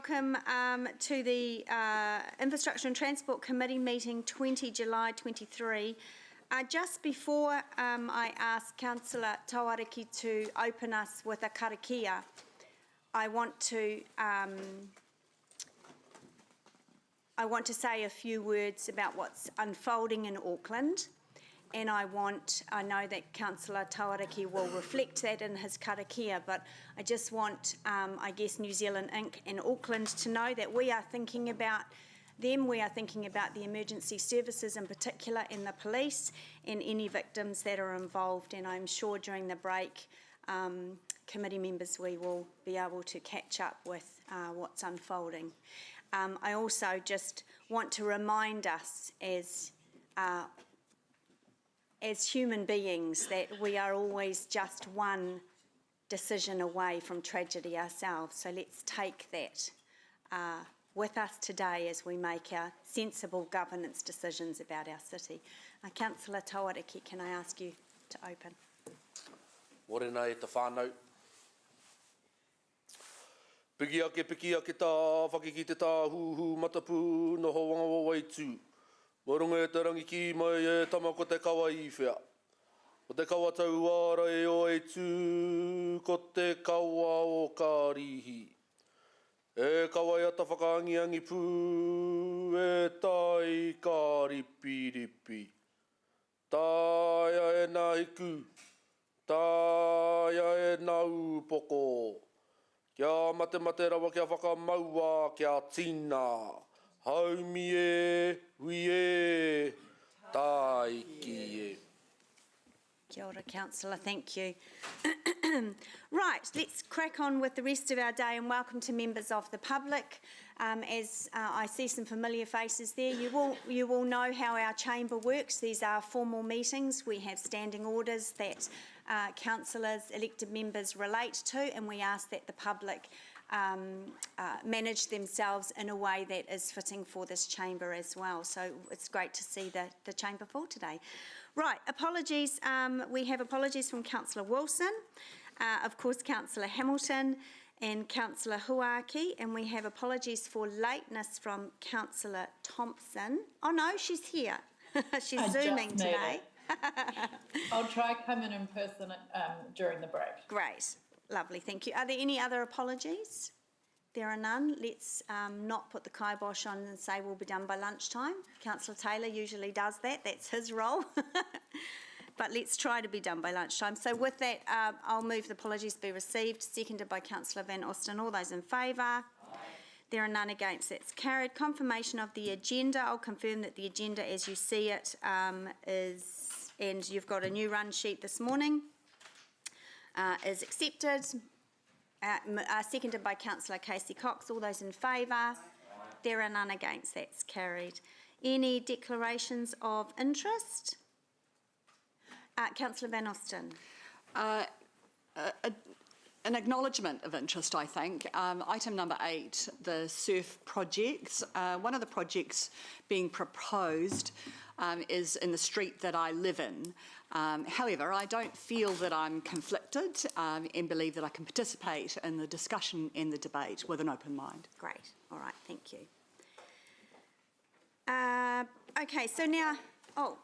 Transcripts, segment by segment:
Welcome to the Infrastructure and Transport Committee meeting 20 July 23. Just before I ask Councillor Tawariki to open us with a karakia, I want to say a few words about what's unfolding in Auckland, and I know that Councillor Tawariki will reflect that in his karakia, but I just want, I guess, New Zealand Inc. and Auckland to know that we are thinking about them, we are thinking about the emergency services in particular and the police and any victims that are involved, and I'm sure during the break committee members we will be able to catch up with what's unfolding. I also just want to remind us as human beings that we are always just one decision away from tragedy ourselves. So let's take that with us today as we make our sensible governance decisions about our city. Councillor Tawariki, can I ask you to open? Morena e te whānau. Piki ake tā whakiki te tā hu matapu no ho wanga wawai tū. Morunga e te rangi ki mai e tamako te kawa i whea. O te kawa tau wāra e o e tū ko te kawa o ka rihi. E kawa ia ta whakaangiangi pū e tai ka ripiripi. Tāia e nā hiku, tāia e nā upoko. Kia mate rawa kia whakamaua kia tina. Haumi e, hui e, taiki e. Kia ora, Councillor, thank you. Right, let's crack on with the rest of our day, and welcome to members of the public. As I see some familiar faces there, you will know how our chamber works. These are formal meetings. We have standing orders that councillors, elected members relate to, and we ask that the public manage themselves in a way that is fitting for this chamber as well. So it's great to see the chamber full today. Right, apologies. We have apologies from Councillor Wilson, of course Councillor Hamilton and Councillor Huaki, and we have apologies for lateness from Councillor Thompson. Oh no, she's here. She's Zooming today. I'll try coming in person during the break. Great. Lovely, thank you. Are there any other apologies? There are none. Let's not put the kibosh on and say we'll be done by lunchtime. Councillor Taylor usually does that. That's his role. But let's try to be done by lunchtime. So with that, I'll move the apologies be received. Seconded by Councillor Van Osten. All those in favour? There are none against. That's carried. Confirmation of the agenda. I'll confirm that the agenda as you see it is, and you've got a new run sheet this morning, is accepted. Seconded by Councillor Casey Cox. All those in favour? There are none against. That's carried. Any declarations of interest? Councillor Van Osten. An acknowledgement of interest, I think. Item number 8, the surf projects. One of the projects being proposed is in the street that I live in. However, I don't feel that I'm conflicted and believe that I can participate in the discussion and the debate with an open mind. Great. All right. Thank you. Okay. So now,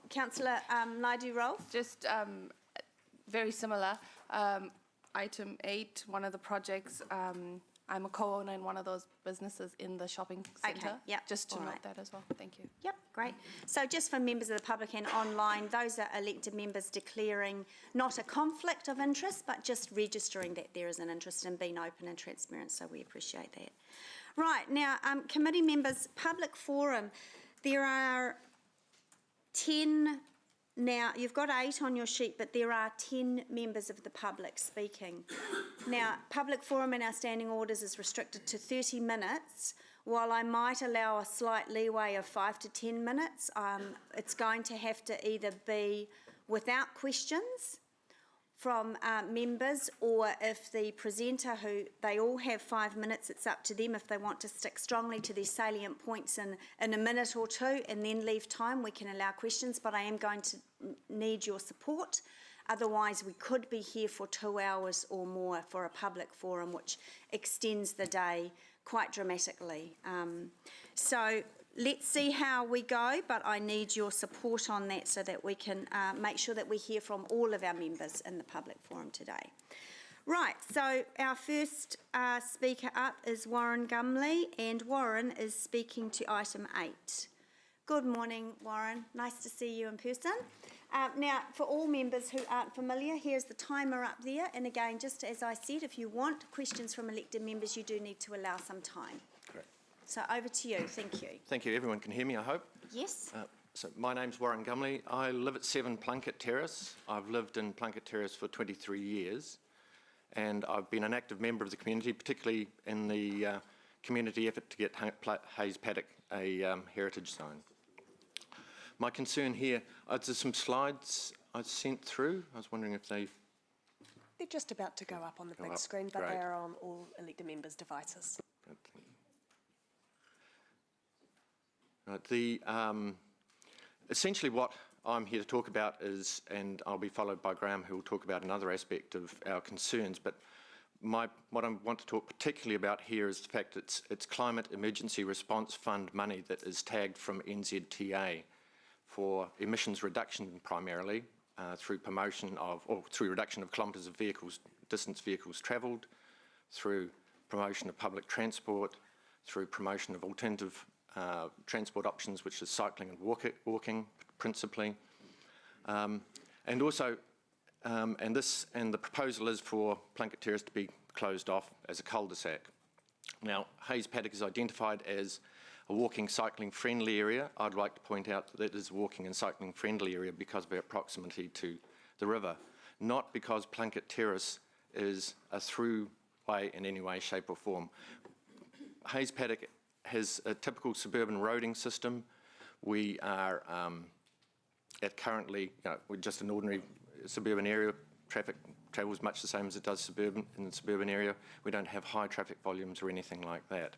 Councillor Naidu-Rolfe. Just very similar. Item 8, one of the projects, I'm a co-owner in one of those businesses in the shopping centre. Okay, yep. Just to All note right. that as well. Thank you. Yep, great. So just for members of the public and online, those are elected members declaring not a conflict of interest, but just registering that there is an interest in being open and transparent, so we appreciate that. Right, now, committee members, public forum, there are 10. Now, you've got 8 on your sheet, but there are 10 members of the public speaking. Now, public forum in our standing orders is restricted to 30 minutes. While I might allow a slight leeway of 5 to 10 minutes, it's going to have to either be without questions from members, or if the presenter, who they all have 5 minutes, it's up to them if they want to stick strongly to their salient points in a minute or two and then leave time, we can allow questions, but I am going to need your support. Otherwise, we could be here for 2 hours or more for a public forum, which extends the day quite dramatically. So let's see how we go, but I need your support on that so that we can make sure that we hear from all of our members in the public forum today. Right, so our first speaker up is Warren Gumley, and Warren is speaking to item 8. Good morning, Warren. Nice to see you in person. Now, for all members who aren't familiar, here's the timer up there. And again, just as I said, if you want questions from elected members, you do need to allow some time. Correct. So over to you. Thank you. Thank you. Everyone can hear me, I hope. Yes. So my name's Warren Gumley. I live at 7 Plunkett Terrace. I've lived in Plunkett Terrace for 23 years, and I've been an active member of the community, particularly in the community effort to get Hayes Paddock a heritage zone. My concern here, there's some slides I sent through. I was wondering if they're just about to go up on the big screen, but Great. they are on all elected members' devices. Right, essentially what I'm here to talk about is, and I'll be followed by Graham, who will talk about another aspect of our concerns, but what I want to talk particularly about here is the fact that it's Climate Emergency Response Fund money that is tagged from NZTA for emissions reduction primarily through promotion of, or through reduction of kilometres of distance vehicles travelled, through promotion of public transport, through promotion of alternative transport options, which is cycling and walking principally, and also, and the proposal is for Plunkett Terrace to be closed off as a cul-de-sac. Now, Hayes Paddock is identified as a walking, cycling friendly area. I'd like to point out that it is a walking and cycling friendly area because of our proximity to the river, not because Plunkett Terrace is a throughway in any way, shape or form. Hayes Paddock has a typical suburban roading system. We are we're just an ordinary suburban area. Traffic travels much the same as it does in the suburban area. We don't have high traffic volumes or anything like that.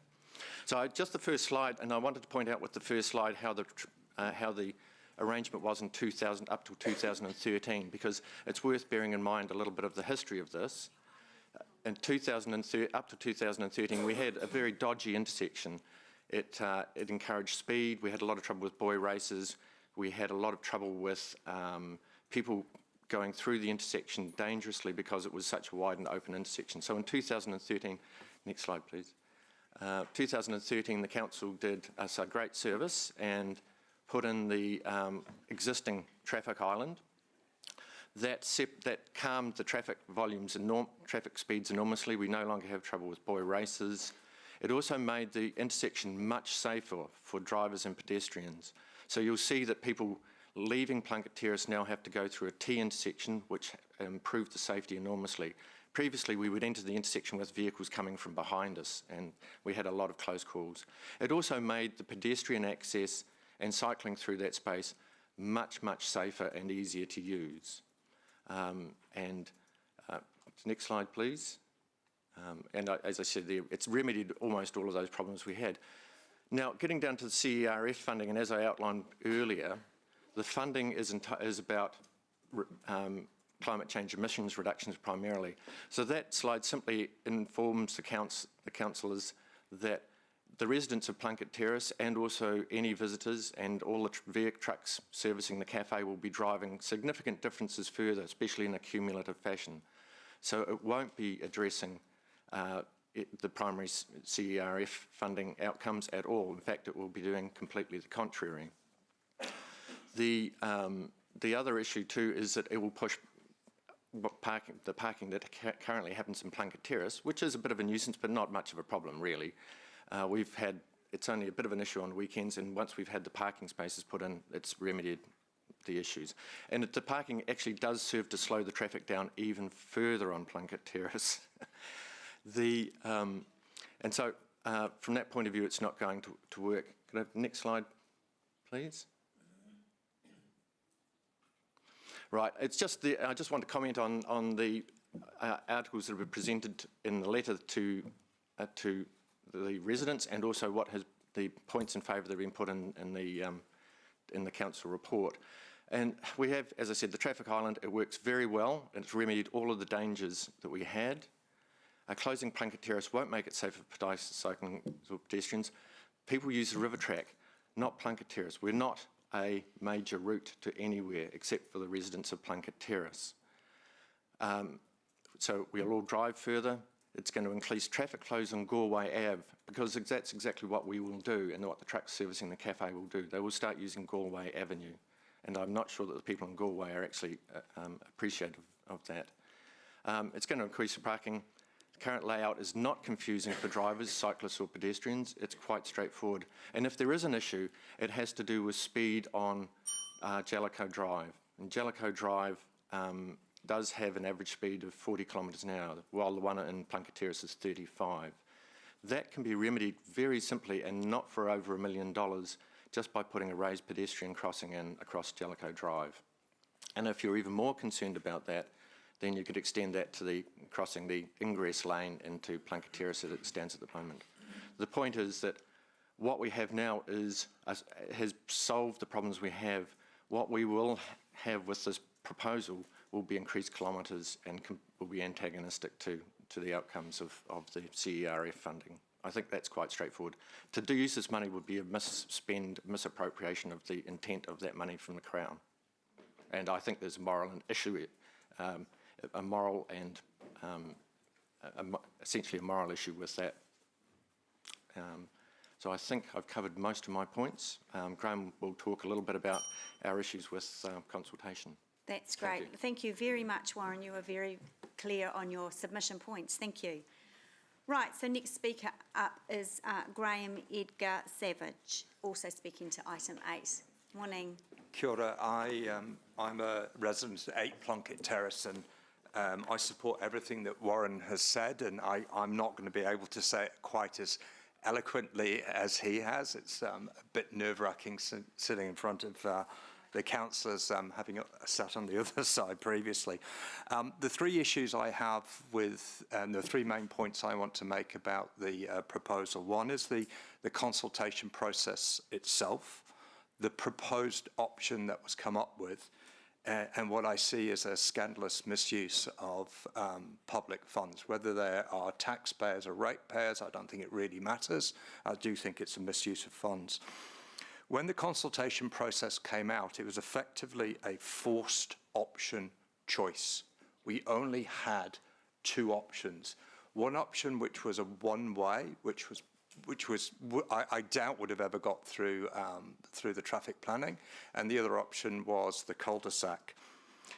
So just the first slide, and I wanted to point out with the first slide how the arrangement was in up till 2013, because it's worth bearing in mind a little bit of the history of this. In up to 2013, we had a very dodgy intersection. It encouraged speed. We had a lot of trouble with boy races. We had a lot of trouble with people going through the intersection dangerously because it was such a wide and open intersection. So in 2013, next slide please. 2013, the council did us a great service and put in the existing traffic island. That calmed the traffic volumes and traffic speeds enormously. We no longer have trouble with boy races. It also made the intersection much safer for drivers and pedestrians. So you'll see that people leaving Plunkett Terrace now have to go through a T intersection, which improved the safety enormously. Previously, we would enter the intersection with vehicles coming from behind us, and we had a lot of close calls. It also made the pedestrian access and cycling through that space much, much safer and easier to use. Next slide, please. As I said there, it's remedied almost all of those problems we had. Now, getting down to the CERF funding, and as I outlined earlier, the funding is about climate change emissions reductions primarily. So that slide simply informs the councillors that the residents of Plunkett Terrace and also any visitors and all the trucks servicing the cafe will be driving significant differences further, especially in a cumulative fashion. So it won't be addressing the primary CERF funding outcomes at all. In fact, it will be doing completely the contrary. The other issue too is that it will push the parking that currently happens in Plunkett Terrace, which is a bit of a nuisance, but not much of a problem really. It's only a bit of an issue on weekends, and once we've had the parking spaces put in, it's remedied the issues. And the parking actually does serve to slow the traffic down even further on Plunkett Terrace. And so from that point of view, it's not going to work. Can I have the next slide, please? Right, it's just I just want to comment on the articles that were presented in the letter to the residents, and also what the points in favour that have been put in the council report. And we have, as I said, the traffic island. It works very well, and it's remedied all of the dangers that we had. Closing Plunkett Terrace won't make it safer for cycling or pedestrians. People use the river track, not Plunkett Terrace. We're not a major route to anywhere except for the residents of Plunkett Terrace. So we'll all drive further. It's going to increase traffic flows on Galway Ave because that's exactly what we will do and what the trucks servicing the cafe will do. They will start using Galway Avenue, and I'm not sure that the people in Galway are actually appreciative of that. It's going to increase the parking. The current layout is not confusing for drivers, cyclists or pedestrians. It's quite straightforward. And if there is an issue, it has to do with speed on Jellicoe Drive. And Jellicoe Drive does have an average speed of 40 kilometres an hour, while the one in Plunkett Terrace is 35. That can be remedied very simply and not for over $1 million just by putting a raised pedestrian crossing in across Jellicoe Drive. And if you're even more concerned about that, then you could extend that to crossing the ingress lane into Plunkett Terrace as it stands at the moment. The point is that what we have now has solved the problems we have. What we will have with this proposal will be increased kilometres and will be antagonistic to the outcomes of the CERF funding. I think that's quite straightforward. To use this money would be a misappropriation of the intent of that money from the Crown. And I think there's a moral issue, a moral and essentially a moral issue with that. So I think I've covered most of my points. Graham will talk a little bit about our issues with consultation. That's great. Thank you very much, Warren. You were very clear on your submission points. Thank you. Right, so next speaker up is Graham Edgar Savage, also speaking to item 8. Morning. Kia ora. I'm a resident at 8 Plunkett Terrace, and I support everything that Warren has said, and I'm not going to be able to say it quite as eloquently as he has. It's a bit nerve-wracking sitting in front of the councillors, having sat on the other side previously. The three issues I have with, the three main points I want to make about the proposal. One is the consultation process itself, the proposed option that was come up with, and what I see as a scandalous misuse of public funds. Whether they are taxpayers or ratepayers, I don't think it really matters. I do think it's a misuse of funds. When the consultation process came out, it was effectively a forced option choice. We only had two options. One option which was a one-way, which I doubt would have ever got through the traffic planning, and the other option was the cul-de-sac.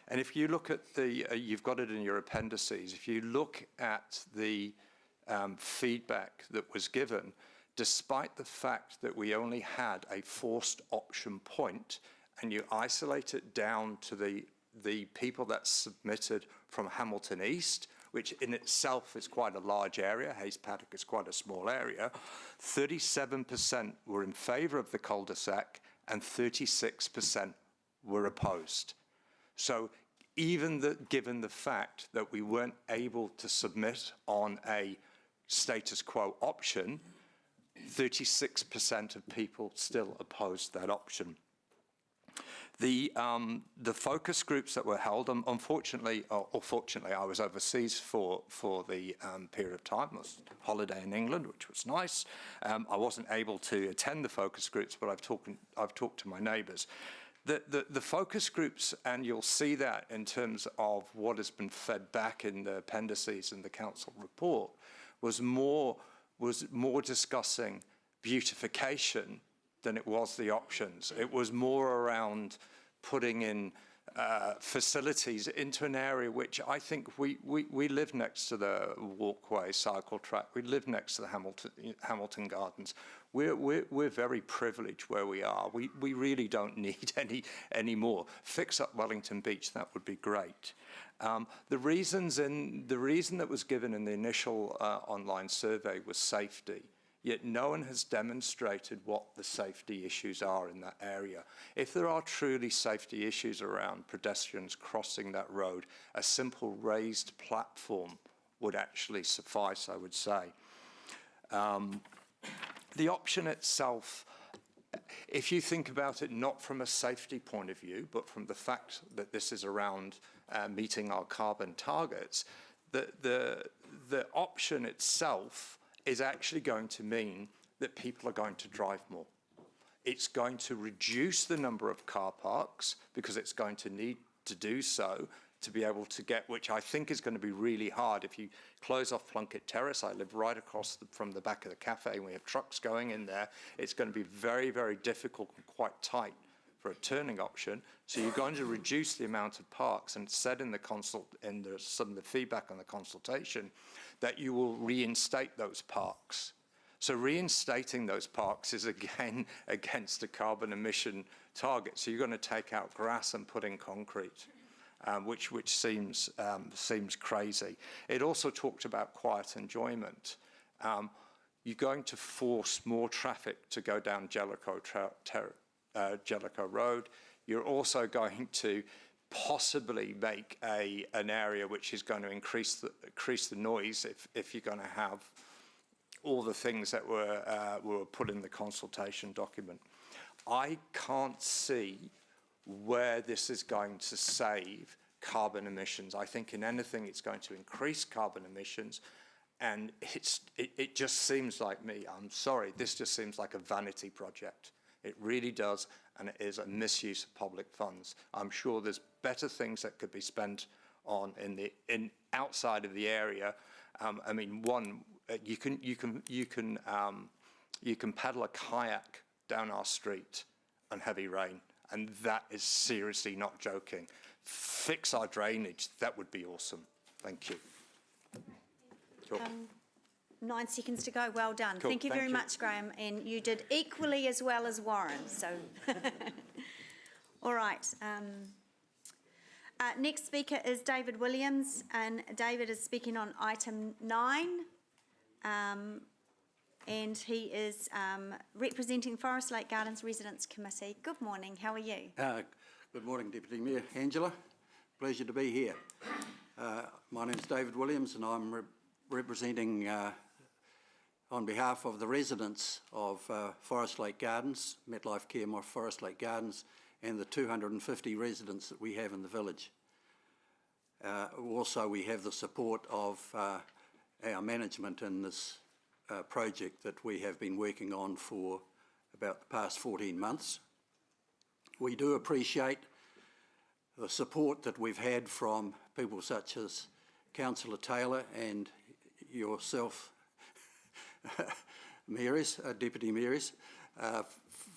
And if you look at you've got it in your appendices, if you look at the feedback that was given, despite the fact that we only had a forced option point, and you isolate it down to the people that submitted from Hamilton East, which in itself is quite a large area, Hayes Paddock is quite a small area, 37% were in favour of the cul-de-sac and 36% were opposed. So even given the fact that we weren't able to submit on a status quo option, 36% of people still opposed that option. The focus groups that were held, unfortunately, or fortunately, I was overseas for the period of time. I was on holiday in England, which was nice. I wasn't able to attend the focus groups, but I've talked to my neighbours. The focus groups, and you'll see that in terms of what has been fed back in the appendices in the council report, was more discussing beautification than it was the options. It was more around putting in facilities into an area which I think we live next to the walkway, cycle track. We live next to the Hamilton Gardens. We're very privileged where we are. We really don't need any more. Fix up Wellington Beach, that would be great. The reason that was given in the initial online survey was safety. Yet no one has demonstrated what the safety issues are in that area. If there are truly safety issues around pedestrians crossing that road, a simple raised platform would actually suffice, I would say. The option itself, if you think about it not from a safety point of view, but from the fact that this is around meeting our carbon targets, the option itself is actually going to mean that people are going to drive more. It's going to reduce the number of car parks because it's going to need to do so to be able to get, which I think is going to be really hard. If you close off Plunkett Terrace, I live right across from the back of the cafe, and we have trucks going in there. It's going to be very, very difficult and quite tight for a turning option. So you're going to reduce the amount of parks, and it's said in some of the feedback on the consultation that you will reinstate those parks. So reinstating those parks is again against the carbon emission target. So you're going to take out grass and put in concrete, which seems crazy. It also talked about quiet enjoyment. You're going to force more traffic to go down Jellicoe Road. You're also going to possibly make an area which is going to increase the noise if you're going to have all the things that were put in the consultation document. I can't see where this is going to save carbon emissions. I think in anything it's going to increase carbon emissions, and it just seems like me, I'm sorry, this just seems like a vanity project. It really does, and it is a misuse of public funds. I'm sure there's better things that could be spent on outside of the area. I mean, one, you can paddle a kayak down our street on heavy rain, and that is seriously not joking. Fix our drainage, that would be awesome. Thank you. Sure. 9 seconds to go. Well done. Cool. Thank you very much, Graham. And you did equally as well as Warren. So, all right. Next speaker is David Williams, and David is speaking on item 9. And he is representing Forest Lake Gardens Residents Committee. Good morning. How are you? Good morning, Deputy Mayor Angela. Pleasure to be here. My name is David Williams, and I'm representing on behalf of the residents of Forest Lake Gardens, MetLife Caremore Forest Lake Gardens, and the 250 residents that we have in the village. Also, we have the support of our management in this project that we have been working on for about the past 14 months. We do appreciate the support that we've had from people such as Councillor Taylor and yourself, Deputy Mayors,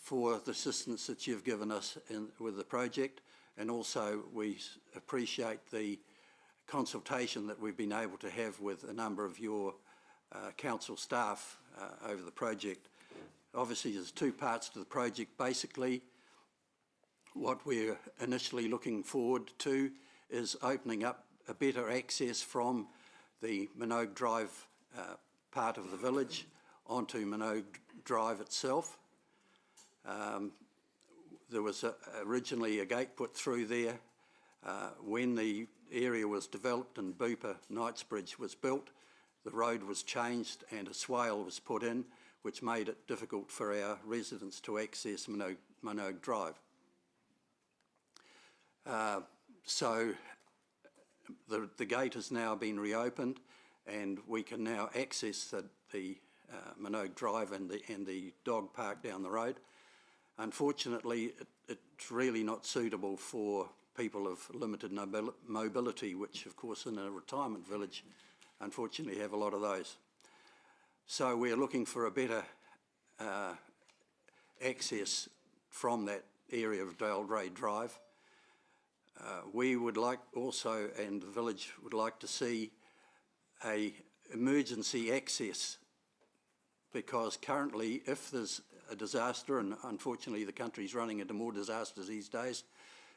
for the assistance that you've given us with the project, and also we appreciate the consultation that we've been able to have with a number of your council staff over the project. Obviously, there's two parts to the project. Basically, what we're initially looking forward to is opening up a better access from the Minogue Drive part of the village onto Minogue Drive itself. There was originally a gate put through there. When the area was developed and Bupa Knightsbridge was built, the road was changed and a swale was put in, which made it difficult for our residents to access Minogue Drive. So the gate has now been reopened, and we can now access the Minogue Drive and the dog park down the road. Unfortunately, it's really not suitable for people of limited mobility, which of course in a retirement village unfortunately have a lot of those. So we're looking for a better access from that area of Dalray Drive. We would like also, and the village would like to see a emergency access, because currently if there's a disaster, and unfortunately the country's running into more disasters these days,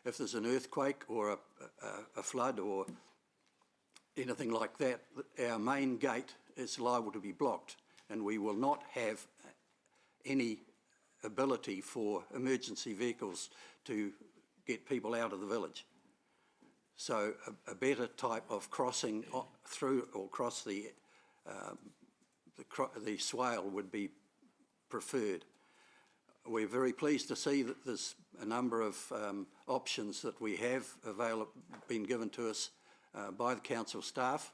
if there's an earthquake or a flood or anything like that, our main gate is liable to be blocked, and we will not have any ability for emergency vehicles to get people out of the village. So a better type of crossing through or across the swale would be preferred. We're very pleased to see that there's a number of options that we have been given to us by the council staff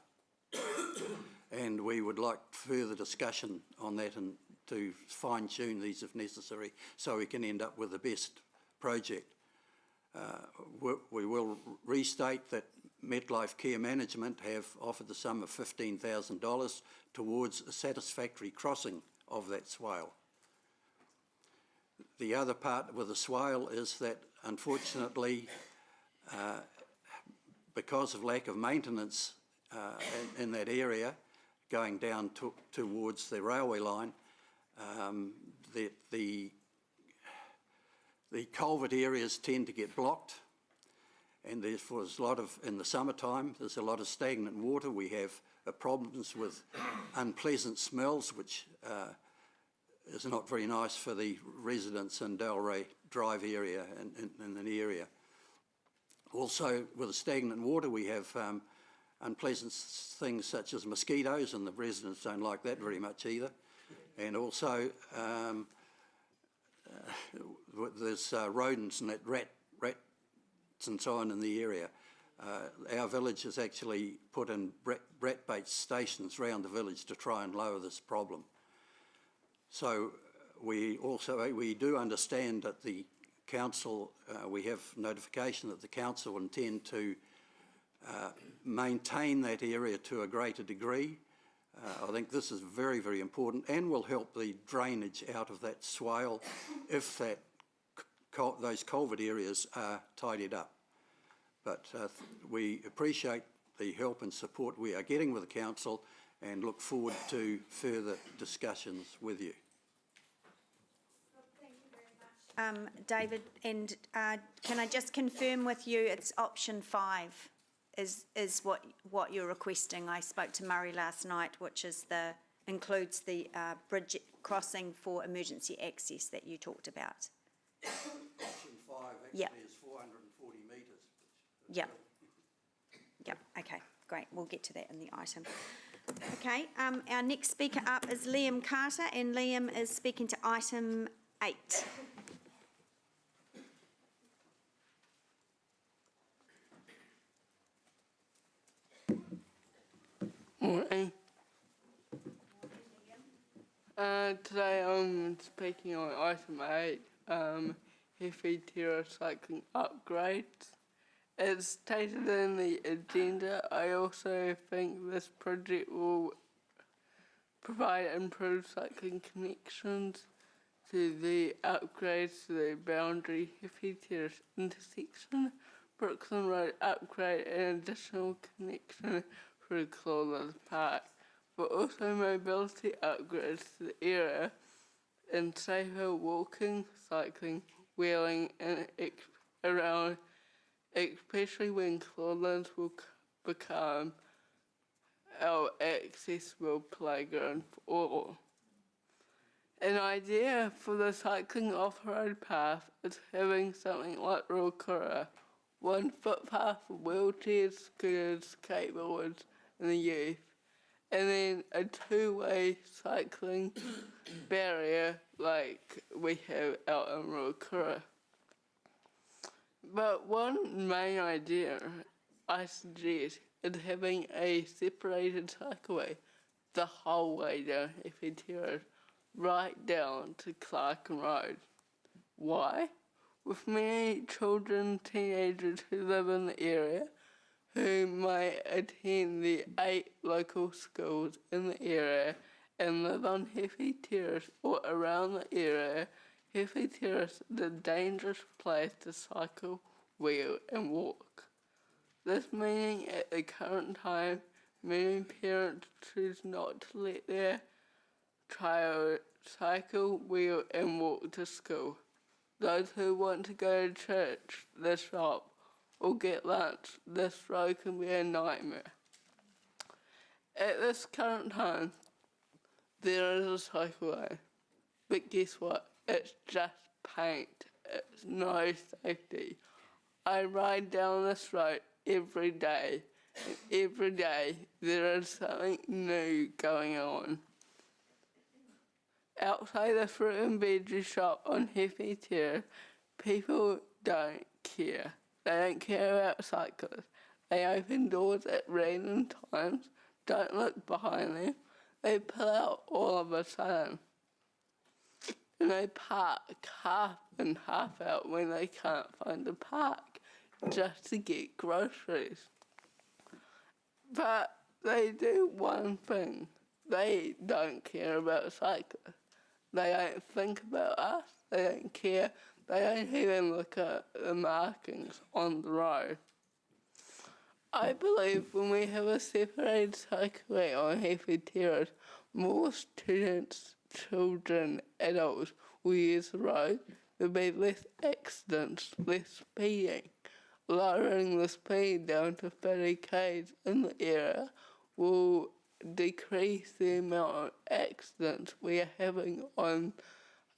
And we would like further discussion on that and to fine-tune these if necessary so we can end up with the best project. We will restate that MetLife Care Management have offered the sum of $15,000 towards a satisfactory crossing of that swale. The other part with the swale is that, unfortunately, because of lack of maintenance in that area, going down towards the railway line, the culvert areas tend to get blocked, and therefore there's a lot of, in the summertime, there's a lot of stagnant water. We have problems with unpleasant smells, which is not very nice for the residents in Dalray Drive area and in the area. Also, with the stagnant water, we have unpleasant things such as mosquitoes, and the residents don't like that very much either. And also, there's rodents and rats and so on in the area. Our village has actually put in rat bait stations around the village to try and lower this problem. So we do understand that the council, we have notification that the council intend to maintain that area to a greater degree. I think this is very, very important and will help the drainage out of that swale if those culvert areas are tidied up. But we appreciate the help and support we are getting with the council and look forward to further discussions with you. David, and can I just confirm with you, it's option 5 is what you're requesting. I spoke to Murray last night, which is includes the bridge crossing for emergency access that you talked about. Option 5 actually is 440 metres. Yep. Yep, okay, great. We'll get to that in the item. Okay, our next speaker up is Liam Carter, and Liam is speaking to item 8. Morning. Today I'm speaking on item 8, Heavy Terrace Cycling Upgrades. As stated in the agenda, I also think this project will provide improved cycling connections to the upgrades to the Boundary Heavy Terrace intersection, Brooklyn Road upgrade and additional connection through Clawlands Park, but also mobility upgrades to the area and safer walking, cycling, wheeling and around, especially when Clawlands will become our accessible playground for all. An idea for the cycling off-road path is having something like Ruakura, one footpath for wheelchairs, scooters, skateboards and the youth, and then a two-way cycling barrier like we have out in Ruakura. But one main idea I suggest is having a separated cycleway the whole way down Heavy Terrace, right down to Clarkin Road. Why? With many children, teenagers who live in the area, who might attend the 8 local schools in the area and live on Heavy Terrace or around the area, Heavy Terrace is a dangerous place to cycle, wheel and walk. This meaning at the current time, many parents choose not to let their child cycle, wheel and walk to school. Those who want to go to church, the shop, or get lunch, this road can be a nightmare. At this current time, there is a cycleway, but guess what? It's just paint. It's no safety. I ride down this road every day, and every day there is something new going on. Outside the fruit and veggie shop on Heavy Terrace, people don't care. They don't care about cyclists. They open doors at random times don't look behind them. They pull out all of a sudden. And they park half and half out when they can't find a park just to get groceries. But they do one thing. They don't care about cyclists. They don't think about us. They don't care. They don't even look at the markings on the road. I believe when we have a separated cycleway on Hefei Terrace, more students, children, adults will use the road. There'll be less accidents, less speeding. Lowering the speed down to 30 k's in the area will decrease the amount of accidents we are having on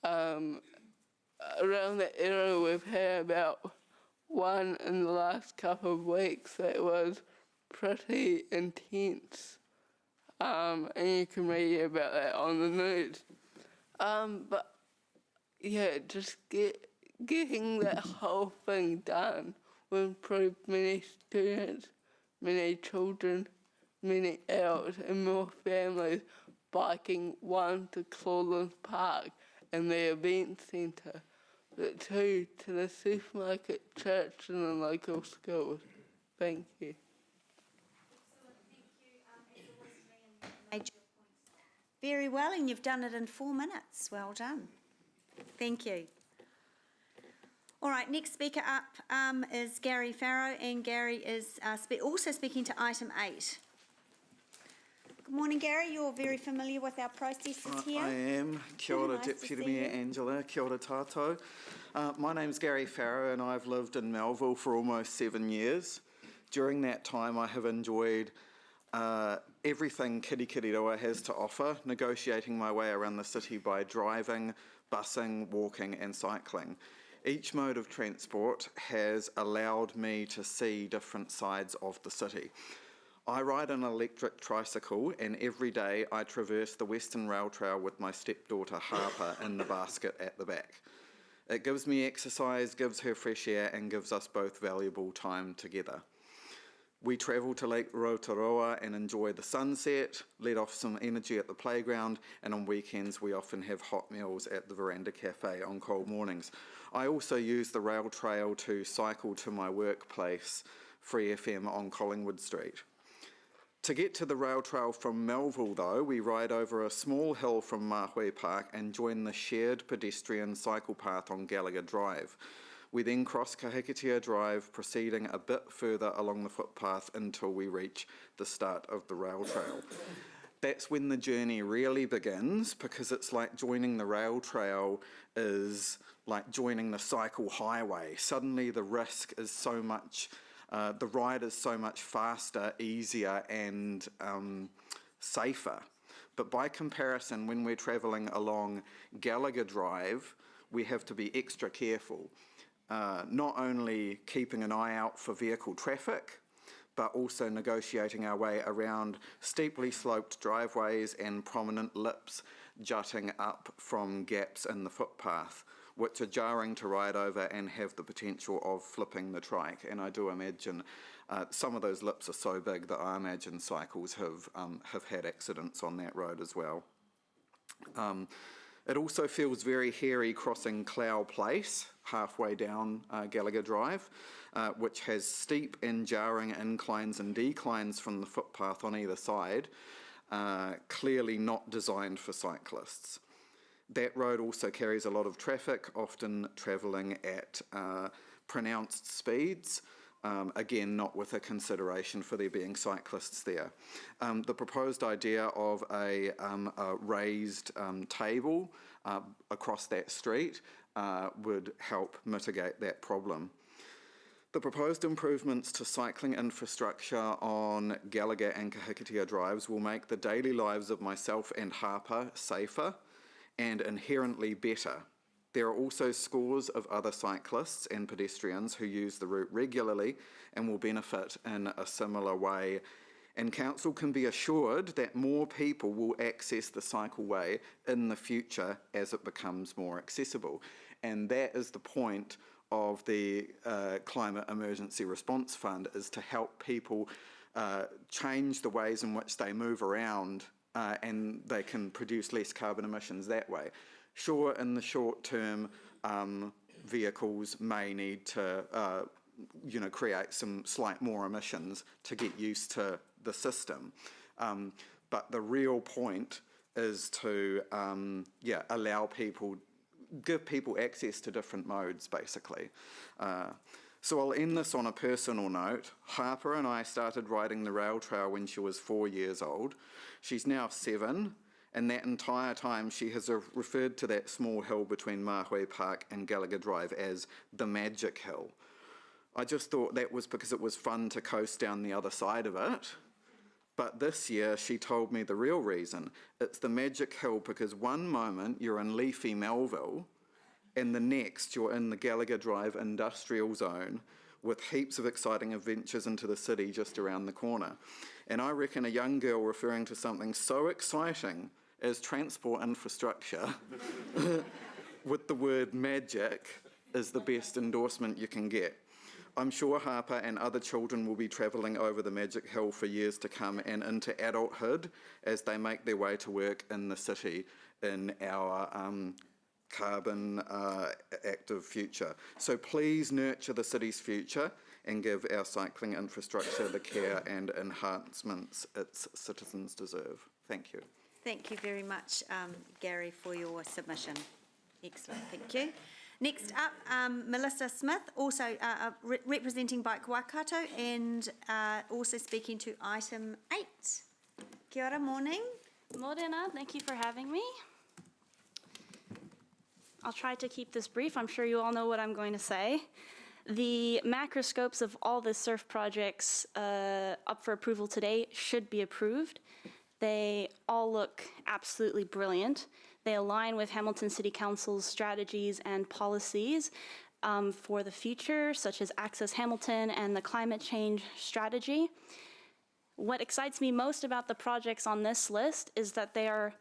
around the area. We've had about one in the last couple of weeks that was pretty intense, and you can read about that on the news. But yeah, just getting that whole thing done will improve many students, many children, many adults and more families biking, one to Clawlands Park and the event centre, but two to the supermarket, church and the local schools. Thank you. Very well, and you've done it in 4 minutes. Well done. Thank you. All right, next speaker up is Gary Farrow, and Gary is also speaking to item 8. Good morning, Gary. You're very familiar with our processes here. I am. Kia ora, Nice to Deputy see Mayor you. Angela. Kia ora tātou. My name's Gary Farrow and I've lived in Melville for almost 7 years. During that time I have enjoyed everything Kirikiriroa has to offer, negotiating my way around the city by driving, busing, walking and cycling. Each mode of transport has allowed me to see different sides of the city. I ride an electric tricycle and every day I traverse the Western Rail Trail with my stepdaughter Harper in the basket at the back. It gives me exercise, gives her fresh air and gives us both valuable time together. We travel to Lake Rotorua and enjoy the sunset, let off some energy at the playground, and on weekends we often have hot meals at the Veranda Cafe on cold mornings. I also use the rail trail to cycle to my workplace, Free FM on Collingwood Street. To get to the rail trail from Melville though, we ride over a small hill from Mahui Park and join the shared pedestrian cycle path on Gallagher Drive. We then cross Kahikatea Drive, proceeding a bit further along the footpath until we reach the start of the rail trail. That's when the journey really begins, because it's like joining the rail trail is like joining the cycle highway. Suddenly the risk is so much, the ride is so much faster, easier and safer. But by comparison, when we're travelling along Gallagher Drive, we have to be extra careful. Not only keeping an eye out for vehicle traffic, but also negotiating our way around steeply sloped driveways and prominent lips jutting up from gaps in the footpath, which are jarring to ride over and have the potential of flipping the trike. And I do imagine some of those lips are so big that I imagine cycles have had accidents on that road as well. It also feels very hairy crossing Clough Place, halfway down Gallagher Drive, which has steep and jarring inclines and declines from the footpath on either side, clearly not designed for cyclists. That road also carries a lot of traffic, often travelling at pronounced speeds, again not with a consideration for there being cyclists there. The proposed idea of a raised table across that street would help mitigate that problem. The proposed improvements to cycling infrastructure on Gallagher and Kahikatea Drives will make the daily lives of myself and Harper safer and inherently better. There are also scores of other cyclists and pedestrians who use the route regularly and will benefit in a similar way. And Council can be assured that more people will access the cycleway in the future as it becomes more accessible. And that is the point of the Climate Emergency Response Fund is to help people change the ways in which they move around and they can produce less carbon emissions that way. Sure, in the short term, vehicles may need to create some slight more emissions to get used to the system. But the real point is to allow people, give people access to different modes, basically. So I'll end this on a personal note. Harper and I started riding the rail trail when she was 4 years old. She's now 7, and that entire time she has referred to that small hill between Mahui Park and Gallagher Drive as the Magic Hill. I just thought that was because it was fun to coast down the other side of it. But this year she told me the real reason. It's the Magic Hill because one moment you're in leafy Melville and the next you're in the Gallagher Drive industrial zone with heaps of exciting adventures into the city just around the corner. And I reckon a young girl referring to something so exciting as transport infrastructure with the word magic is the best endorsement you can get. I'm sure Harper and other children will be travelling over the Magic Hill for years to come and into adulthood as they make their way to work in the city in our carbon active future. So please nurture the city's future and give our cycling infrastructure the care and enhancements its citizens deserve. Thank you. Thank you very much, Gary, for your submission. Excellent, thank you. Next up, Melissa Smith, also representing Bike Waikato and also speaking to item 8. Kia ora, morning. Morena, thank you for having me. I'll try to keep this brief. I'm sure you all know what I'm going to say. The macroscopes of all the SURF projects up for approval today should be approved. They all look absolutely brilliant. They align with Hamilton City Council's strategies and policies for the future, such as Access Hamilton and the climate change strategy. What excites me most about the projects on this list is that they are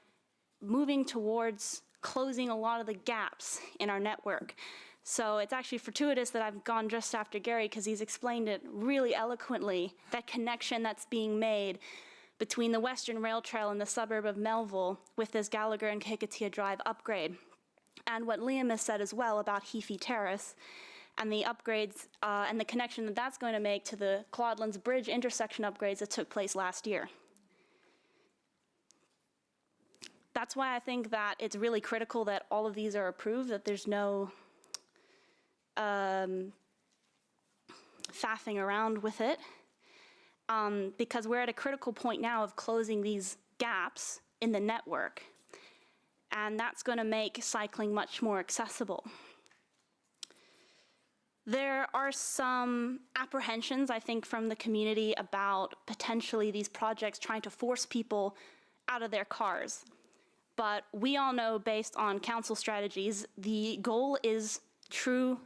moving towards closing a lot of the gaps in our network. So it's actually fortuitous that I've gone just after Gary because he's explained it really eloquently, that connection that's being made between the Western Rail Trail and the suburb of Melville with this Gallagher and Kekatea Drive upgrade. And what Liam has said as well about Heaphy Terrace and the upgrades and the connection that that's going to make to the Claudelands Bridge intersection upgrades that took place last year. That's why I think that it's really critical that all of these are approved, that there's no faffing around with it. Because we're at a critical point now of closing these gaps in the network, and that's going to make cycling much more accessible. There are some apprehensions, I think, from the community about potentially these projects trying to force people out of their cars. But we all know, based on council strategies, the goal is true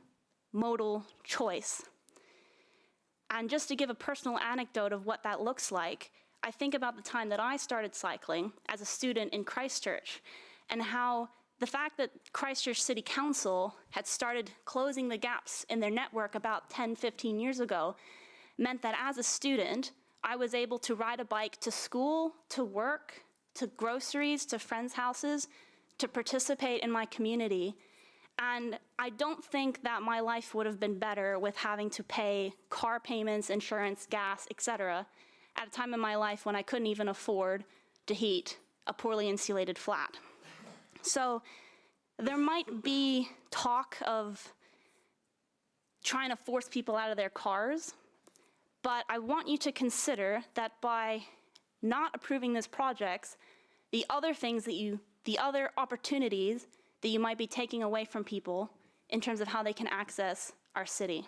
modal choice. And just to give a personal anecdote of what that looks like, I think about the time that I started cycling as a student in Christchurch and how the fact that Christchurch City Council had started closing the gaps in their network about 10, 15 years ago meant that as a student, I was able to ride a bike to school, to work, to groceries, to friends' houses, to participate in my community. And I don't think that my life would have been better with having to pay car payments, insurance, gas, etc., at a time in my life when I couldn't even afford to heat a poorly insulated flat. So there might be talk of trying to force people out of their cars, but I want you to consider that by not approving these projects, the other opportunities that you might be taking away from people in terms of how they can access our city.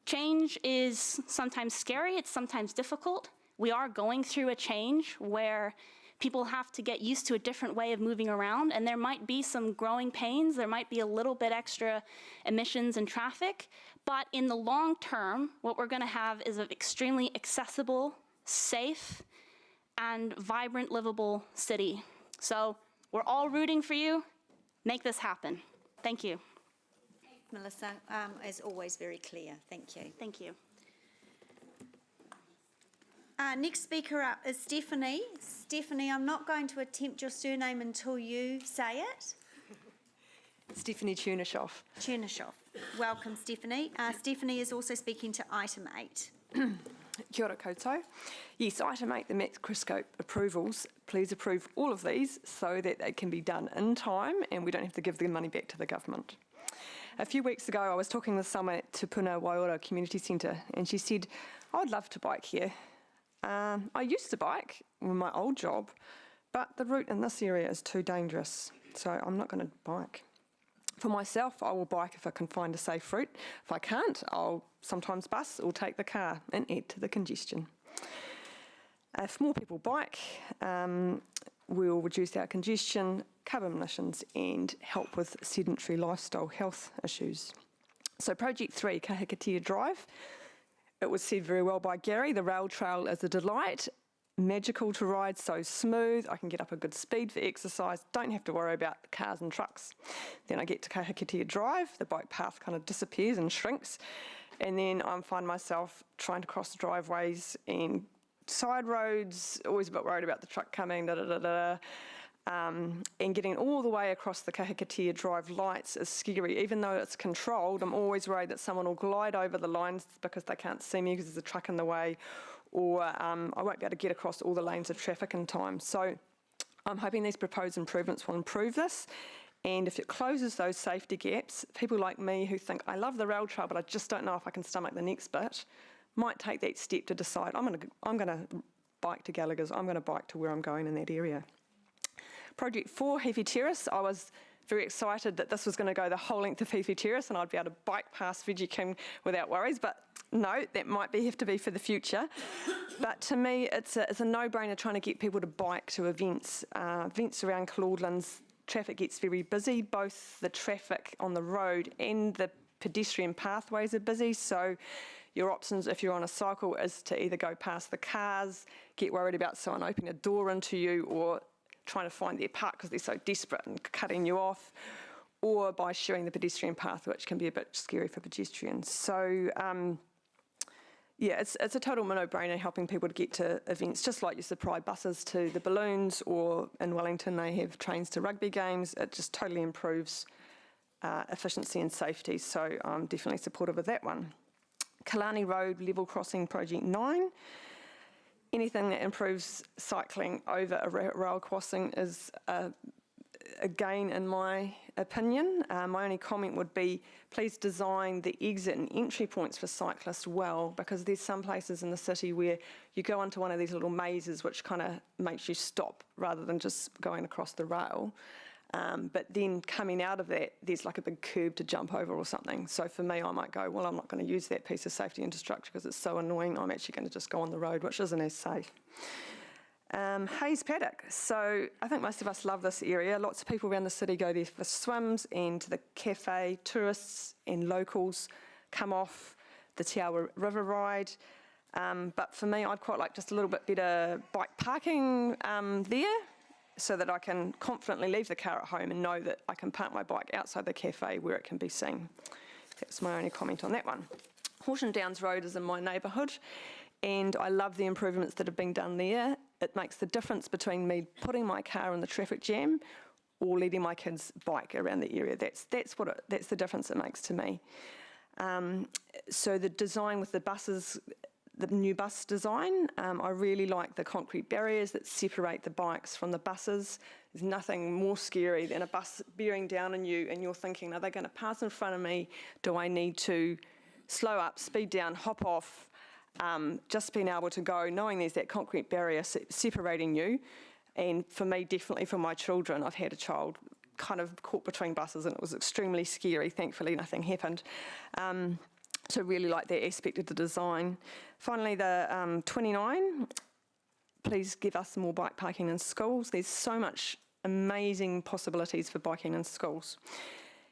Change is sometimes scary, it's sometimes difficult. We are going through a change where people have to get used to a different way of moving around, and there might be some growing pains, there might be a little bit extra emissions and traffic, but in the long term, what we're gonna have is an extremely accessible, safe, and vibrant, livable city. So we're all rooting for you. Make this happen. Thank you. Melissa. As always, very clear. Thank you. Thank you. Next speaker up is Stephanie. Stephanie, I'm not going to attempt your surname until you say it. Stephanie Chernishoff. Chernishoff. Welcome, Stephanie. Stephanie is also speaking to item 8. Kia ora koutou. Yes, item 8, the macroscope approvals. Please approve all of these so that they can be done in time and we don't have to give the money back to the government. A few weeks ago, I was talking with someone at Te Puna Waiora Community Centre and she said, I'd love to bike here. I used to bike with my old job, but the route in this area is too dangerous, so I'm not going to bike. For myself, I will bike if I can find a safe route. If I can't, I'll sometimes bus or take the car and add to the congestion. If more people bike, we'll reduce our congestion, carbon emissions and help with sedentary lifestyle health issues. So Project 3, Kahikatea Drive. It was said very well by Gary, the rail trail is a delight, magical to ride, so smooth, I can get up a good speed for exercise, don't have to worry about cars and trucks. Then I get to Kahikatea Drive, the bike path kind of disappears and shrinks, and then I find myself trying to cross the driveways and side roads, always a bit worried about the truck coming, and getting all the way across the Kahikatea Drive lights is scary. Even though it's controlled, I'm always worried that someone will glide over the lines because they can't see me because there's a truck in the way, or I won't be able to get across all the lanes of traffic in time. So I'm hoping these proposed improvements will improve this, and if it closes those safety gaps, people like me who think, I love the rail trail, but I just don't know if I can stomach the next bit, might take that step to decide, I'm going to bike to Gallagher's, I'm going to bike to where I'm going in that area. Project 4, Heaphy Terrace, I was very excited that this was going to go the whole length of Heaphy Terrace and I'd be able to bike past Veggie King without worries, but no, that might have to be for the future. But to me, it's a no-brainer trying to get people to bike to events. Events around Claudelands, traffic gets very busy, both the traffic on the road and the pedestrian pathways are busy, so your options if you're on a cycle is to either go past the cars, get worried about someone opening a door into you, or trying to find their park because they're so desperate and cutting you off, or by sharing the pedestrian path, which can be a bit scary for pedestrians. So, yeah, it's a total no-brainer helping people to get to events, just like you supply buses to the balloons, or in Wellington they have trains to rugby games. It just totally improves efficiency and safety, so I'm definitely supportive of that one. Kalani Road Level Crossing Project 9. Anything that improves cycling over a rail crossing is a gain in my opinion. My only comment would be, please design the exit and entry points for cyclists well, because there's some places in the city where you go onto one of these little mazes which kind of makes you stop rather than just going across the rail. But then coming out of that, there's like a big curb to jump over or something. So for me, I might go, well, I'm not going to use that piece of safety infrastructure because it's so annoying. I'm actually going to just go on the road, which isn't as safe. Hayes Paddock. So I think most of us love this area. Lots of people around the city go there for swims and to the cafe. Tourists and locals come off the Te Awa River ride. But for me, I'd quite like just a little bit better bike parking there, so that I can confidently leave the car at home and know that I can park my bike outside the cafe where it can be seen. That's my only comment on that one. Horsham Downs Road is in my neighbourhood, and I love the improvements that have been done there. It makes the difference between me putting my car in the traffic jam or letting my kids bike around the area. That's the difference it makes to me. So the design with the buses, the new bus design, I really like the concrete barriers that separate the bikes from the buses. There's nothing more scary than a bus bearing down on you and you're thinking, are they going to pass in front of me? Do I need to slow up, speed down, hop off? Just being able to go, knowing there's that concrete barrier separating you. And for me, definitely for my children, I've had a child kind of caught between buses and it was extremely scary. Thankfully, nothing happened. So really like that aspect of the design. Finally, the 29, please give us more bike parking in schools. There's so much amazing possibilities for biking in schools.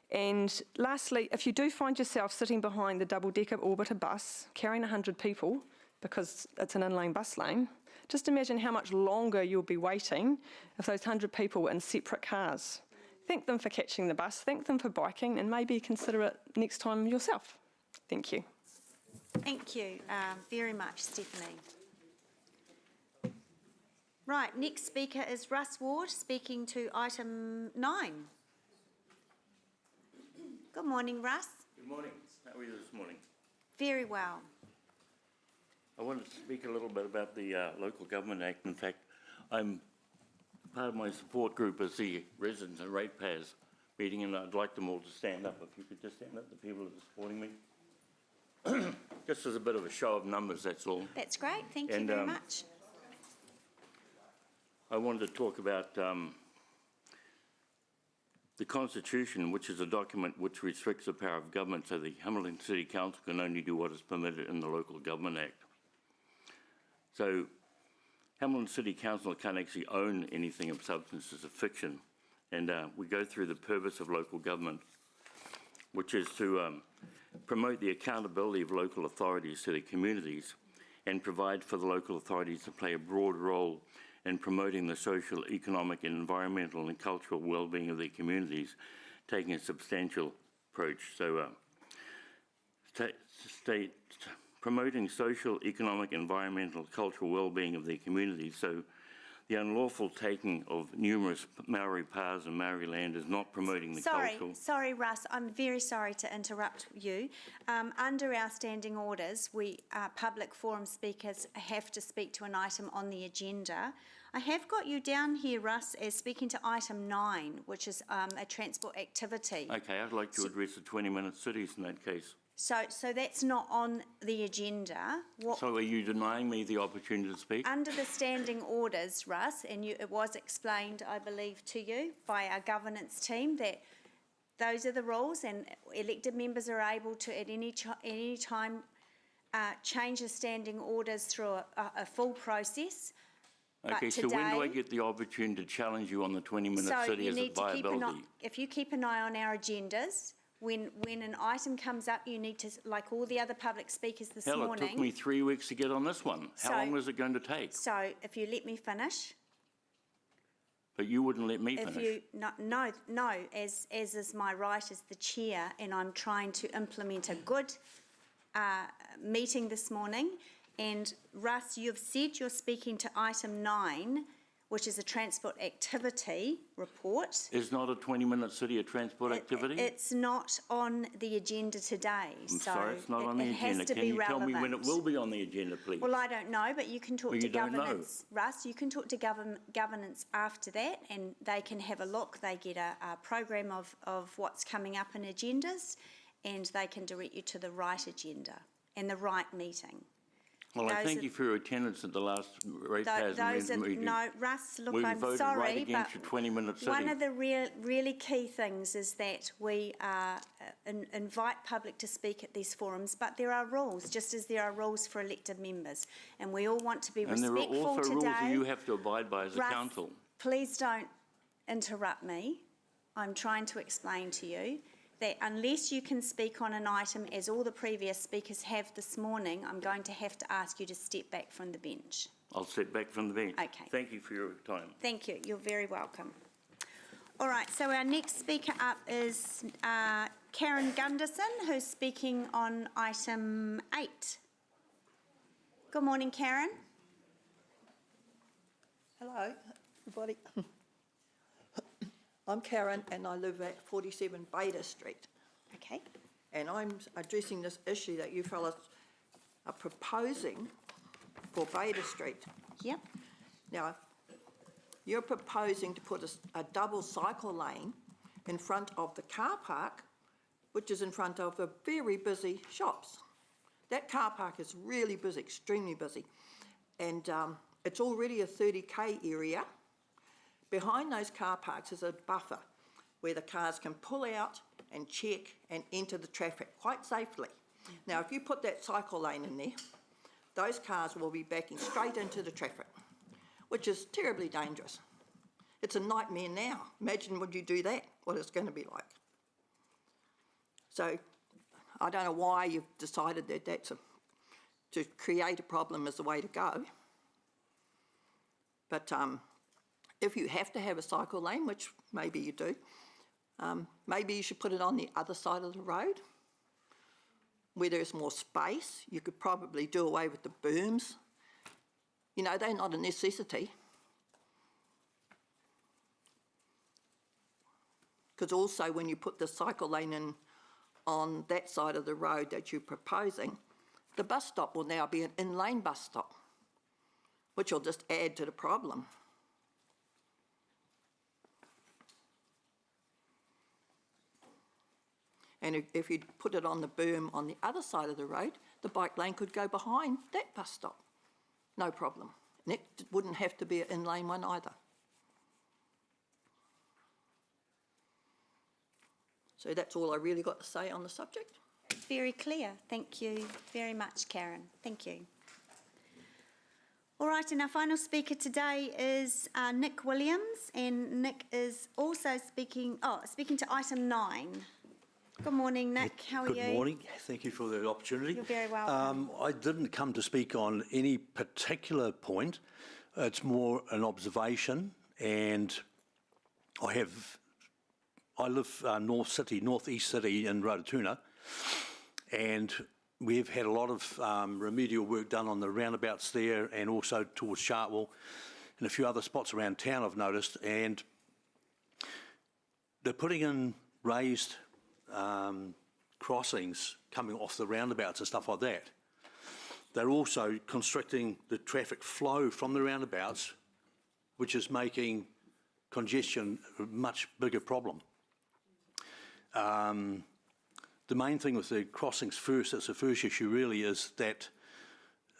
And lastly, if you do find yourself sitting behind the double-decker Orbiter bus, carrying 100 people, because it's an in-lane bus lane, just imagine how much longer you'll be waiting if those 100 people were in separate cars. thank them for catching the bus, thank them for biking, and maybe consider it next time yourself. Thank you. Thank you very much, Stephanie. Right, next speaker is Russ Ward, speaking to item 9. Good morning, Russ. Good morning. How are you this morning? Very well. I wanted to speak a little bit about the Local Government Act. In fact, I'm part of my support group is the residents and ratepayers meeting, and I'd like them all to stand up. If you could just stand up, the people that are supporting me. Just as a bit of a show of numbers, that's all. That's great. Thank you very much. I wanted to talk about the Constitution, which is a document which restricts the power of government, so the Hamilton City Council can only do what is permitted in the Local Government Act. So Hamilton City Council can't actually own anything of substance as a fiction, and we go through the purpose of local government, which is to promote the accountability of local authorities to their communities and provide for the local authorities to play a broad role in promoting the social, economic, environmental and cultural well-being of their communities, taking a substantial approach. So promoting social, economic, environmental, cultural well-being of their communities. So the unlawful taking of numerous Maori pa's and Maori land is not promoting the cultural... Sorry, Russ, I'm very sorry to interrupt you. Under our standing orders, we public forum speakers have to speak to an item on the agenda. I have got you down here, Russ, as speaking to item 9, which is a transport activity. Okay, I'd like to address the 20-minute cities in that case. So that's not on the agenda. So are you denying me the opportunity to speak? Under the standing orders, Russ, and it was explained, I believe, to you by our governance team that those are the rules, and elected members are able to at any time change the standing orders through a full process. Okay, so when do I get the opportunity to challenge you on the 20-minute city as a viability? If you keep an eye on our agendas, when an item comes up, you need to, like all the other public speakers this morning... Hell, it took me 3 weeks to get on this one. How long is it going to take? So, if you let me finish... But you wouldn't let me finish. If you... No, as is my right as the chair, and I'm trying to implement a good meeting this morning, and Russ, you've said you're speaking to item 9, which is a transport activity report. Is not a 20-minute city a transport activity? It's not on the agenda today. I'm sorry, it's not on the agenda. Can you tell me when it will be on the agenda, please? Well, I don't know, but you can talk to governance. Russ, you can talk to governance after that, and they can have a look. They get a program of what's coming up in agendas, and they can direct you to the right agenda and the right meeting. Well, I thank you for your attendance at the last ratepayers meeting. No, Russ, look, I'm voted sorry, right against your 20-minute city. One of the really key things is that we invite public to speak at these forums, but there are rules, just as there are rules for elected members, and we all want to be respectful today. And there are also rules that you have to abide by as a council. Please don't interrupt me. I'm trying to explain to you that unless you can speak on an item, as all the previous speakers have this morning, I'm going to have to ask you to step back from the bench. I'll step back from the bench. Okay. Thank you for your time. Thank you. You're very welcome. All right, so our next speaker up is Karen Gunderson, who's speaking on item 8. Good morning, Karen. Hello, everybody. I'm Karen and I live at 47 Bader Street. Okay. And I'm addressing this issue that you fellas are proposing for Bader Street. Yep. Now, you're proposing to put a double cycle lane in front of the car park, which is in front of the very busy shops. That car park is really busy, extremely busy. And it's already a 30K area. Behind those car parks is a buffer where the cars can pull out and check and enter the traffic quite safely. Now, if you put that cycle lane in there, those cars will be backing straight into the traffic, which is terribly dangerous. It's a nightmare now. Imagine would you do that, what it's going to be like. So I don't know why you've decided that to create a problem is the way to go. But if you have to have a cycle lane, which maybe you do, Maybe you should put it on the other side of the road where there's more space. You could probably do away with the berms. You know, they're not a necessity. Because also when you put the cycle lane in on that side of the road that you're proposing, the bus stop will now be an in-lane bus stop, which will just add to the problem. And if you put it on the berm on the other side of the road, the bike lane could go behind that bus stop. No problem. And it wouldn't have to be an in-lane one either. So that's all I really got to say on the subject. It's very clear. Thank you very much, Karen. Thank you. All right, and our final speaker today is Nick Williams, and Nick is also speaking to item 9. Good morning, Nick. How are you? Good morning. Thank you for the opportunity. You're very welcome. I didn't come to speak on any particular point. It's more an observation, and I live northeast city in Rototuna, and we've had a lot of remedial work done on the roundabouts there and also towards Chartwell and a few other spots around town I've noticed, and they're putting in raised crossings coming off the roundabouts and stuff like that. They're also constricting the traffic flow from the roundabouts, which is making congestion a much bigger problem. The main thing with the crossings first, that's the first issue really, is that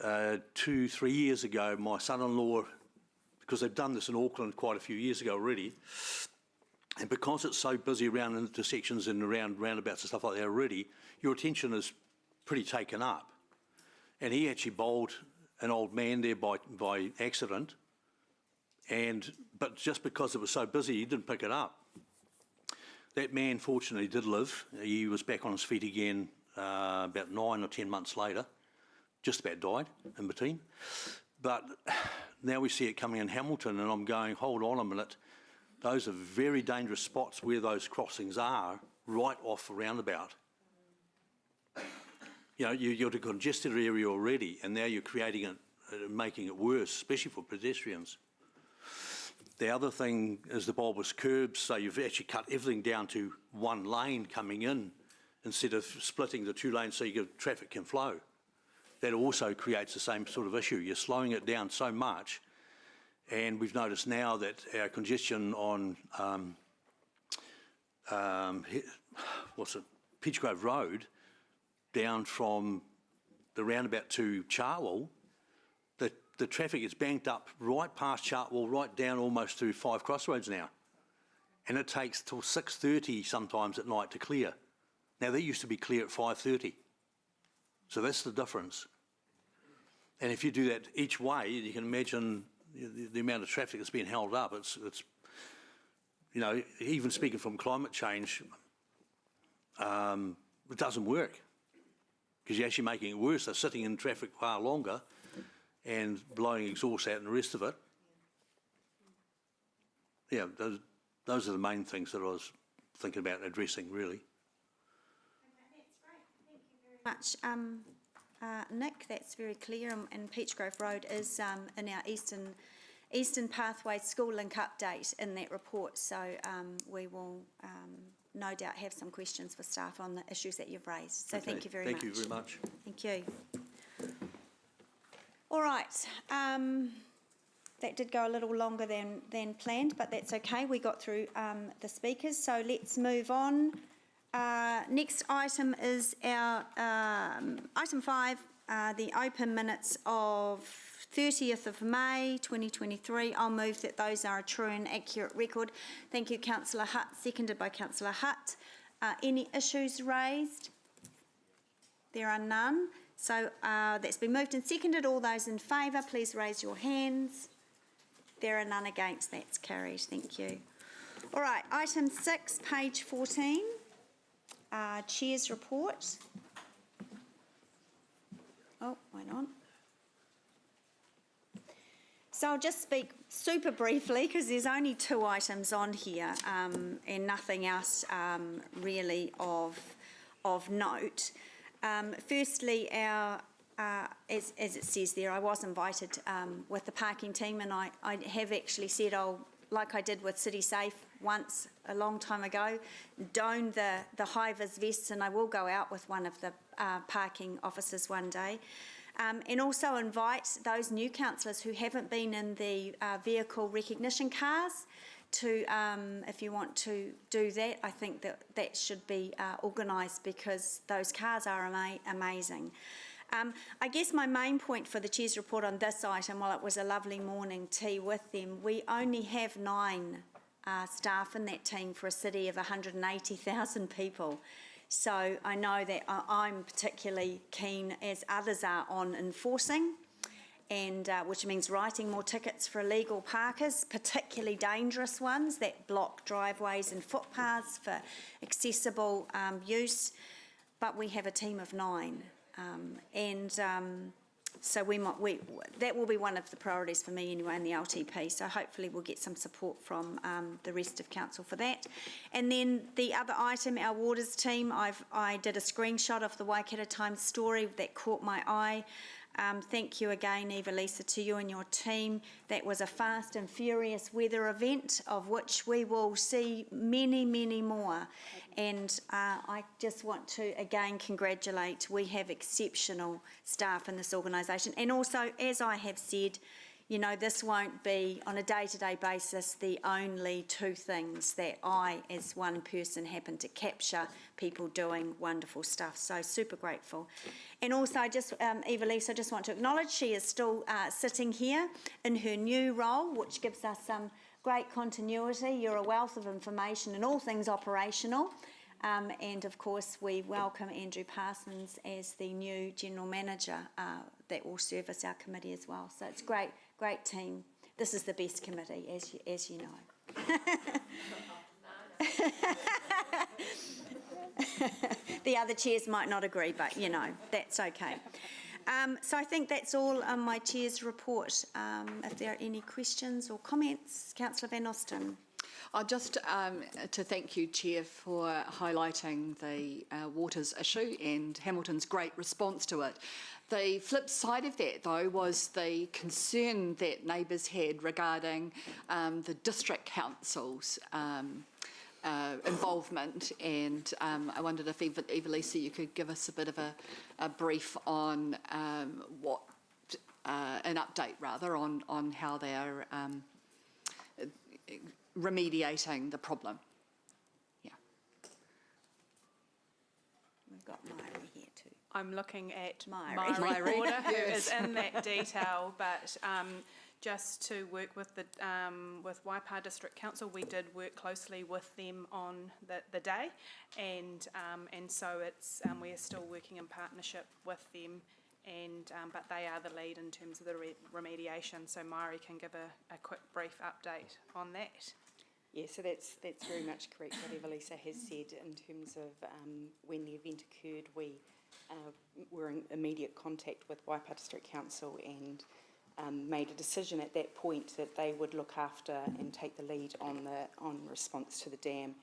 2-3 years ago, my son-in-law, because they've done this in Auckland quite a few years ago already, and because it's so busy around intersections and around roundabouts and stuff like that already, your attention is pretty taken up. And he actually bowled an old man there by accident, but just because it was so busy, he didn't pick it up. That man fortunately did live. He was back on his feet again about 9 or 10 months later, just about died in between. But now we see it coming in Hamilton, and I'm going, hold on a minute. Those are very dangerous spots where those crossings are, right off the roundabout. You know, you're at a congested area already, and now you're creating it, making it worse, especially for pedestrians. The other thing is the bulbous curbs, so you've actually cut everything down to one lane coming in instead of splitting the 2 lanes so traffic can flow. That also creates the same sort of issue. You're slowing it down so much, and we've noticed now that our congestion on Peachgrove Road, down from the roundabout to Chartwell, the traffic is banked up right past Chartwell, right down almost to 5 Crossroads now. And it takes till 6:30 sometimes at night to clear. Now, they used to be clear at 5:30. So that's the difference. And if you do that each way, you can imagine the amount of traffic that's being held up. It's you know, even speaking from climate change, it doesn't work because you're actually making it worse. They're sitting in traffic far longer and blowing exhaust out and the rest of it. Yeah, those are the main things that I was thinking about addressing, really. Much, Nick, that's very clear, and Peachgrove Road is in our Eastern Pathway School Link update in that report, so we will no doubt have some questions for staff on the issues that you've raised. So okay. Thank you very much. Thank you very much. Thank you. All right, that did go a little longer than planned, but that's okay. We got through the speakers, so let's move on. Next item is our item 5, the open minutes of 30th of May 2023. I'll move that those are a true and accurate record. Thank you, Councillor Hutt, seconded by Councillor Hutt. Any issues raised? There are none. So that's been moved and seconded. All those in favour, please raise your hands. There are none against. That's carried. Thank you. All right, item 6, page 14. Chair's report. Oh, wait on. So I'll just speak super briefly because there's only 2 items on here and nothing else really of note. Firstly, as it says there, I was invited with the parking team, and I have actually said like I did with City Safe once a long time ago, don the high-vis vests, and I will go out with one of the parking officers one day. And also invite those new councillors who haven't been in the vehicle recognition cars to, if you want to do that, I think that should be organised because those cars are amazing. I guess my main point for the Chair's report on this item, while it was a lovely morning tea with them, we only have 9 staff in that team for a city of 180,000 people. So I know that I'm particularly keen, as others are, on enforcing, and which means writing more tickets for illegal parkers, particularly dangerous ones that block driveways and footpaths for accessible use. But we have a team of 9, so that will be one of the priorities for me anyway in the LTP. So hopefully we'll get some support from the rest of council for that. And then the other item, our waters team, I did a screenshot of the Waikato Times story that caught my eye. Thank you again, Eva-Lisa, to you and your team. That was a fast and furious weather event of which we will see many, many more. And I just want to again congratulate, we have exceptional staff in this organisation. And also, as I have said, you know, this won't be on a day-to-day basis the only 2 things that I, as one person, happen to capture people doing wonderful stuff. So super grateful. And also, Eva-Lisa, I just want to acknowledge she is still sitting here in her new role, which gives us some great continuity. You're a wealth of information in all things operational. And of course, we welcome Andrew Parsons as the new General Manager that will service our committee as well. So it's great team. This is the best committee, as you know. The other chairs might not agree, but you know, that's okay. So I think that's all on my chair's report. If there are any questions or comments, Councillor Van Osten. Just to thank you, Chair, for highlighting the waters issue and Hamilton's great response to it. The flip side of that, though, was the concern that neighbours had regarding the district council's involvement, and I wondered if Eva-Lisa, you could give us a bit of a brief on an update rather on how they are remediating the problem. Yeah. We've got Myri here too. I'm looking at Myri Porter, who Yes. is in that detail, but just to work with with Waipa District Council, we did work closely with them on the day, and so it's we are still working in partnership with them, and but they are the lead in terms of the remediation. So Myri can give a quick brief update on that. Yeah, so that's very much correct what Eva-Lisa has said in terms of when the event occurred. We were in immediate contact with Waipa District Council and made a decision at that point that they would look after and take the lead on response to the dam,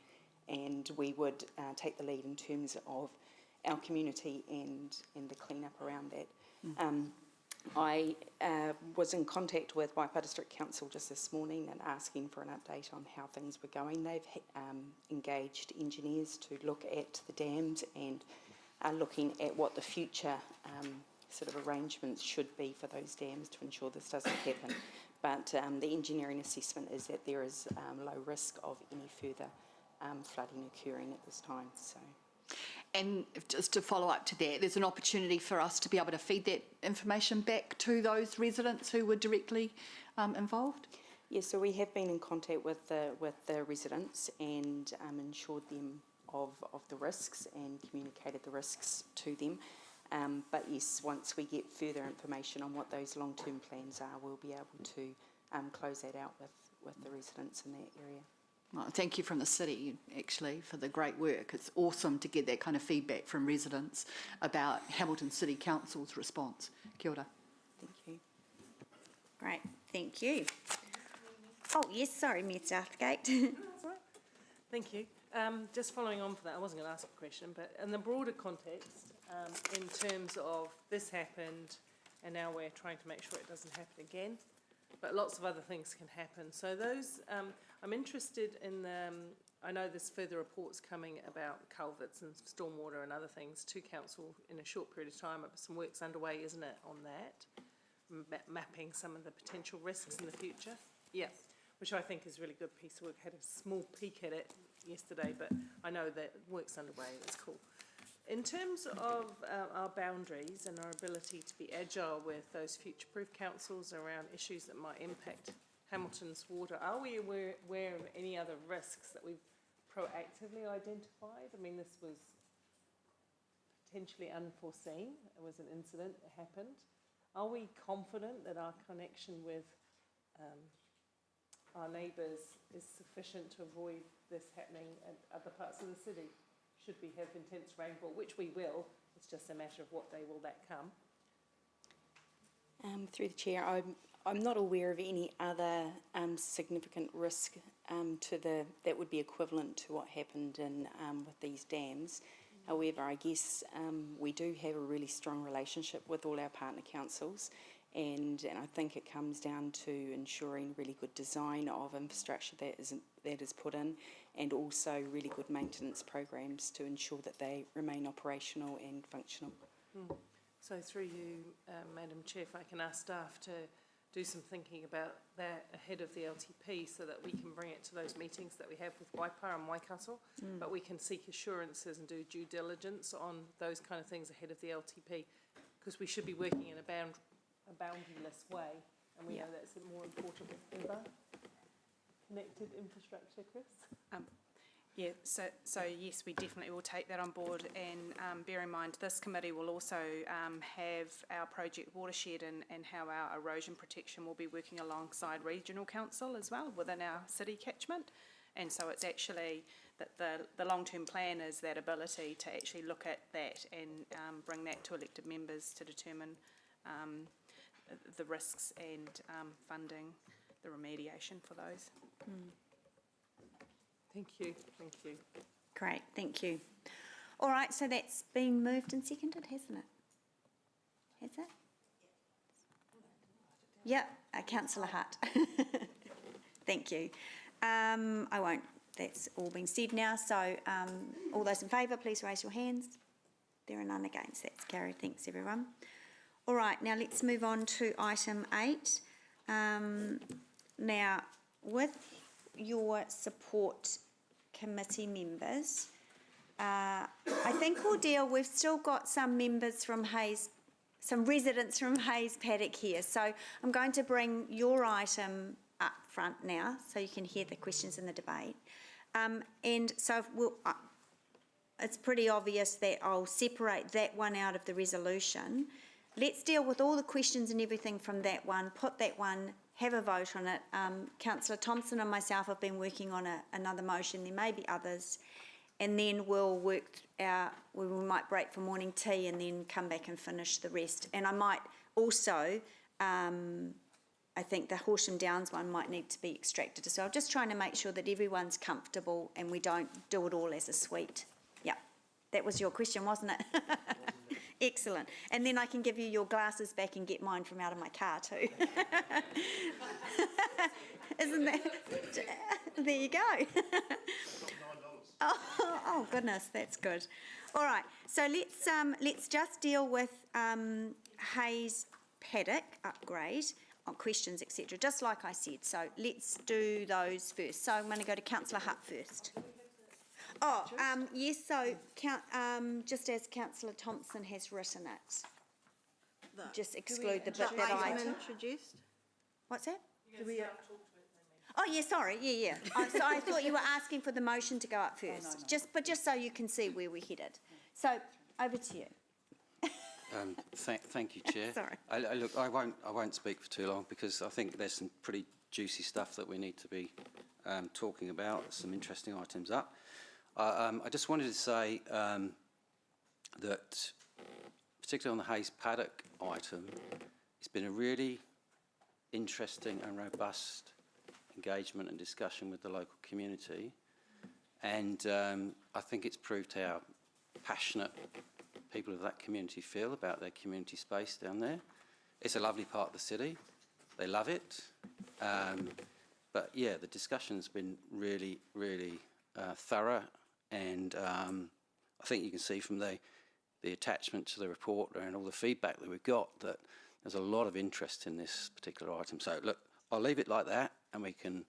and we would take the lead in terms of our community and the clean-up around that. I was in contact with Waipa District Council just this morning and asking for an update on how things were going. They've engaged engineers to look at the dams and are looking at what the future sort of arrangements should be for those dams to ensure this doesn't happen. But the engineering assessment is that there is low risk of any further flooding occurring at this time. So. And just to follow up to that, there's an opportunity for us to be able to feed that information back to those residents who were directly involved? Yes, so we have been in contact with the residents and ensured them of the risks and communicated the risks to them. But yes, once we get further information on what those long-term plans are, we'll be able to close that out with the residents in that area. Well, thank you from the city, actually, for the great work. It's awesome to get that kind of feedback from residents about Hamilton City Council's response. Kia ora. Thank you. Great. Thank you. Oh, yes, sorry, Mayor Southgate. Thank you. Just following on from that, I wasn't going to ask a question, but in the broader context, in terms of this happened and now we're trying to make sure it doesn't happen again, but lots of other things can happen. So those, I'm interested in I know there's further reports coming about culverts and stormwater and other things to council in a short period of time. Some work's underway, isn't it, on that? Mapping some of the potential risks in the future. Yeah, which I think is a really good piece of work. Had a small peek at it yesterday, but I know that work's underway. That's cool. In terms of our boundaries and our ability to be agile with those future-proof councils around issues that might impact Hamilton's water, are we aware of any other risks that we've proactively identified? I mean, this was potentially unforeseen. It was an incident that happened. Are we confident that our connection with our neighbours is sufficient to avoid this happening in other parts of the city? Should we have intense rainfall, which we will, it's just a matter of what day will that come? Through the chair, I'm not aware of any other significant risk that would be equivalent to what happened with these dams. However, I guess we do have a really strong relationship with all our partner councils, and I think it comes down to ensuring really good design of infrastructure that is put in, and also really good maintenance programs to ensure that they remain operational and functional. So through you, Madam Chair, if I can ask staff to do some thinking about that ahead of the LTP so that we can bring it to those meetings that we have with Waipa and Waikato, but we can seek assurances and do due diligence on those kind of things ahead of the LTP, because we should be working in a boundaryless way, and we know that's more important than ever. Connected infrastructure, Chris? Yeah, so yes, we definitely will take that on board, and bear in mind this committee will also have our project watershed and how our erosion protection will be working alongside regional council as well within our city catchment. And so it's actually that the long-term plan is that ability to actually look at that and bring that to elected members to determine the risks and funding the remediation for those. Thank you, thank you. Great, thank you. All right, so that's been moved and seconded, hasn't it? Has it? Yeah, Councillor Hart. Thank you. I won't, that's all been said now, so all those in favour, please raise your hands. There are none against, that's carried. Thanks, everyone. All right, now let's move on to item 8. Now, with your support committee members, I think we've still got some members from Hayes, some residents from Hayes Paddock here, so I'm going to bring your item up front now so you can hear the questions in the debate. And so it's pretty obvious that I'll separate that one out of the resolution. Let's deal with all the questions and everything from that one, put that one, have a vote on it. Councillor Thompson and myself have been working on another motion. There may be others. And then we'll work out, we might break for morning tea and then come back and finish the rest. And I might also, I think the Horsham Downs one might need to be extracted as well. Just trying to make sure that everyone's comfortable and we don't do it all as a suite. Yeah, that was your question, wasn't it? Excellent. And then I can give you your glasses back and get mine from out of my car too. Isn't that? There you go. Oh goodness, that's good. All right, so let's just deal with Hayes Paddock upgrade on questions, etc. Just like I said. So let's do those first. So I'm going to go to Councillor Hutt first. Oh, yes, so just as Councillor Thompson has written it, just exclude the bit that I introduced. What's that? Oh, yeah, sorry, yeah. So I thought you were asking for the motion to go up first, no. Just so you can see where we're headed. So over to you. Thank you, Chair. Sorry. Look, I won't speak for too long because I think there's some pretty juicy stuff that we need to be talking about. Some interesting items up. I just wanted to say that, particularly on the Hayes Paddock item, it's been a really interesting and robust engagement and discussion with the local community. And I think it's proved how passionate people of that community feel about their community space down there. It's a lovely part of the city. They love it. But yeah, the discussion's been really, really thorough, and I think you can see from the attachment to the report and all the feedback that we've got that there's a lot of interest in this particular item. So look, I'll leave it like that and we can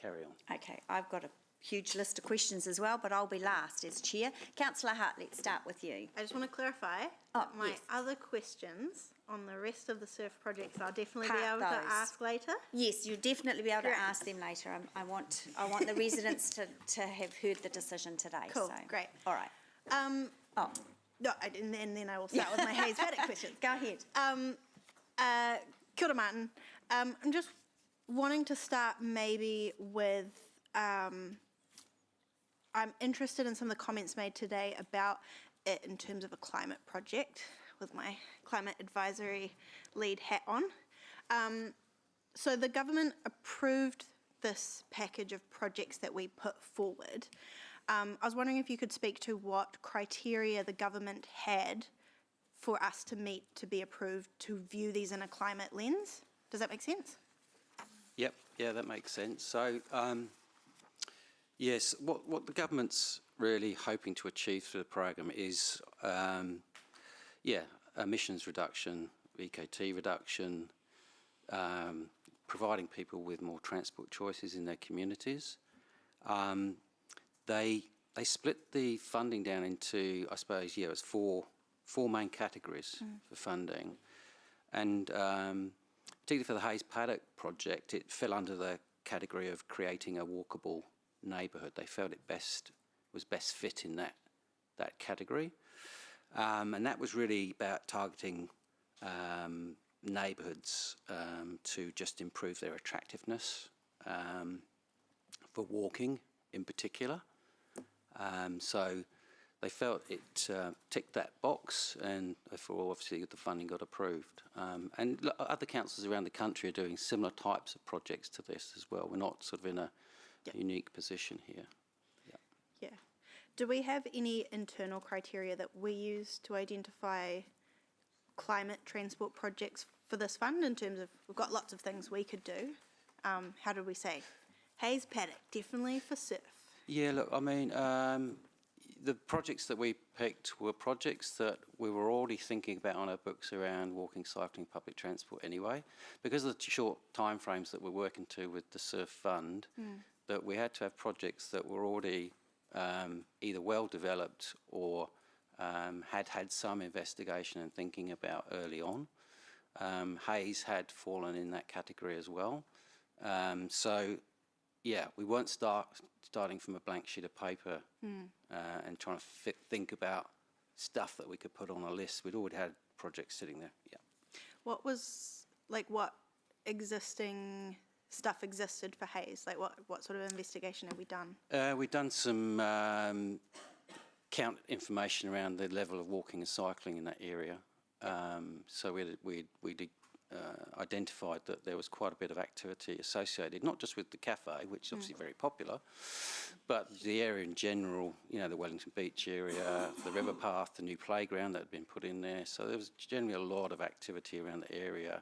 carry on. Okay, I've got a huge list of questions as well, but I'll be last as chair. Councillor Hart, let's start with you. I just want to clarify that my other questions on the rest of the surf projects I'll definitely be able to ask later. Yes, you'll definitely be able Great. to ask them later. I want the residents to have heard the decision today. Cool, so. great. All right. No, and then I will start with my Hayes Paddock questions. Go ahead. Kia ora, Martin. I'm just wanting to start maybe with, I'm interested in some of the comments made today about it in terms of a climate project, with my climate advisory lead hat on. So the government approved this package of projects that we put forward. I was wondering if you could speak to what criteria the government had for us to meet to be approved to view these in a climate lens. Does that make sense? Yep, yeah, that makes sense. So, yes, what the government's really hoping to achieve through the program is, emissions reduction, VKT reduction, providing people with more transport choices in their communities. They split the funding down into, I suppose, it was four main categories for funding, and particularly for the Hayes Paddock project, it fell under the category of creating a walkable neighbourhood. They felt it was best fit in that category, and that was really about targeting neighbourhoods to just improve their attractiveness for walking in particular. So they felt it ticked that box, and therefore obviously the funding got approved. And other councils around the country are doing similar types of projects to this as well. We're not sort of in a unique position here. Yeah. Do we have any internal criteria that we use to identify climate transport projects for this fund, in terms of, we've got lots of things we could do. How do we say? Hayes Paddock, definitely for surf. Yeah, look, I mean, the projects that we picked were projects that we were already thinking about on our books around walking, cycling, public transport anyway. Because of the short timeframes that we're working to with the Surf Fund, that we had to have projects that were already either well developed or had some investigation and thinking about early on. Hayes had fallen in that category as well. So, yeah, we weren't starting from a blank sheet of paper and trying to think about stuff that we could put on a list. We'd already had projects sitting there, yeah. What existing stuff existed for Hayes? Like what sort of investigation have we done? We've done some count information around the level of walking and cycling in that area. So we identified that there was quite a bit of activity associated, not just with the cafe, which is obviously very popular, but the area in general, you know, the Wellington Beach area, the river path, the new playground that had been put in there. So there was generally a lot of activity around the area,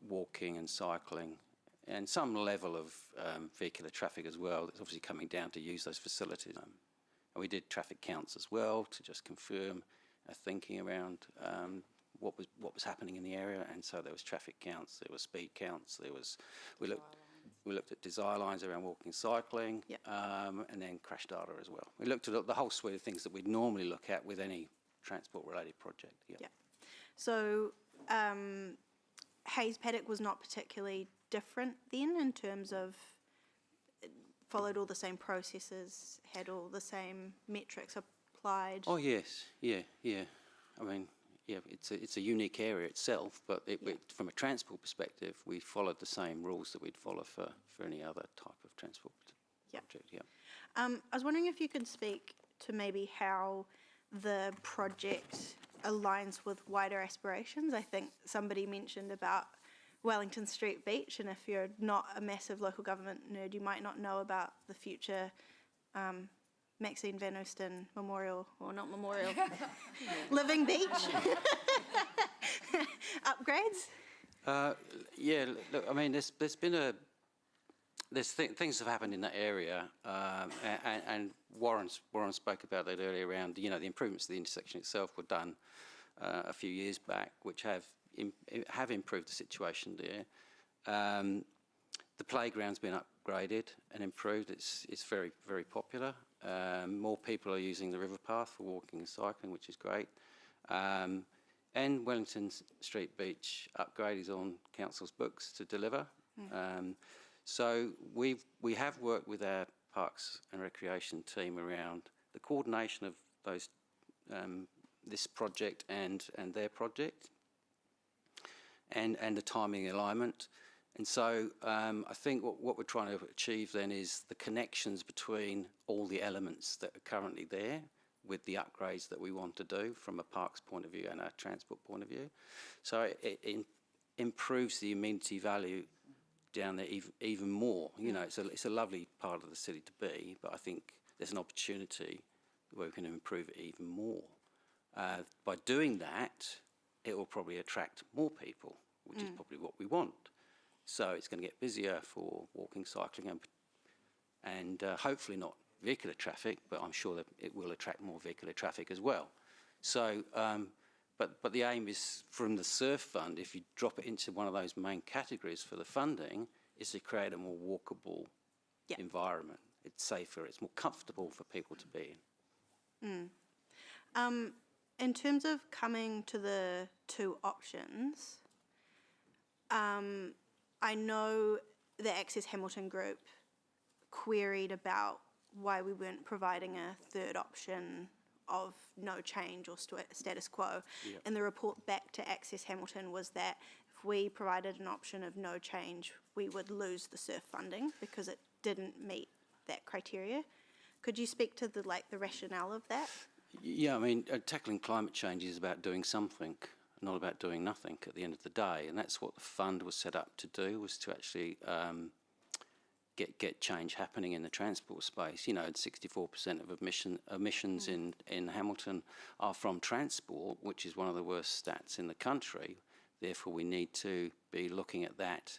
walking and cycling, and some level of vehicular traffic as well. That's obviously coming down to use those facilities. And we did traffic counts as well to just confirm our thinking around what was happening in the area. And so there was traffic counts, there was speed counts, we looked at desire lines around walking and cycling, and then crash data as well. We looked at the whole suite of things that we'd normally look at with any transport related project. Yeah. So Hayes Paddock was not particularly different then, in terms of it followed all the same processes, had all the same metrics applied? Oh yes, yeah. I mean, yeah, it's a unique area itself, but from a transport perspective, we followed the same rules that we'd follow for any other type of transport project. Yeah. I was wondering if you could speak to maybe how the project aligns with wider aspirations. I think somebody mentioned about Wellington Street Beach, and if you're not a massive local government nerd, you might not know about the future Maxine Van Oosten Memorial, or not memorial, Living Beach upgrades. Yeah, look, I mean, there's been things have happened in that area, and Warren spoke about that earlier around, the improvements to the intersection itself were done a few years back, which have improved the situation there. The playground's been upgraded and improved. It's very, very popular. More people are using the river path for walking and cycling, which is great. And Wellington Street Beach upgrade is on council's books to deliver. So we have worked with our Parks and Recreation team around the coordination of those this project and their project, and the timing alignment. And so I think what we're trying to achieve then is the connections between all the elements that are currently there with the upgrades that we want to do from a parks point of view and a transport point of view. So it improves the amenity value down there even more. It's a lovely part of the city to be, but I think there's an opportunity where we can improve it even more. By doing that, it will probably attract more people, which is probably what we want. So it's going to get busier for walking, cycling, and hopefully not vehicular traffic, but I'm sure that it will attract more vehicular traffic as well. So, but the aim is from the surf fund, if you drop it into one of those main categories for the funding, is to create a more walkable environment. It's safer, it's more comfortable for people to be in. In terms of coming to the two options, I know the Access Hamilton group queried about why we weren't providing a third option of no change or status quo. Yep. And the report back to Access Hamilton was that if we provided an option of no change, we would lose the surf funding because it didn't meet that criteria. Could you speak to the rationale of that? Yeah, I mean, tackling climate change is about doing something, not about doing nothing at the end of the day. And that's what the fund was set up to do, was to actually get change happening in the transport space. 64% of emissions in Hamilton are from transport, which is one of the worst stats in the country. Therefore, we need to be looking at that.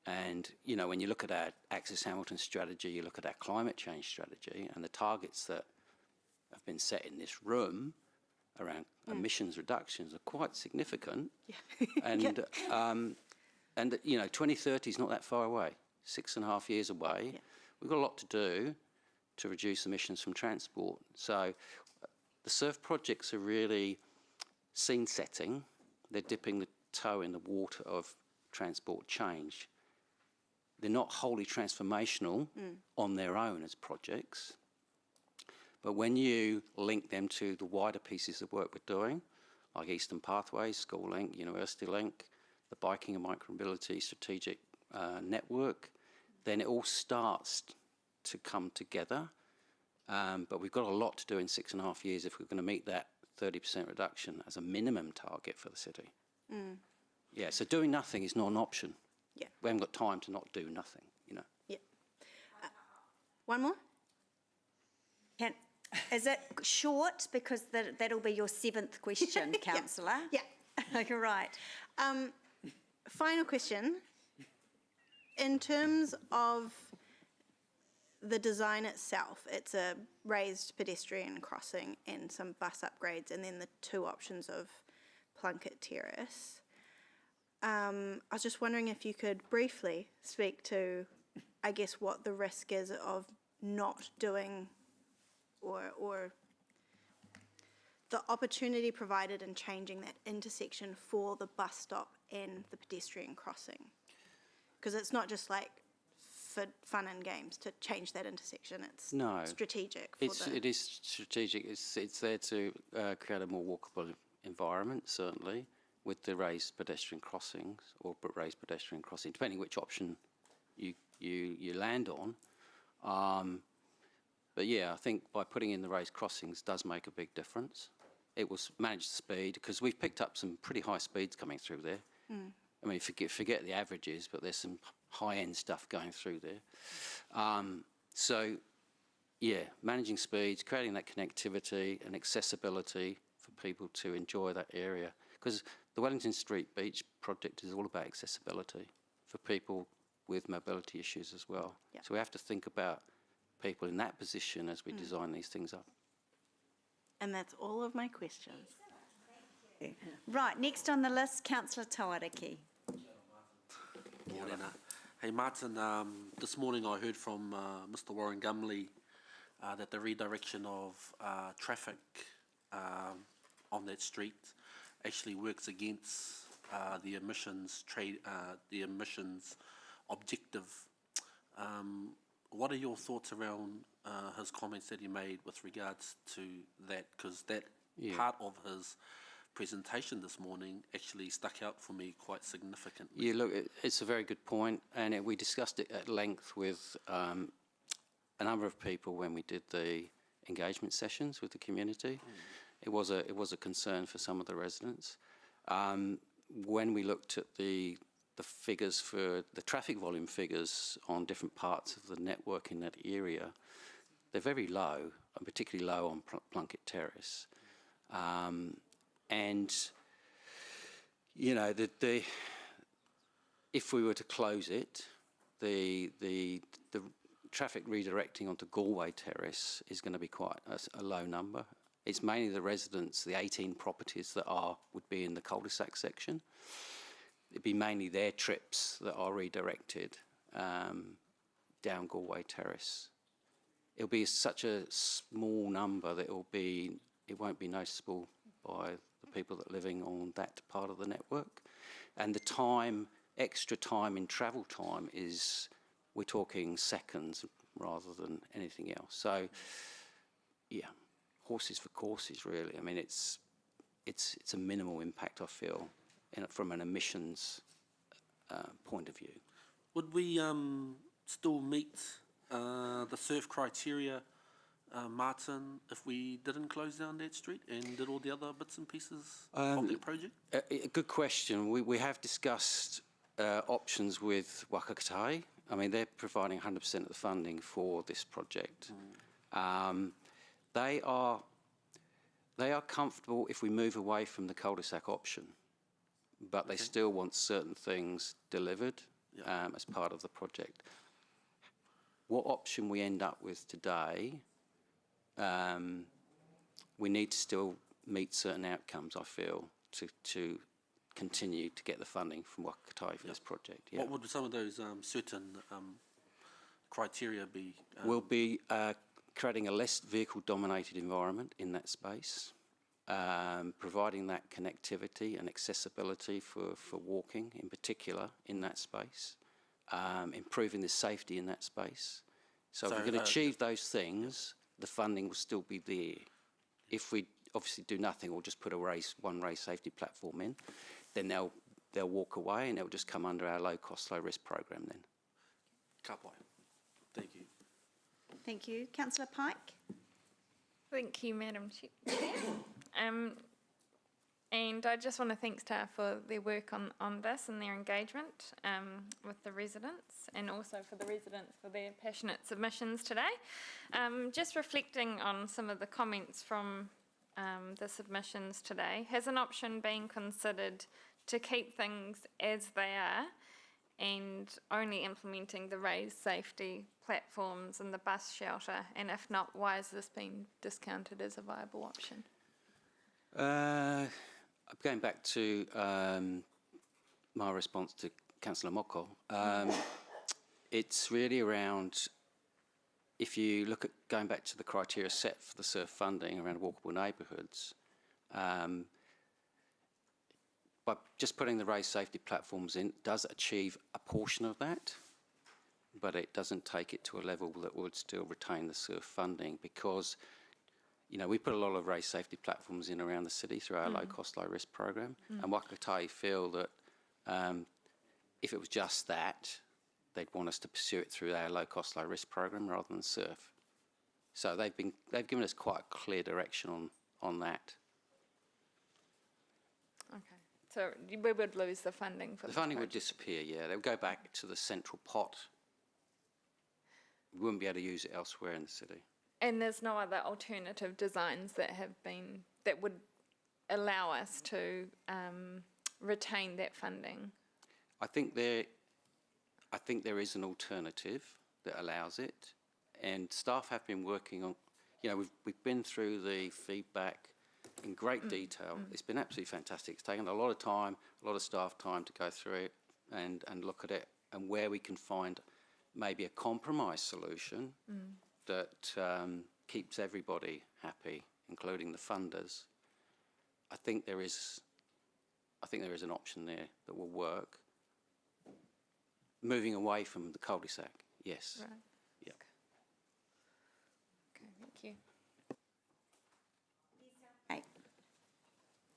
And, when you look at our Access Hamilton strategy, you look at our climate change strategy, and the targets that have been set in this room around emissions reductions are quite significant. And, and 2030 is not that far away, 6.5 years away. We've got a lot to do to reduce emissions from transport. So the surf projects are really scene setting. They're dipping the toe in the water of transport change. They're not wholly transformational on their own as projects. But when you link them to the wider pieces of work we're doing, like Eastern Pathways, School Link, University Link, the Biking and Micromobility Strategic Network, then it all starts to come together. But we've got a lot to do in 6.5 years if we're going to meet that 30% reduction as a minimum target for the city. Yeah, so doing nothing is not an option. Yeah. We haven't got time to not do nothing, Yeah. One more? Is it short? Because that'll be your 7th question, Councillor. Yeah. Okay, right. Final question. In terms of the design itself, it's a raised pedestrian crossing and some bus upgrades, and then the two options of Plunkett Terrace. I was just wondering if you could briefly speak to, I guess, what the risk is of not doing or the opportunity provided in changing that intersection for the bus stop and the pedestrian crossing. Because it's not just for fun and games to change that intersection, it's strategic. It is strategic. It's there to create a more walkable environment, certainly, with the raised pedestrian crossings or raised pedestrian crossing, depending which option you land on. But yeah, I think by putting in the raised crossings does make a big difference. It will manage the speed, because we've picked up some pretty high speeds coming through there. I mean, forget the averages, but there's some high-end stuff going through there. So, yeah, managing speeds, creating that connectivity and accessibility for people to enjoy that area. Because the Wellington Street Beach project is all about accessibility for people with mobility issues as well. Yeah. So we have to think about people in that position as we design these things up. And that's all of my questions. Right, next on the list, Councillor Tawariki. Morena. Hey Martin, this morning I heard from Mr Warren Gumley that the redirection of traffic on that street actually works against the emissions objective. What are your thoughts around his comments that he made with regards to that? Because that part of his presentation this morning actually stuck out for me quite significantly. Yeah, look, it's a very good point, and we discussed it at length with a number of people when we did the engagement sessions with the community. It was a concern for some of the residents. When we looked at the figures for the traffic volume figures on different parts of the network in that area, they're very low, and particularly low on Plunkett Terrace. And, you know, if we were to close it, the traffic redirecting onto Galway Terrace is going to be quite a low number. It's mainly the residents, the 18 properties that would be in the cul-de-sac section. It'd be mainly their trips that are redirected down Galway Terrace. It'll be such a small number that it won't be noticeable by the people that are living on that part of the network. And the extra time in travel time we're talking seconds rather than anything else. So, yeah, horses for courses, really. I mean, it's a minimal impact, I feel, from an emissions point of view. Would we still meet the surf criteria, Martin, if we didn't close down that street and did all the other bits and pieces of the project? A good question. We have discussed options with Wakakatai. I mean, they're providing 100% of the funding for this project. They are comfortable if we move away from the cul-de-sac option, but they still want certain things delivered as part of the project. What option we end up with today, we need to still meet certain outcomes, I feel, to continue to get the funding from Wakakatai for this project. Yeah. What would some of those certain criteria be? We'll be creating a less vehicle-dominated environment in that space, providing that connectivity and accessibility for walking in particular in that space, improving the safety in that space. So if we can achieve those things, the funding will still be there. If we obviously do nothing or just put one race safety platform in, then they'll walk away and it'll just come under our low-cost, low-risk program then. Kapai. Thank you. Thank you. Councillor Pike? Thank you, Madam Chair. And I just want to thank staff for their work on this and their engagement with the residents, and also for the residents for their passionate submissions today. Just reflecting on some of the comments from the submissions today, has an option been considered to keep things as they are and only implementing the raised safety platforms and the bus shelter? And if not, why has this been discounted as a viable option? Going back to my response to Councillor Moko, it's really around, if you look at going back to the criteria set for the SURF funding around walkable neighbourhoods, by just putting the raised safety platforms in does achieve a portion of that, but it doesn't take it to a level that would still retain the SURF funding, because we put a lot of raised safety platforms in around the city through our low-cost, low-risk program, and Wakakatai feel that if it was just that, they'd want us to pursue it through our low-cost, low-risk program rather than SURF. So they've given us quite a clear direction on that. Okay, So we would lose the funding for The this funding would project. disappear, yeah. They would go back to the central pot. We wouldn't be able to use it elsewhere in the city. And there's no other alternative designs that that would allow us to retain that funding. I think there is an alternative that allows it, and staff have been working on. We've been through the feedback in great detail. It's been absolutely fantastic. It's taken a lot of time, a lot of staff time to go through it and look at it, and where we can find maybe a compromise solution that keeps everybody happy, including the funders. I think there is an option there that will work. Moving away from the cul-de-sac, yes. Right. Yeah. Okay, thank you.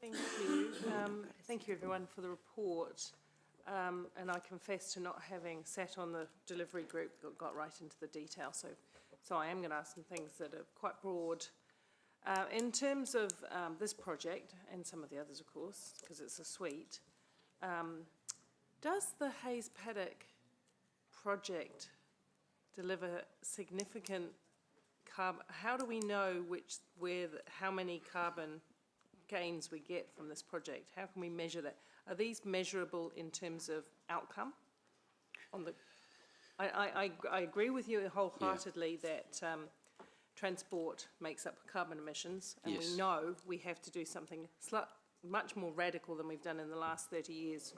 Thank you. Thank you, everyone, for the report. And I confess to not having sat on the delivery group that got right into the detail. So I am going to ask some things that are quite broad. In terms of this project, and some of the others, of course, because it's a suite, does the Hayes Paddock project deliver significant carbon? How do we know how many carbon gains we get from this project? How can we measure that? Are these measurable in terms of outcome? I agree with you wholeheartedly that transport makes up carbon emissions, and Yes. we know we have to do something much more radical than we've done in the last 30 years.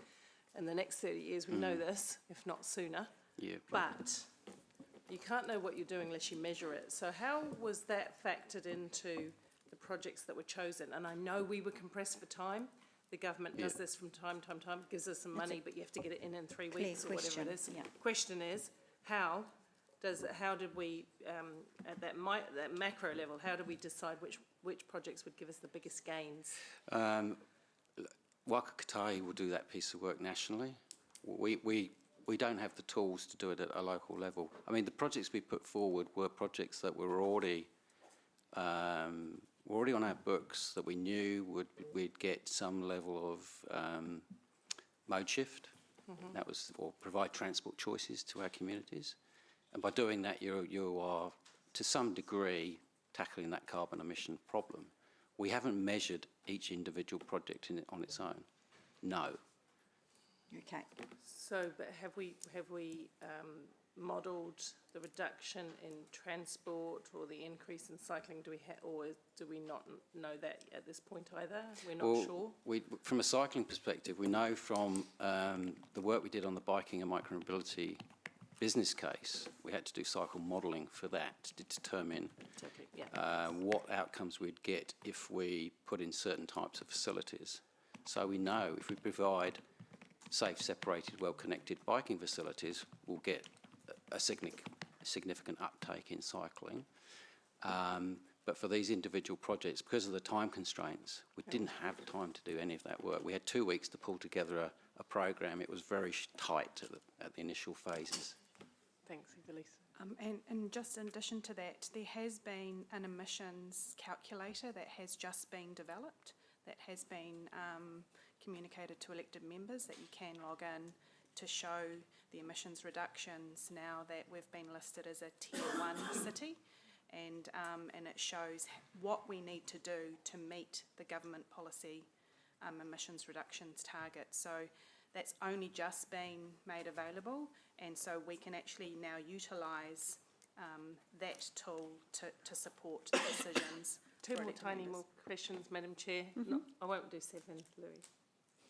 In the next 30 years, we know this, if not sooner. Yeah. But you can't know what you're doing unless you measure it. So how was that factored into the projects that were chosen? And I know we were compressed for time. The government does this from time to time, gives us some money, but you have to get it in 3 weeks or whatever it is. Yeah. Question is, how did we, at that macro level, how do we decide which projects would give us the biggest gains? Waka Kotahi will do that piece of work nationally. We don't have the tools to do it at a local level. I mean, the projects we put forward were projects that were already on our books, that we knew we'd get some level of mode shift. That was, or provide transport choices to our communities. And by doing that, you are, to some degree, tackling that carbon emission problem. We haven't measured each individual project on its own. No. Okay. So, but have we modelled the reduction in transport or the increase in cycling? Or do we not know that at this point either? We're not sure. From a cycling perspective, we know from the work we did on the biking and micromobility business case, we had to do cycle modelling for that to determine what outcomes we'd get if we put in certain types of facilities. So we know if we provide safe, separated, well-connected biking facilities, we'll get a significant uptake in cycling. But for these individual projects, because of the time constraints, we didn't have time to do any of that work. We had 2 weeks to pull together a program. It was very tight at the initial phases. Thanks, Evelisa. And just in addition to that, there has been an emissions calculator that has just been developed, that has been communicated to elected members, that you can log in to show the emissions reductions now that we've been listed as a Tier 1 city, and it shows what we need to do to meet the government policy emissions reductions target. So that's only just been made available, and so we can actually now utilise that tool to support decisions. Two more tiny more questions, Madam Chair. No, I won't do 7, Louis.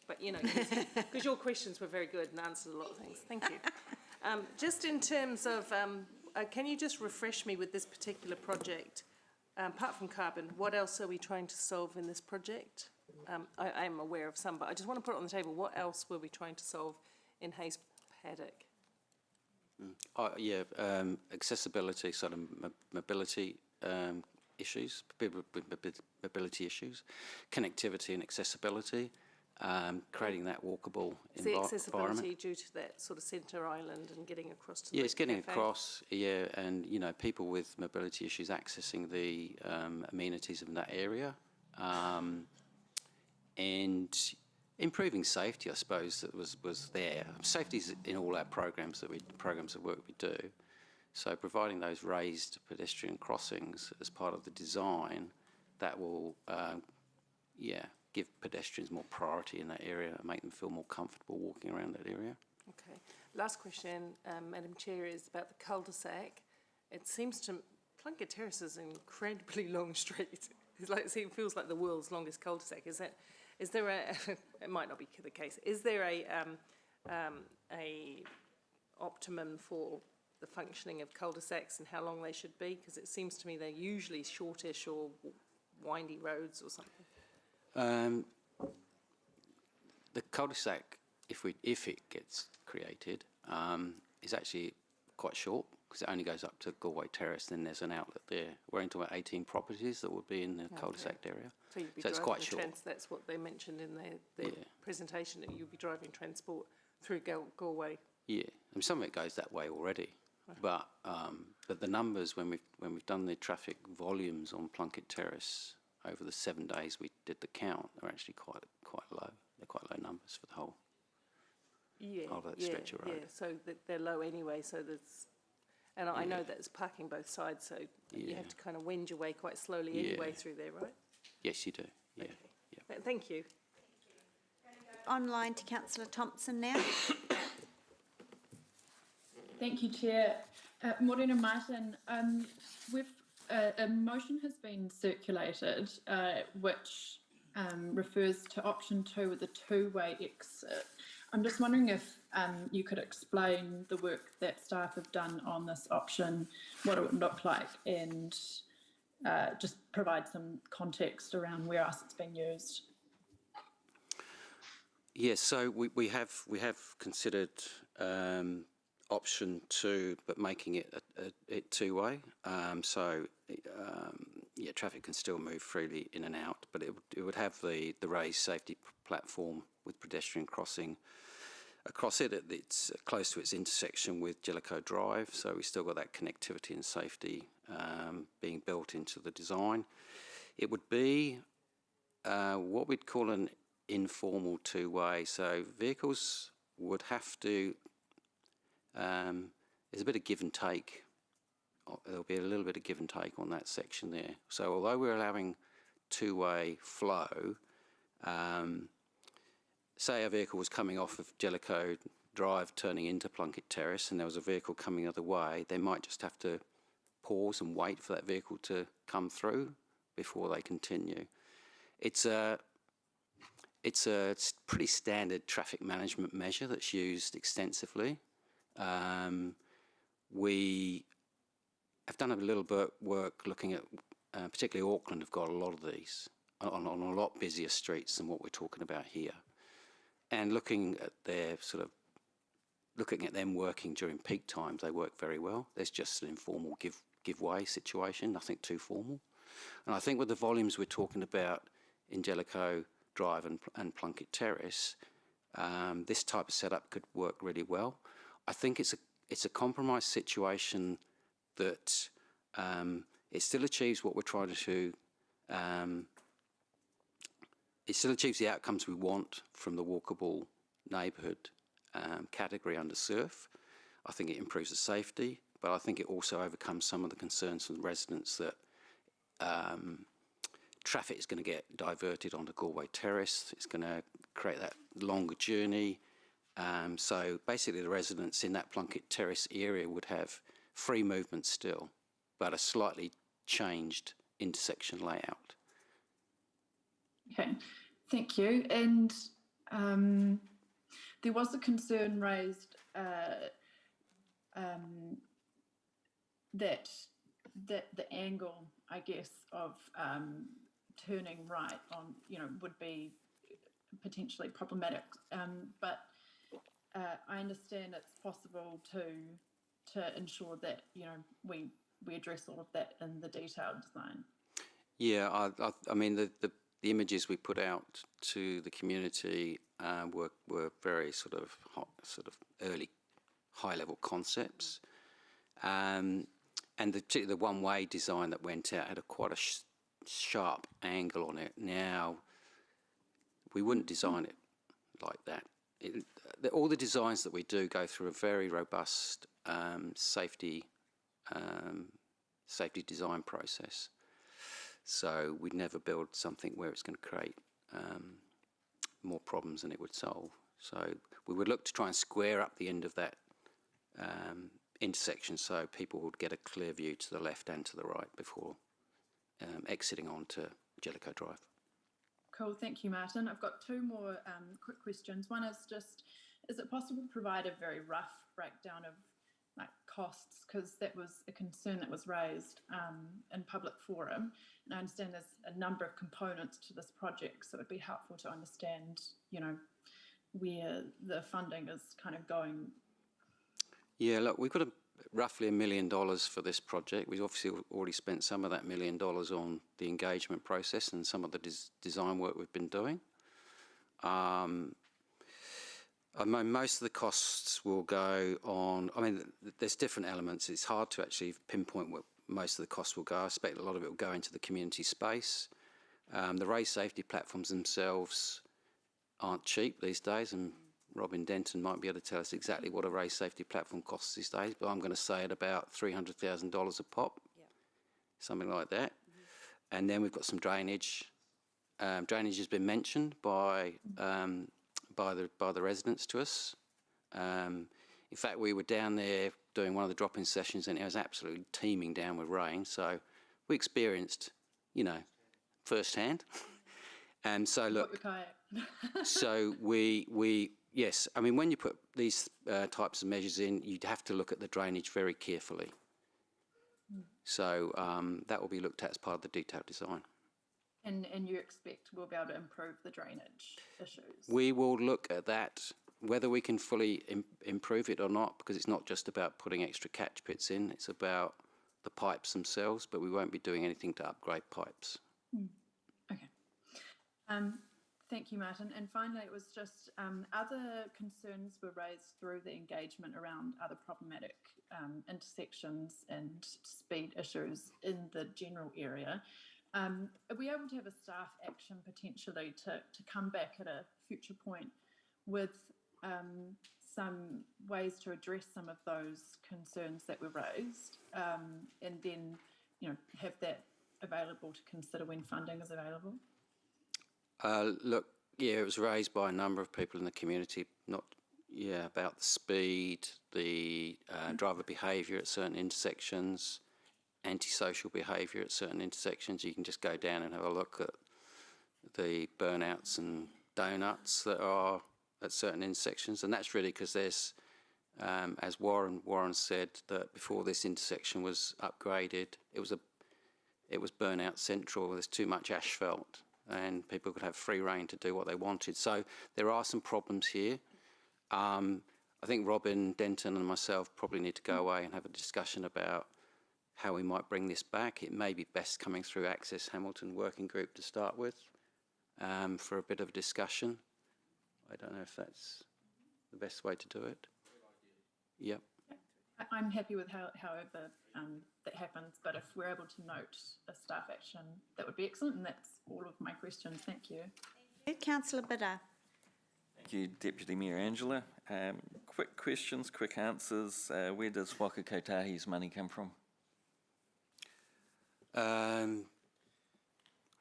But, because your questions were very good and answered a lot of things. Thank you. Just in terms of, can you just refresh me with this particular project? Apart from carbon, what else are we trying to solve in this project? I am aware of some, but I just want to put it on the table. What else were we trying to solve in Hayes Paddock? Accessibility, sort of mobility issues, mobility issues, connectivity and accessibility, creating that walkable The environment. accessibility due to that sort of centre island and getting across to the It's getting cafe? across, and people with mobility issues accessing the amenities of that area, and Improving safety, I suppose, that was there. Safety's in all our programs of work we do. So providing those raised pedestrian crossings as part of the design, that will, give pedestrians more priority in that area and make them feel more comfortable walking around that area. Okay. Last question, Madam Chair, is about the cul-de-sac. It seems to Plunkett Terrace is an incredibly long street. It feels like the world's longest cul-de-sac. Is there a? It might not be the case. Is there a optimum for the functioning of cul-de-sacs and how long they should be? Because it seems to me they're usually shortish or windy roads or something. The cul-de-sac, if it gets created, is actually quite short because it only goes up to Galway Terrace. Then there's an outlet there. We're into about 18 properties that would be in the cul-de-sac area. So it's quite short. That's what they mentioned in their presentation, that you'll be driving transport through Galway. Yeah, and some of it goes that way already. But the numbers when we've done the traffic volumes on Plunkett Terrace over the 7 days we did the count are actually quite low. They're quite low numbers for the whole of that stretch of road. Yeah, so they're low anyway. So there's, and I know that's parking both sides, so you have to kind of wend your way quite slowly anyway through there, right? Yes, you do. Yeah. Okay. Thank you. Online to Councillor Thompson now. Thank you, Chair. Morena Martin, a motion has been circulated which refers to option 2 with a two-way exit. I'm just wondering if you could explain the work that staff have done on this option, what it would look like, and just provide some context around where else it's been used. Yes, so we have considered option 2, but making it two-way. Traffic can still move freely in and out, but it would have the raised safety platform with pedestrian crossing across it. It's close to its intersection with Jellicoe Drive, so we still got that connectivity and safety being built into the design. It would be what we'd call an informal two-way, so vehicles would have to, there's a bit of give and take. There'll be a little bit of give and take on that section there. So although we're allowing two-way flow, say a vehicle was coming off of Jellicoe Drive turning into Plunkett Terrace and there was a vehicle coming the other way, they might just have to pause and wait for that vehicle to come through before they continue. It's a pretty standard traffic management measure that's used extensively. We have done a little bit work looking at, particularly Auckland have got a lot of these on a lot busier streets than what we're talking about here. And looking at them working during peak times, they work very well. There's just an informal give way situation, nothing too formal. And I think with the volumes we're talking about in Jellicoe Drive and Plunkett Terrace, this type of setup could work really well. I think it's a compromise situation that it still achieves what we're trying to. It still achieves the outcomes we want from the walkable neighbourhood category under SURF. I think it improves the safety, but I think it also overcomes some of the concerns from the residents that traffic is going to get diverted onto Galway Terrace. It's going to create that longer journey. So basically the residents in that Plunkett Terrace area would have free movement still, but a slightly changed intersection layout. Okay, thank you. And there was a concern raised that the angle, I guess, of turning right on, would be potentially problematic. But I understand it's possible to ensure that we address all of that in the detailed design. Yeah, I mean the images we put out to the community were very sort of early high-level concepts, and particularly the one-way design that went out had quite a sharp angle on it. Now we wouldn't design it like that. All the designs that we do go through a very robust safety design process. So we'd never build something where it's going to create more problems than it would solve. So we would look to try and square up the end of that intersection so people would get a clear view to the left and to the right before exiting onto Jellicoe Drive. Cool, thank you, Martin. I've got two more quick questions. One is just, is it possible to provide a very rough breakdown of like costs? Because that was a concern that was raised in public forum. And I understand there's a number of components to this project, so it'd be helpful to understand, you know, where the funding is kind of going. Yeah, look, we've got roughly $1 million for this project. We've obviously already spent some of that $1 million on the engagement process and some of the design work we've been doing. I mean, most of the costs will go on, I mean, there's different elements. It's hard to actually pinpoint what most of the costs will go. I expect a lot of it will go into the community space. The raised safety platforms themselves aren't cheap these days, and Robin Denton might be able to tell us exactly what a raised safety platform costs these days, but I'm going to say at about $300,000 a pop, something like that. And then we've got some drainage. Drainage has been mentioned by the residents to us. In fact, we were down there doing one of the drop-in sessions and it was absolutely teeming down with rain. So we experienced, you know, firsthand. And so look, so yes, I mean, when you put these types of measures in, you'd have to look at the drainage very carefully. So that will be looked at as part of the detailed design. And you expect we'll be able to improve the drainage issues? We will look at that, whether we can fully improve it or not, because it's not just about putting extra catch pits in, it's about the pipes themselves, but we won't be doing anything to upgrade pipes. Okay. Thank you, Martin. And finally, it was just other concerns were raised through the engagement around other problematic intersections and speed issues in the general area. Are we able to have a staff action potentially to come back at a future point with some ways to address some of those concerns that were raised, and then, you know, have that available to consider when funding is available? Look, yeah, it was raised by a number of people in the community, about the speed, the driver behaviour at certain intersections, antisocial behaviour at certain intersections. You can just go down and have a look at the burnouts and donuts that are at certain intersections, and that's really because there's, as Warren said, that before this intersection was upgraded, it was burnout central. There's too much asphalt, and people could have free rein to do what they wanted. So there are some problems here. I think Robin Denton and myself probably need to go away and have a discussion about how we might bring this back. It may be best coming through Access Hamilton Working Group to start with, for a bit of discussion. I don't know if that's the best way to do it. Yep. I'm happy with however that happens, but if we're able to note a staff action, that would be excellent, and that's all of my questions. Thank you. Thank you. Councillor Bidder. Thank you, Deputy Mayor Angela. Quick questions, quick answers. Where does Waka Kotahi's money come from?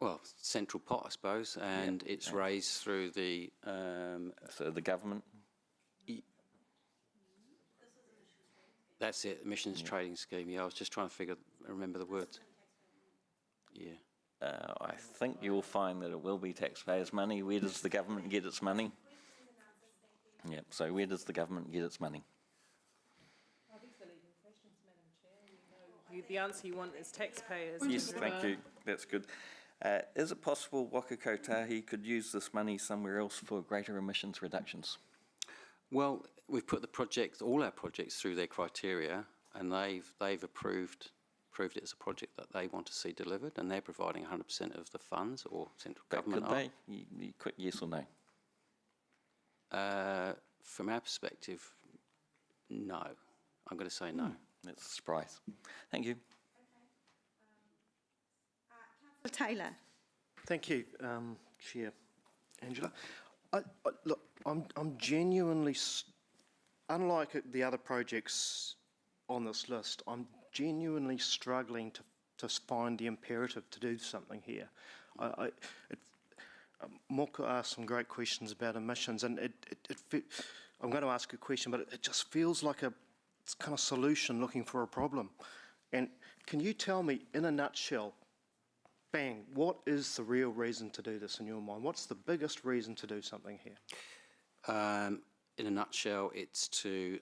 Well, central pot, I suppose, and it's raised through the... so the government? That's it, emissions trading scheme. Yeah, I was just trying to remember the words. Yeah. I think you'll find that it will be taxpayers' money. Where does the government get its money? Yeah, so where does the government get its money? The answer you want is taxpayers. Yes, thank you. That's good. Is it possible Waka Kotahi could use this money somewhere else for greater emissions reductions? Well, we've put all our projects through their criteria, and they've approved it as a project that they want to see delivered, and they're providing 100% of the funds, or central government. Could they? You quick yes or no? From our perspective, no. I'm going to say no. That's a surprise. Thank you. Councillor Taylor. Thank you, Chair Angela. Look, I'm genuinely, unlike the other projects on this list, I'm genuinely struggling to find the imperative to do something here. Moko asked some great questions about emissions, and I'm going to ask a question, but it just feels like it's kind of solution looking for a problem. And can you tell me, in a nutshell, bang, what is the real reason to do this in your mind? What's the biggest reason to do something here? In a nutshell, it's to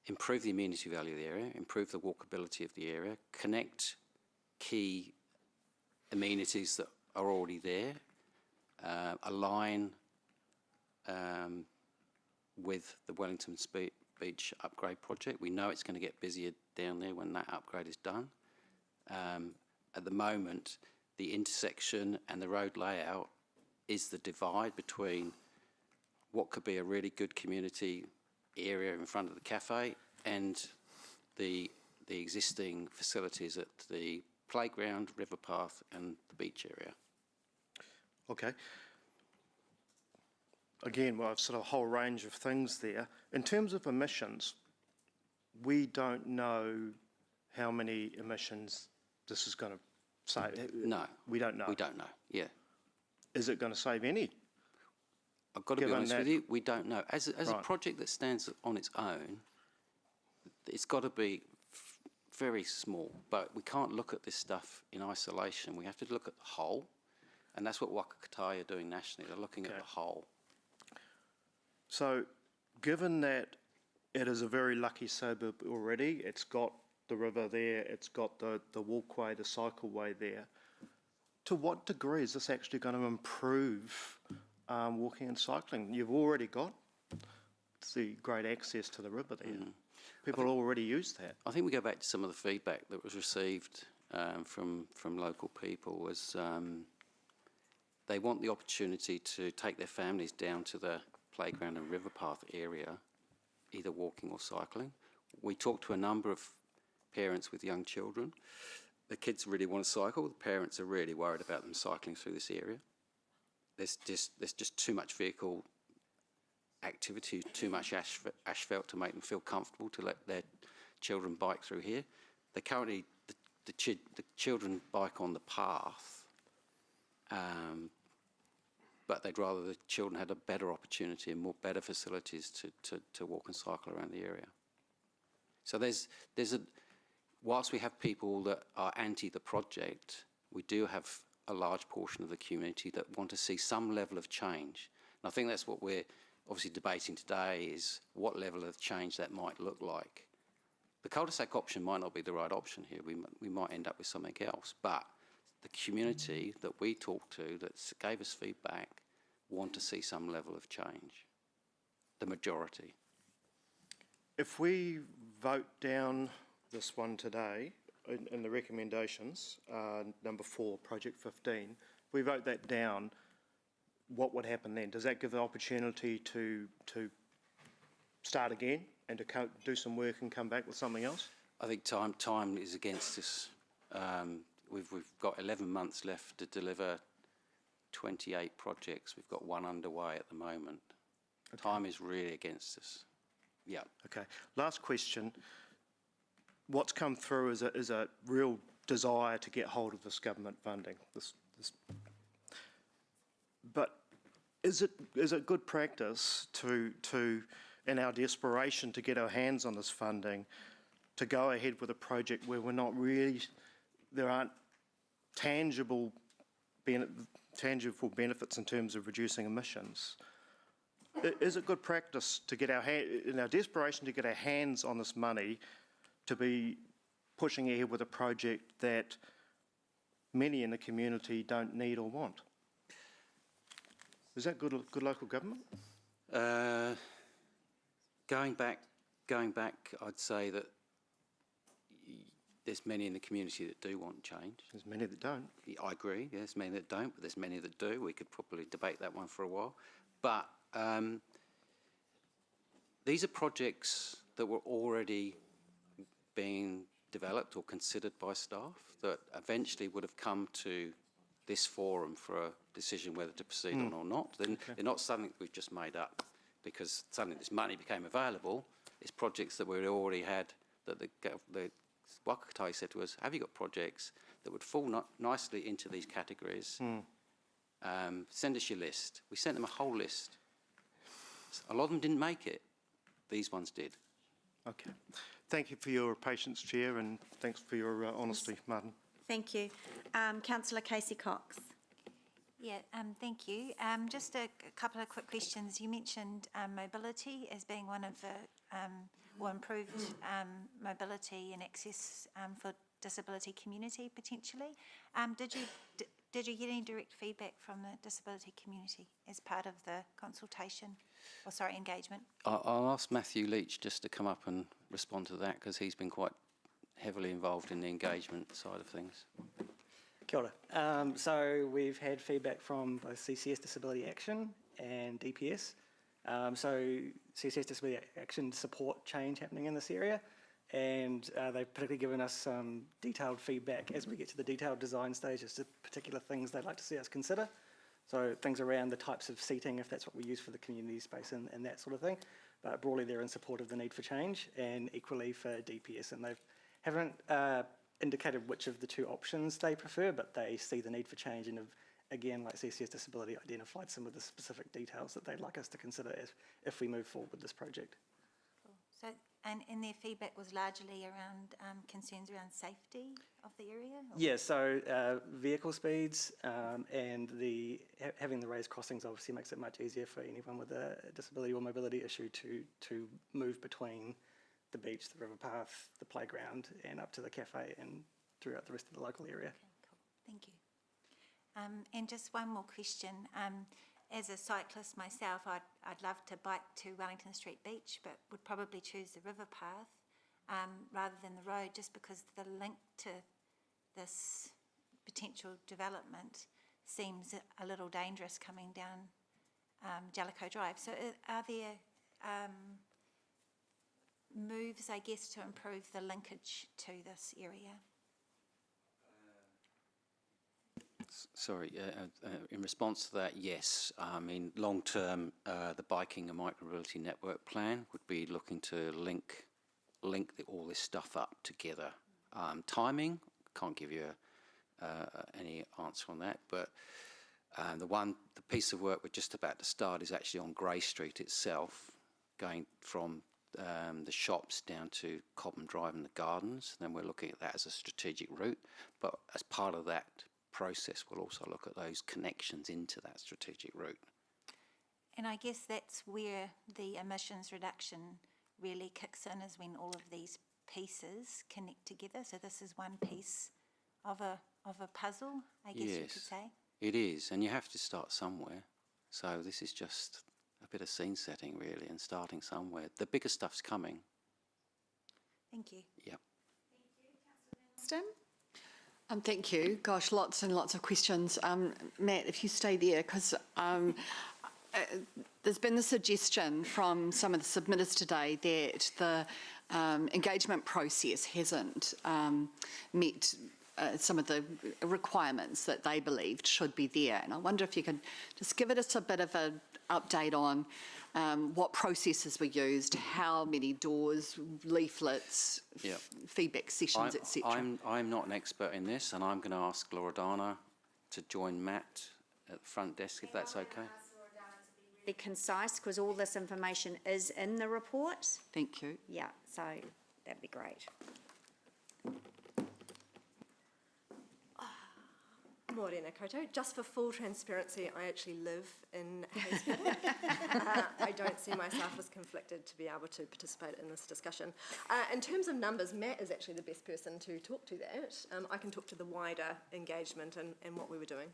improve the amenity value of the area, improve the walkability of the area, connect key amenities that are already there, align with the Wellington Beach upgrade project. We know it's going to get busier down there when that upgrade is done. At the moment, the intersection and the road layout is the divide between what could be a really good community area in front of the cafe and the existing facilities at the playground, river path and the beach area. Okay. Again, well, I've sort of a whole range of things there. In terms of emissions, we don't know how many emissions this is going to save. No. We don't know. We don't know, yeah. Is it going to save any? I've got to be honest with you, we don't know. As a Right. project that stands on its own, it's got to be very small, but we can't look at this stuff in isolation. We have to look at the whole, and that's what Waka Kotahi are doing nationally. They're looking at the whole. So, given that it is a very lucky suburb already, it's got the river there, it's got the walkway, the cycleway there, to what degree is this actually going to improve walking and cycling? You've already got the great access to the river there. People already use that. I think we go back to some of the feedback that was received from local people was they want the opportunity to take their families down to the playground and river path area, either walking or cycling. We talked to a number of parents with young children. The kids really want to cycle. The parents are really worried about them cycling through this area. There's just too much vehicle activity, too much asphalt to make them feel comfortable to let their children bike through here. They currently, the children bike on the path, but they'd rather the children had a better opportunity and more better facilities to walk and cycle around the area. So whilst we have people that are anti the project, we do have a large portion of the community that want to see some level of change. And I think that's what we're obviously debating today, is what level of change that might look like. The cul-de-sac option might not be the right option here. We might end up with something else. But the community that we talked to that gave us feedback want to see some level of change, the majority. If we vote down this one today, in the recommendations, number 4, Project 15, if we vote that down, what would happen then? Does that give the opportunity to start again and to do some work and come back with something else? I think time is against us. We've got 11 months left to deliver 28 projects. We've got one underway at the moment. Okay. Time is really against us. Yeah. Okay. Last question. What's come through is a real desire to get hold of this government funding. But is it good practice to in our desperation to get our hands on this funding, to go ahead with a project where we're not really, there aren't tangible benefits in terms of reducing emissions? Is it good practice to get in our desperation to get our hands on this money, to be pushing ahead with a project that many in the community don't need or want? Is that good local government? Going back, I'd say that there's many in the community that do want change. There's many that don't. I agree. Yeah, there's many that don't, but there's many that do. We could probably debate that one for a while. But these are projects that were already being developed or considered by staff that eventually would have come to this forum for decision whether to proceed on or not. They're not something we've just made up because suddenly this money became available. It's projects that we already had that the Wakatai said to us, have you got projects that would fall nicely into these categories? Send us your list. We sent them a whole list. A lot of them didn't make it. These ones did. Okay. Thank you for your patience, Chair, and thanks for your honesty, Martin. Thank you. Councillor Casey Cox. Yeah, thank you. Just a couple of quick questions. You mentioned mobility as being one of the, or improved mobility and access for disability community potentially. Did you get any direct feedback from the disability community as part of the consultation, or sorry, engagement? I'll ask Matthew Leach just to come up and respond to that because he's been quite heavily involved in the engagement side of things. Kia ora. So we've had feedback from both CCS Disability Action and DPS. So CCS Disability Action support change happening in this area, and they've particularly given us some detailed feedback as we get to the detailed design stage as to particular things they'd like to see us consider. So things around the types of seating, if that's what we use for the community space and that sort of thing. But broadly, they're in support of the need for change, and equally for DPS, and they haven't indicated which of the two options they prefer, but they see the need for change and have, again, like CCS Disability, identified some of the specific details that they'd like us to consider if we move forward with this project. Cool. So, and their feedback was largely around concerns around safety of the area? Or? Yeah, so vehicle speeds and having the raised crossings obviously makes it much easier for anyone with a disability or mobility issue to move between the beach, the river path, the playground, and up to the cafe and throughout the rest of the local area. Okay, cool. Thank you. And just one more question. As a cyclist myself, I'd love to bike to Wellington Street Beach, but would probably choose the river path rather than the road, just because the link to this potential development seems a little dangerous coming down Jellicoe Drive. So are there moves, I guess, to improve the linkage to this area? Sorry, in response to that, yes. I mean, long term, the Biking and Micromobility Network Plan would be looking to link all this stuff up together. Timing, can't give you any answer on that, but the piece of work we're just about to start is actually on Grey Street itself, going from the shops down to Cobham Drive and the gardens. Then we're looking at that as a strategic route, but as part of that process, we'll also look at those connections into that strategic route. And I guess that's where the emissions reduction really kicks in, is when all of these pieces connect together. So this is one piece of a puzzle, I guess you could say. It is, and you have to start somewhere. So this is just a bit of scene setting, really, and starting somewhere. The bigger stuff's coming. Thank you. Yep. Stim? Thank you. Gosh, lots and lots of questions. Matt, if you stay there, because there's been the suggestion from some of the submitters today that the engagement process hasn't met some of the requirements that they believed should be there. And I wonder if you could just give us a bit of an update on what processes were used, how many doors, leaflets, feedback sessions, etc. I'm not an expert in this, and I'm going to ask Loredana to join Matt at the front desk, if that's okay. Be concise, because all this information is in the report. Thank you. Yeah, so that'd be great. Morena koutou. Just for full transparency, I actually live in Hayesville. I don't see myself as conflicted to be able to participate in this discussion. In terms of numbers, Matt is actually the best person to talk to that. I can talk to the wider engagement and what we were doing.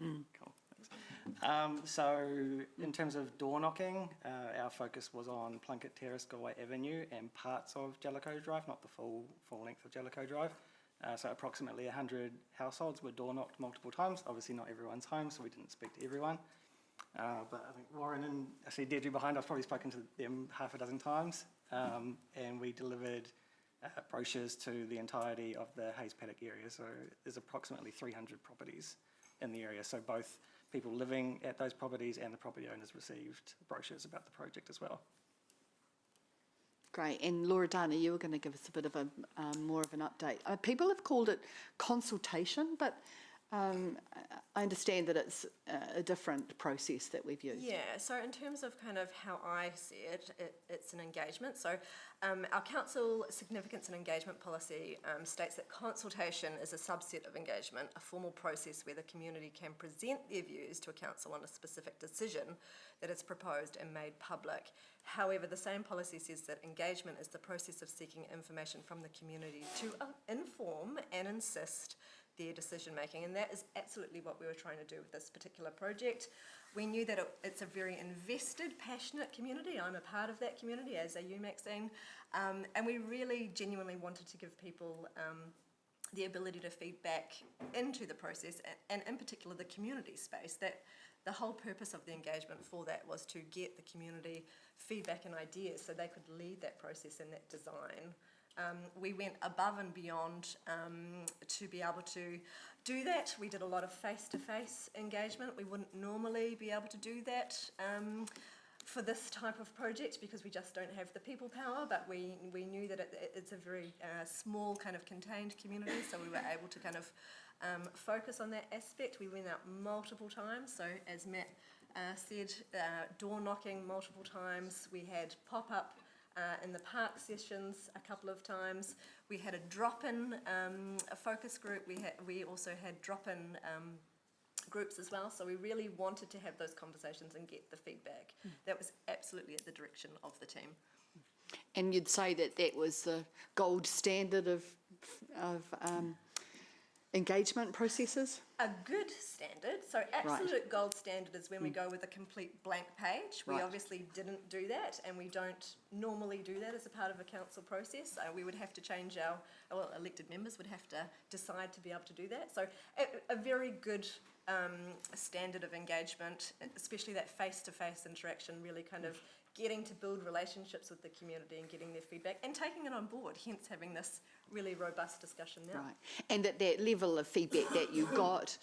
Cool. Thanks. So in terms of door knocking, our focus was on Plunkett Terrace, Galway Avenue and parts of Jellicoe Drive, not the full length of Jellicoe Drive. So approximately 100 households were door knocked multiple times. Obviously not everyone's home, so we didn't speak to everyone. But I think Warren and actually Deirdre behind, I've probably spoken to them half a dozen times. And we delivered brochures to the entirety of the Hayes Paddock area. So there's approximately 300 properties in the area. So both people living at those properties and the property owners received brochures about the project as well. Great. And Laura Dana, you were going to give us a bit of a more of an update. People have called it consultation, but I understand that it's a different process that we've used. Yeah, so in terms of kind of how I see it, it's an engagement. So our council significance and engagement policy states that consultation is a subset of engagement, a formal process where the community can present their views to a council on a specific decision that is proposed and made public. However, the same policy says that engagement is the process of seeking information from the community to inform and assist their decision making, and that is absolutely what we were trying to do with this particular project. We knew that it's a very invested, passionate community. I'm a part of that community, as are you, Maxine, and we really genuinely wanted to give people the ability to feed back into the process, and in particular the community space. That the whole purpose of the engagement for that was to get the community feedback and ideas so they could lead that process and that design. We went above and beyond to be able to do that. We did a lot of face-to-face engagement. We wouldn't normally be able to do that for this type of project because we just don't have the people power, but we knew that it's a very small kind of contained community, so we were able to kind of focus on that aspect. We went out multiple times, so as Matt said, door knocking multiple times. We had pop-up in the park sessions a couple of times. We had a drop-in a focus group. We also had drop-in groups as well. So we really wanted to have those conversations and get the feedback. That was absolutely at the direction of the team. And you'd say that that was the gold standard of engagement processes? A good standard. So absolute gold standard is when we go with a complete blank page. We obviously didn't do that, and we don't normally do that as a part of a council process. We would have to change well, elected members would have to decide to be able to do that. So a very good standard of engagement, especially that face-to-face interaction, really kind of getting to build relationships with the community and getting their feedback and taking it on board, hence having this really robust discussion now. Right. And at that level of feedback that you got,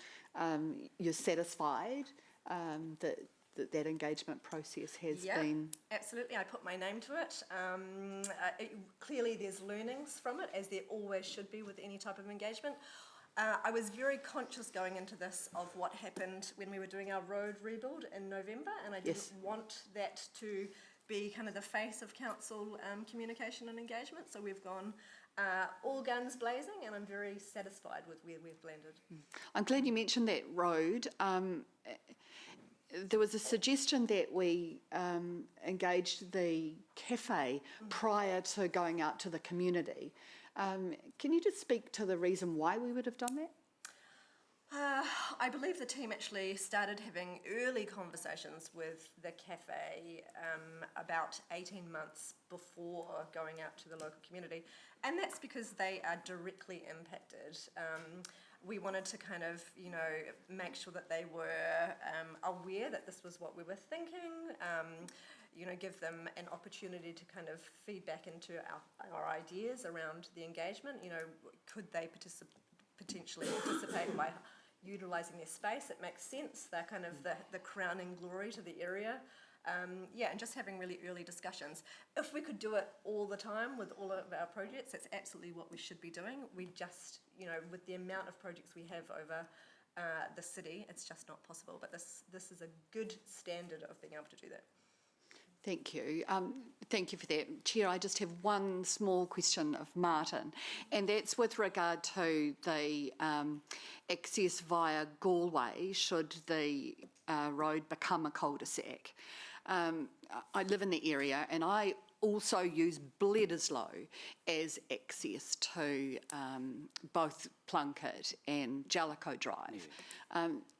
you're satisfied that engagement process has been... Absolutely. I put my name to it. Clearly there's learnings from it, as there always should be with any type of engagement. I was very conscious going into this of what happened when we were doing our road rebuild in November, and I didn't want that to be kind of the face of council communication and engagement. So we've gone all guns blazing, and I'm very satisfied with where we've landed. I'm glad you mentioned that road. There was a suggestion that we engaged the cafe prior to going out to the community. Can you just speak to the reason why we would have done that? I believe the team actually started having early conversations with the cafe about 18 months before going out to the local community, and that's because they are directly impacted. We wanted to kind of, make sure that they were aware that this was what we were thinking, give them an opportunity to kind of feed back into our ideas around the engagement. Could they potentially participate by utilising their space? It makes sense. They're kind of the crowning glory to the area. And just having really early discussions. If we could do it all the time with all of our projects, that's absolutely what we should be doing. We just, with the amount of projects we have over the city, it's just not possible. But this is a good standard of being able to do that. Thank you. Thank you for that. Chair, I just have one small question of Martin, and that's with regard to the access via Galway should the road become a cul-de-sac. I live in the area, and I also use Bledisloe as access to both Plunkett and Jellicoe Drive.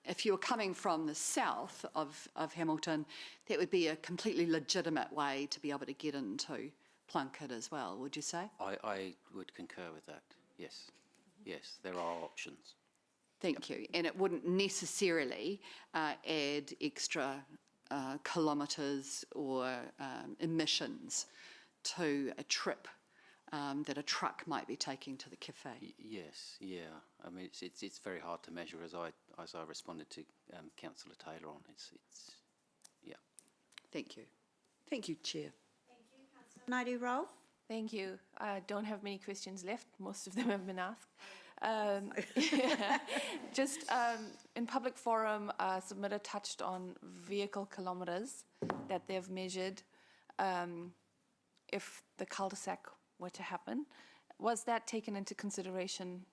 If you're coming from the south of Hamilton, that would be a completely legitimate way to be able to get into Plunkett as well, would you say? I would concur with that, yes. Yes, there are options. Thank you. And it wouldn't necessarily add extra kilometres or emissions to a trip that a truck might be taking to the cafe. Yes, yeah. I mean, it's very hard to measure, as I responded to Councillor Taylor on. It's yeah. Thank you. Thank you, Chair. Naidu Rolf? Thank you. I don't have many questions left. Most of them have been asked. Just in public forum, submitter touched on vehicle kilometres that they've measured if the cul-de-sac were to happen. Was that taken into consideration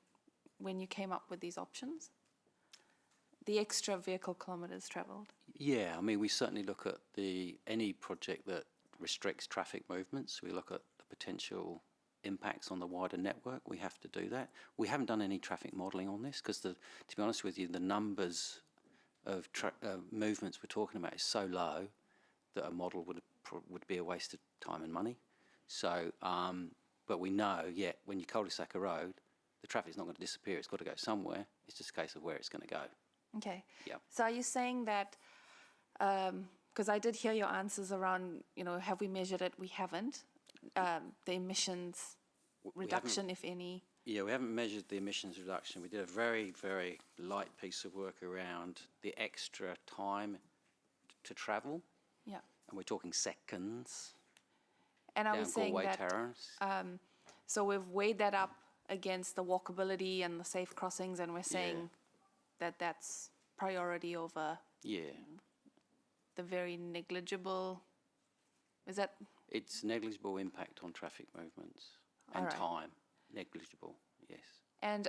when you came up with these options? The extra vehicle kilometres travelled? Yeah, I mean, we certainly look at any project that restricts traffic movements. We look at the potential impacts on the wider network. We have to do that. We haven't done any traffic modelling on this because, to be honest with you, the numbers of movements we're talking about is so low that a model would be a waste of time and money. So, but we know, when you cul-de-sac a road, the traffic's not going to disappear. It's got to go somewhere. It's just a case of where it's going to go. Okay. Yeah. So are you saying that, because I did hear your answers around, have we measured it? We haven't. The emissions reduction, if any. Yeah, we haven't measured the emissions reduction. We did a very, very light piece of work around the extra time to travel. Yeah. And we're talking seconds. And I was saying Galway that, Terrace. so we've weighed that up against the walkability and the safe crossings, and we're saying that that's priority over the very negligible, is that? It's negligible impact on traffic movements and Alright. time. Negligible, yes. And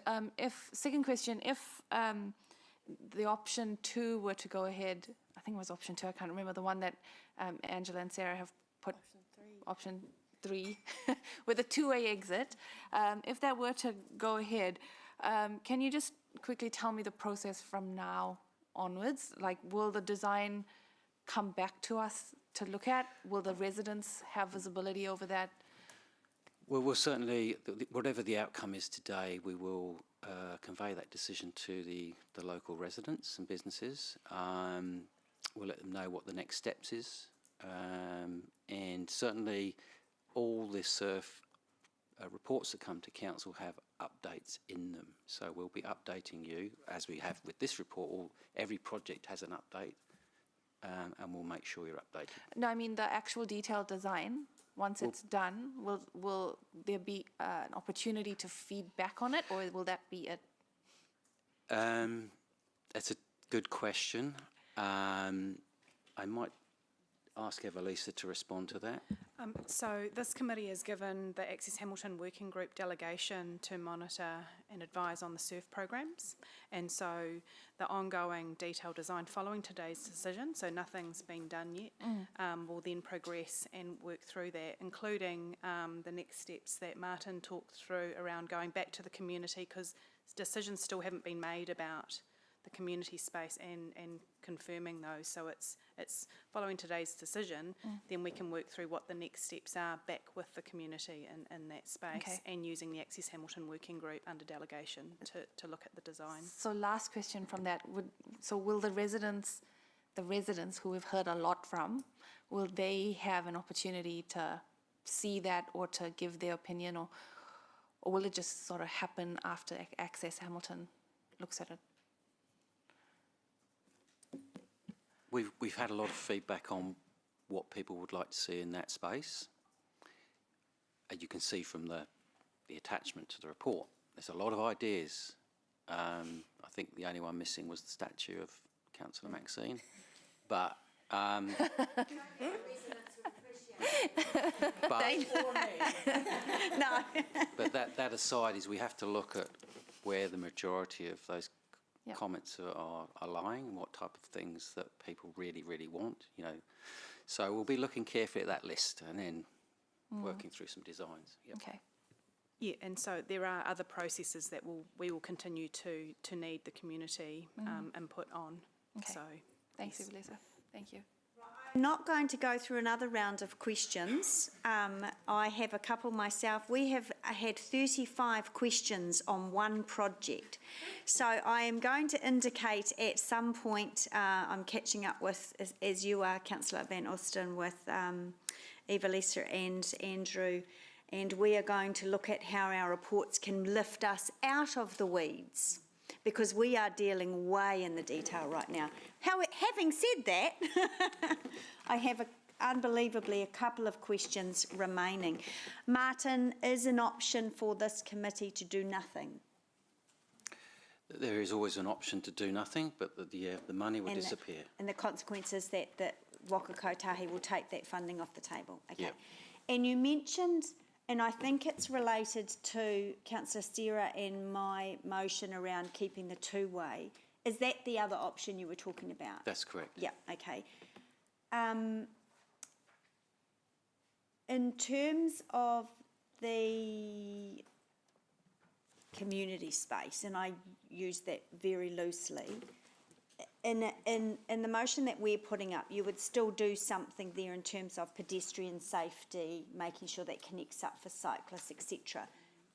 second question, if the option 2 were to go ahead, I think it was option 2, I can't remember, the one that Angela and Sarah have put, option 3, with a two-way exit, if that were to go ahead, can you just quickly tell me the process from now onwards? Like, will the design come back to us to look at? Will the residents have visibility over that? Well, we'll certainly, whatever the outcome is today, we will convey that decision to the local residents and businesses. We'll let them know what the next steps is. And certainly all the SURF reports that come to council have updates in them. So we'll be updating you, as we have with this report. Every project has an update, and we'll make sure you're updated. No, I mean the actual detailed design. Once it's done, will there be an opportunity to feed back on it, or will that be it? That's a good question. I might ask Evelisa to respond to that. So this committee has given the Access Hamilton Working Group delegation to monitor and advise on the SURF programs. And so the ongoing detailed design following today's decision, so nothing's been done yet, will then progress and work through that, including the next steps that Martin talked through around going back to the community, because decisions still haven't been made about the community space and confirming those. So it's following today's decision, then we can work through what the next steps are back with the community in that space, and using the Access Hamilton Working Group under delegation to look at the design. So last question from that, will the residents who we've heard a lot from, will they have an opportunity to see that or to give their opinion, or will it just sort of happen after Access Hamilton looks at it? We've had a lot of feedback on what people would like to see in that space. As you can see from the attachment to the report, there's a lot of ideas. I think the only one missing was the statue of Councillor Maxine. But but that aside, is we have to look at where the majority of those comments are lying and what type of things that people really, really want, So we'll be looking carefully at that list and then working through some designs. Okay. Yeah, and so there are other processes that we will continue to need the community input on. Okay. So thanks, Evelisa. Thank you. I'm not going to go through another round of questions. I have a couple myself. We have had 35 questions on one project. So I am going to indicate at some point, I'm catching up with, as you are, Councillor Van Osten, with Evelisa and Andrew, And we are going to look at how our reports can lift us out of the weeds, because we are dealing way in the detail right now. Having said that, I have unbelievably a couple of questions remaining. Martin, is an option for this committee to do nothing? There is always an option to do nothing, but the money will disappear. And the consequence is that Waka Kotahi will take that funding off the table. Okay. Yep. And you mentioned, and I think it's related to Councillor Sarah and my motion around keeping the two-way. Is that the other option you were talking about? That's correct. Yeah, okay. In terms of the community space, and I use that very loosely, in the motion that we're putting up, you would still do something there in terms of pedestrian safety, making sure that connects up for cyclists, etc.,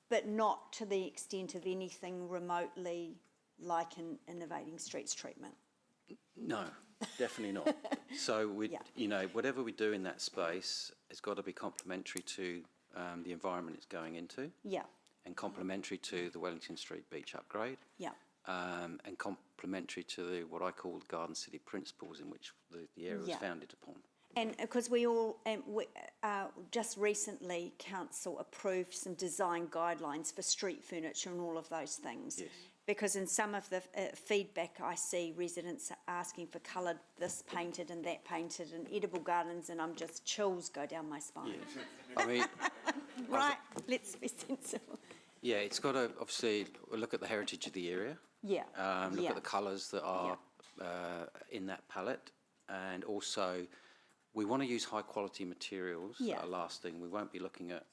but not to the extent of anything remotely like an innovating streets treatment. No, definitely not. So whatever we do in that space has got to be complementary to the environment it's going into. Yeah. And complementary to the Wellington Street beach upgrade. Yeah. And complementary to what I call the Garden City principles in which the area was founded upon. And because just recently, Council approved some design guidelines for street furniture and all of those things. Yes. Because in some of the feedback I see, residents are asking for coloured, this painted and that painted, and edible gardens, and I'm just chills go down my spine. Yes. I mean, right, let's be sensible. Yeah, it's got to obviously look at the heritage of the area. Yeah. Look at the colours that are in that palette, and also we want to use high quality materials that are lasting. We won't be looking at,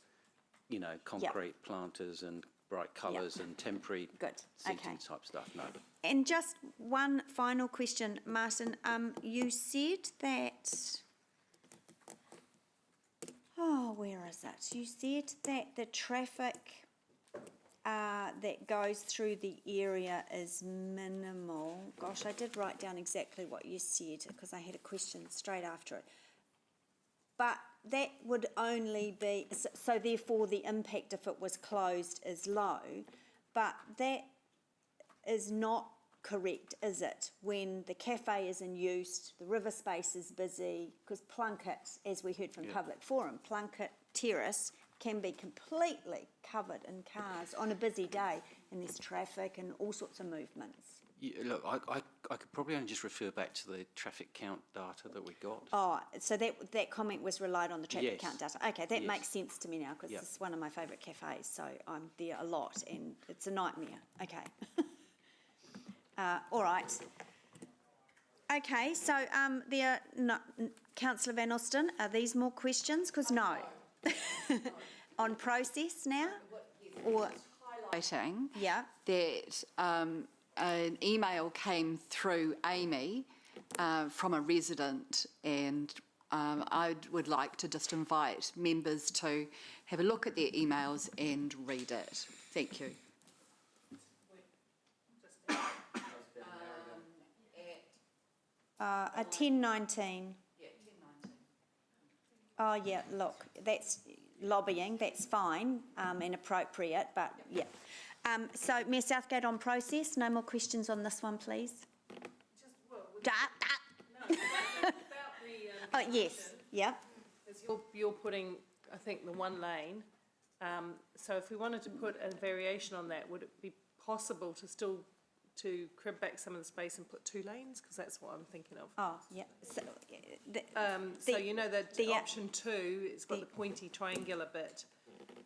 concrete planters and bright colours and temporary seating type stuff. No. And just one final question, Martin. You said that. Oh, where is it? You said that the traffic that goes through the area is minimal. Gosh, I did write down exactly what you said because I had a question straight after it. But that would only be, so therefore the impact if it was closed is low, but that is not correct, is it? When the cafe is in use, the river space is busy, because Plunkett, as we heard from Public Forum, Plunkett Terrace can be completely covered in cars on a busy day, and there's traffic and all sorts of movements. Yeah, look, I could probably only just refer back to the traffic count data that we got. Oh, so that comment was relied on the traffic count data. Okay, that Yes. makes sense to me now, because it's one of my favourite cafes, so I'm there a lot, and it's a nightmare. Okay. All right. Okay, so there are Councillor Van Osten, are these more questions? Because no. On process now? Or highlighting that an email came through Amy from a resident, and I would like to just invite members to have a look at their emails and read it. Thank you. a 1019. Yeah, 1019. Oh, yeah, look, that's lobbying, that's fine, inappropriate, but yeah. So, Mayor Southgate, on process, no more questions on this one, please. Oh, yes, yeah. You're putting, I think, the one lane. So if we wanted to put a variation on that, would it be possible to still crib back some of the space and put 2 lanes? Because that's what I'm thinking of. Oh, yeah. So, so you know that option 2, it's got the pointy triangular bit,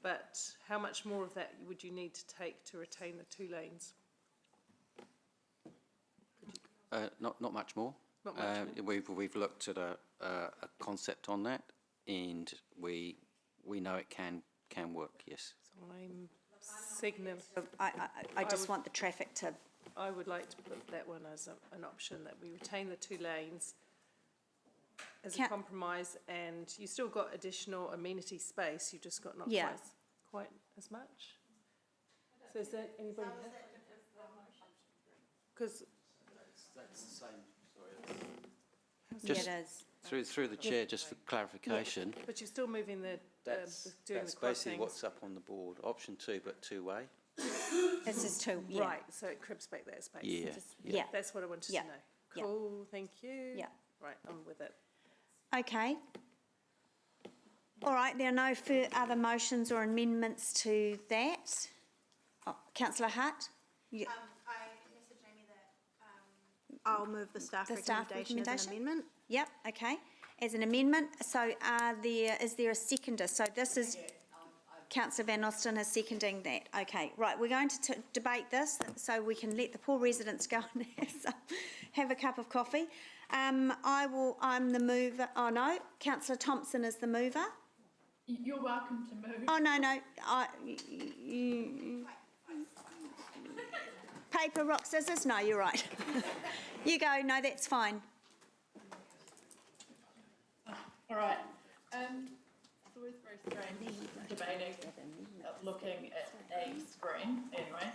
but how much more of that would you need to take to retain the 2 lanes? Not much more. Not much more. We've looked at a concept on that, and we know it can work. Yes. So I'm signaling. I just want the traffic to. I would like to put that one as an option, that we retain the 2 lanes as a compromise, and you still got additional amenity space. You've just got not quite as much. So is that anybody? Because that's the same. Sorry. Yeah, it is. Through the chair, just for clarification, But you're still moving the, doing that's the basically crossings. what's up on the board. Option 2, but two-way. This is two, yeah. Right, so it cribs back that space. Yeah, yeah. That's what I wanted Yeah. to know. Yeah. Cool, thank you. Yeah. Right, I'm with it. Okay. All right, there are no other motions or amendments to that. Oh, Councillor Hart? You- I messaged Amy that I'll move the staff recommendation as an amendment. Yep, okay, as an amendment. So is there a seconder? So this is, Councillor Van Osten is seconding that. Okay, right, we're going to debate this so we can let the poor residents go and have a cup of coffee. I'm the mover, oh no, Councillor Thompson is the mover. You're welcome to move. Oh, no, paper, rock, scissors? No, you're right. You go, no, that's fine. All right. It's always very strange debating, looking at a screen, anyway.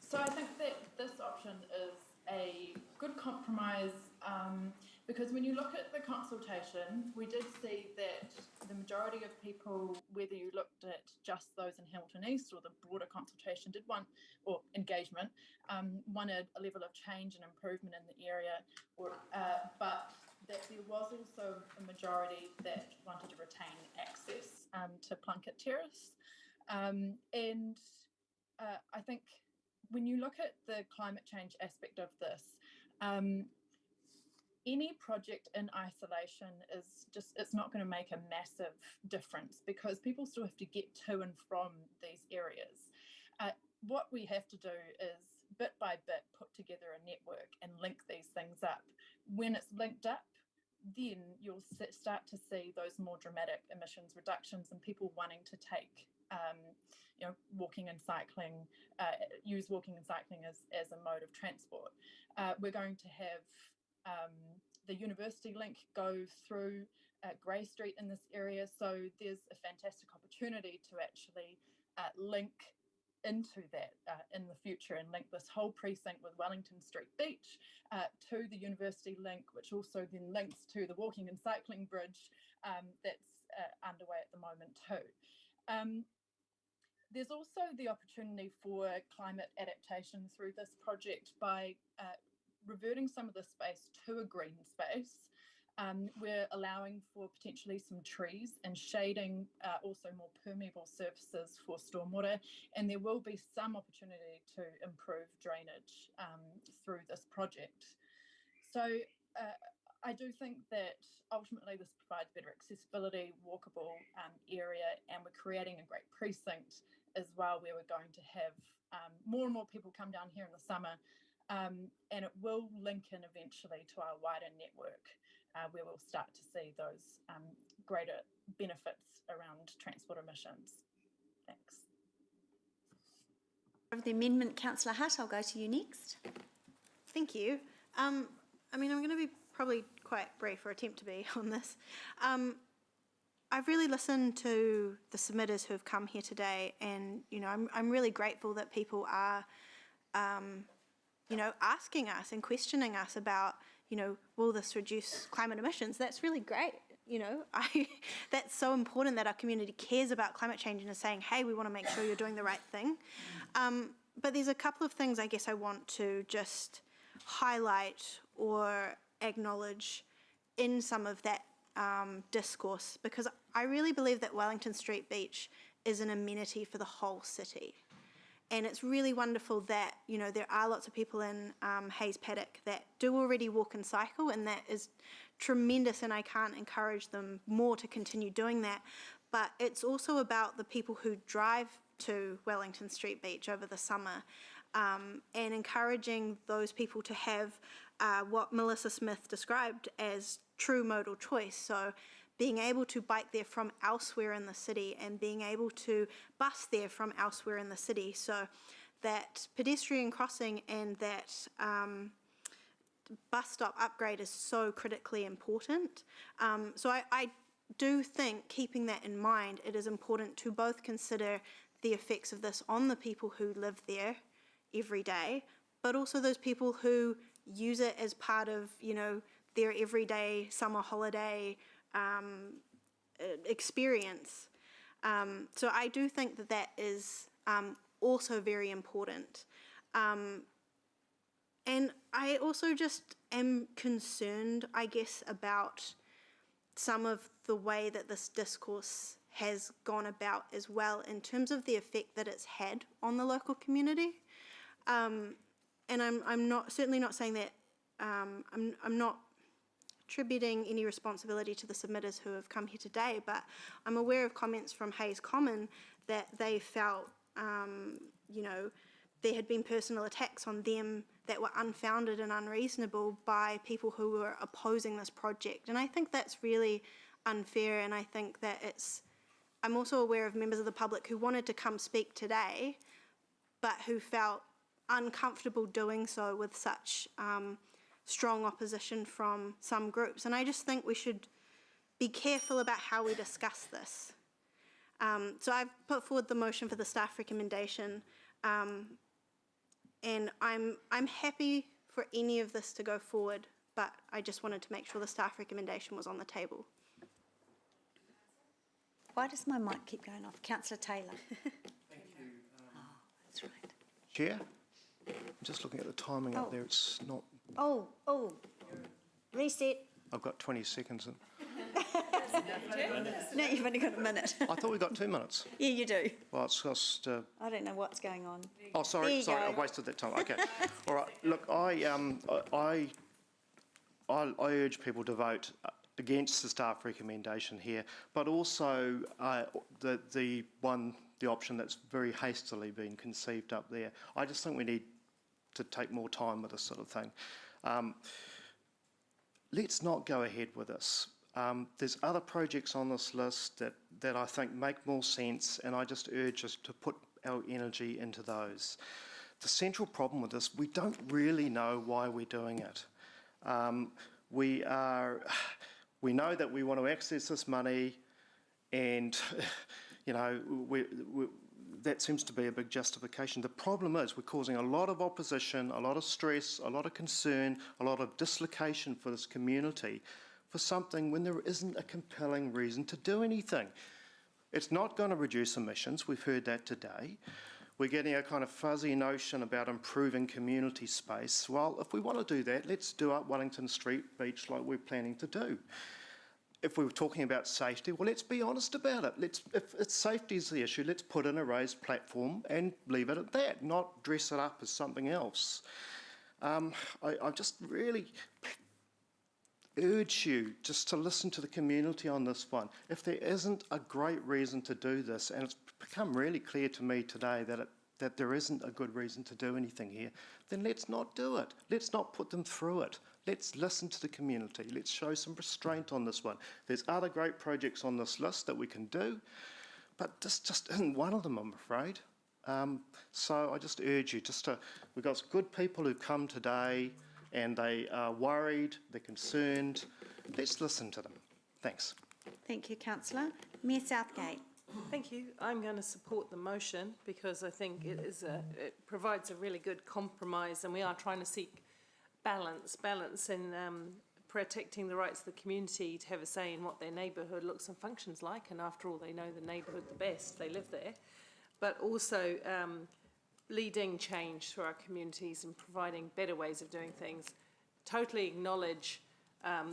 So I think that this option is a good compromise because when you look at the consultation, we did see that the majority of people, whether you looked at just those in Hamilton East or the broader consultation, did want, or engagement, wanted a level of change and improvement in the area, but that there was also a majority that wanted to retain access to Plunkett Terrace. I think when you look at the climate change aspect of this, any project in isolation is just, it's not going to make a massive difference because people still have to get to and from these areas. What we have to do is bit by bit put together a network and link these things up. When it's linked up, then you'll start to see those more dramatic emissions reductions and people wanting to take walking and cycling, use walking and cycling as a mode of transport. We're going to have the university link go through Grey Street in this area, so there's a fantastic opportunity to actually link into that in the future and link this whole precinct with Wellington Street Beach to the university link, which also then links to the walking and cycling bridge that's underway at the moment too. There's also the opportunity for climate adaptation through this project by reverting some of the space to a green space. We're allowing for potentially some trees and shading also more permeable surfaces for stormwater, and there will be some opportunity to improve drainage through this project. So I do think that ultimately this provides better accessibility, walkable area, and we're creating a great precinct as well where we're going to have more and more people come down here in the summer, and it will link in eventually to our wider network where we'll start to see those greater benefits around transport emissions. Thanks. Of the amendment, Councillor Hutt, I'll go to you next. Thank you. I mean, I'm going to be probably quite brief or attempt to be on this. I've really listened to the submitters who have come here today, and I'm really grateful that people are, asking us and questioning us about, will this reduce climate emissions? That's really great. That's so important that our community cares about climate change and is saying, hey, we want to make sure you're doing the right thing. But there's a couple of things I guess I want to just highlight or acknowledge in some of that discourse, because I really believe that Wellington Street Beach is an amenity for the whole city. And it's really wonderful that, there are lots of people in Hayes Paddock that do already walk and cycle, and that is tremendous, and I can't encourage them more to continue doing that. But it's also about the people who drive to Wellington Street Beach over the summer, and encouraging those people to have what Melissa Smith described as true modal choice. So being able to bike there from elsewhere in the city and being able to bus there from elsewhere in the city. So that pedestrian crossing and that bus stop upgrade is so critically important. So I do think, keeping that in mind, it is important to both consider the effects of this on the people who live there every day, but also those people who use it as part of, their everyday summer holiday experience. So I do think that that is also very important. And I also just am concerned, I guess, about some of the way that this discourse has gone about as well in terms of the effect that it's had on the local community. And I'm not certainly not saying that I'm not attributing any responsibility to the submitters who have come here today, but I'm aware of comments from Hayes Common that they felt, you know, there had been personal attacks on them that were unfounded and unreasonable by people who were opposing this project. And I think that's really unfair, and I think that I'm also aware of members of the public who wanted to come speak today, but who felt uncomfortable doing so with such strong opposition from some groups. And I just think we should be careful about how we discuss this. So I've put forward the motion for the staff recommendation, and I'm happy for any of this to go forward, but I just wanted to make sure the staff recommendation was on the table. Why does my mic keep going off? Councillor Taylor. Thank you. That's right. Chair, I'm just looking at the timing up there. It's not. Oh, reset. I've got 20 seconds. No, you've only got a minute. I thought we got 2 minutes. Yeah, you do. Well, it's just. I don't know what's going on. Oh, sorry, There you I go. wasted that time. Okay. All right. Look, I urge people to vote against the staff recommendation here, but also the option that's very hastily been conceived up there. I just think we need to take more time with this sort of thing. Let's not go ahead with this. There's other projects on this list that I think make more sense, and I just urge us to put our energy into those. The central problem with this, we don't really know why we're doing it. We know that we want to access this money, and you know, that seems to be a big justification. The problem is we're causing a lot of opposition, a lot of stress, a lot of concern, a lot of dislocation for this community for something when there isn't a compelling reason to do anything. It's not going to reduce emissions, we've heard that today. We're getting a kind of fuzzy notion about improving community space. Well, if we want to do that, let's do up Wellington Street Beach like we're planning to do. If we were talking about safety, well, let's be honest about it. If safety is the issue, let's put in a raised platform and leave it at that, not dress it up as something else. I just really urge you just to listen to the community on this one. If there isn't a great reason to do this, and it's become really clear to me today that there isn't a good reason to do anything here, then let's not do it. Let's not put them through it. Let's listen to the community. Let's show some restraint on this one. There's other great projects on this list that we can do, but this just isn't one of them, I'm afraid. So I just urge you, we've got good people who've come today, and they are worried, they're concerned. Let's listen to them. Thanks. Thank you, Councillor. Mayor Southgate. Thank you. I'm going to support the motion because I think it provides a really good compromise, and we are trying to seek balance in protecting the rights of the community to have a say in what their neighbourhood looks and functions like, and after all, they know the neighbourhood the best, they live there, but also leading change through our communities and providing better ways of doing things. Totally acknowledge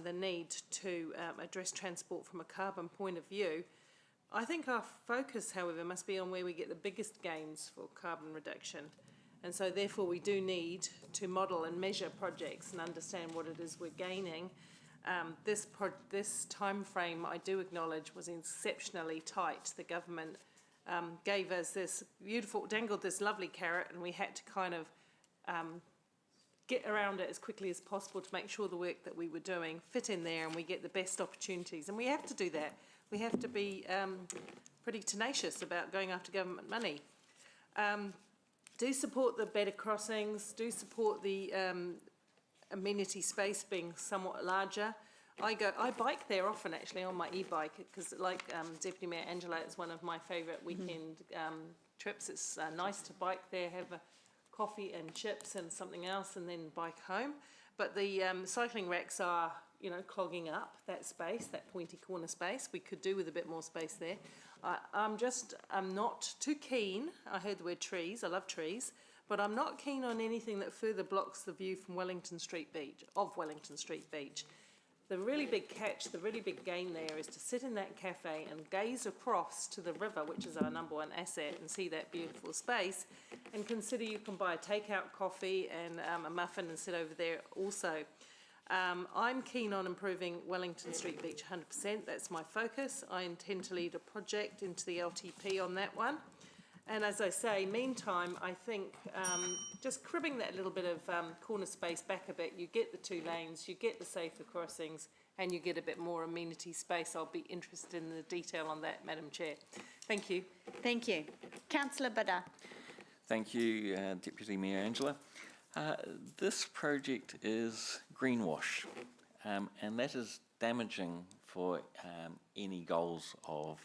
the need to address transport from a carbon point of view. I think our focus, however, must be on where we get the biggest gains for carbon reduction. And so therefore we do need to model and measure projects and understand what it is we're gaining. This time frame, I do acknowledge, was exceptionally tight. The government gave us this dangled this lovely carrot, and we had to kind of get around it as quickly as possible to make sure the work that we were doing fit in there and we get the best opportunities. And we have to do that. We have to be pretty tenacious about going after government money. Do support the better crossings, do support the amenity space being somewhat larger. I bike there often actually on my e-bike because, like Deputy Mayor Angela, it's one of my favourite weekend trips. It's nice to bike there, have a coffee and chips and something else, and then bike home. But the cycling racks are, you know, clogging up that space, that pointy corner space. We could do with a bit more space there. I'm not too keen. I heard the word trees. I love trees. But I'm not keen on anything that further blocks the view from Wellington Street Beach, of Wellington Street Beach. The really big catch, the really big gain there is to sit in that cafe and gaze across to the river, which is our #1 asset, and see that beautiful space, and consider you can buy a takeout coffee and a muffin and sit over there also. I'm keen on improving Wellington Street Beach 100%. That's my focus. I intend to lead a project into the LTP on that one. And as I say, meantime, I think just cribbing that little bit of corner space back a bit, you get the 2 lanes, you get the safer crossings, and you get a bit more amenity space. I'll be interested in the detail on that, Madam Chair. Thank you. Thank you. Councillor Bidder. Thank you, Deputy Mayor Angela. This project is greenwash, and that is damaging for any goals of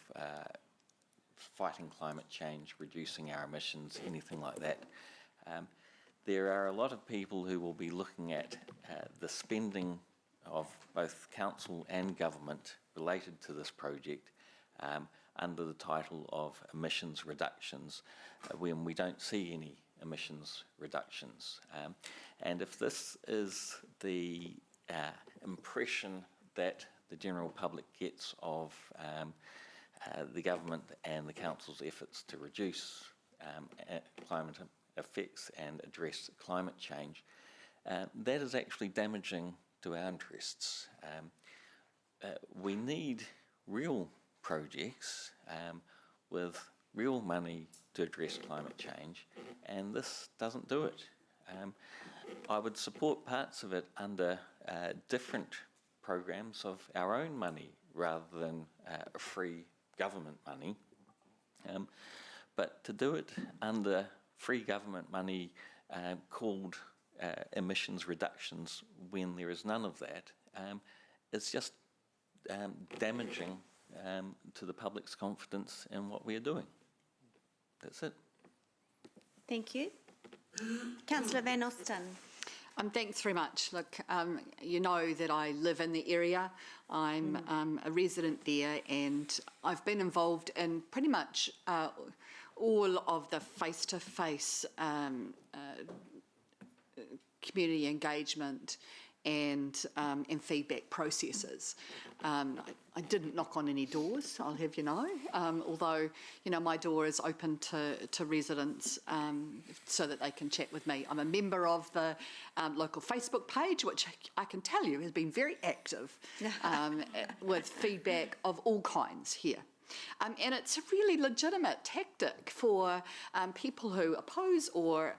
fighting climate change, reducing our emissions, anything like that. There are a lot of people who will be looking at the spending of both council and government related to this project under the title of emissions reductions, when we don't see any emissions reductions. And if this is the impression that the general public gets of the government and the council's efforts to reduce climate effects and address climate change, that is actually damaging to our interests. We need real projects with real money to address climate change, and this doesn't do it. I would support parts of it under different programs of our own money rather than free government money, but to do it under free government money called emissions reductions when there is none of that, it's just damaging to the public's confidence in what we are doing. That's it. Thank you. Councillor Van Osten. Thanks very much. Look, you know that I live in the area. I'm a resident there, and I've been involved in pretty much all of the face-to-face community engagement and feedback processes. I didn't knock on any doors, I'll have you know, although, you know, my door is open to residents so that they can chat with me. I'm a member of the local Facebook page, which I can tell you has been very active with feedback of all kinds here. And it's a really legitimate tactic for people who oppose or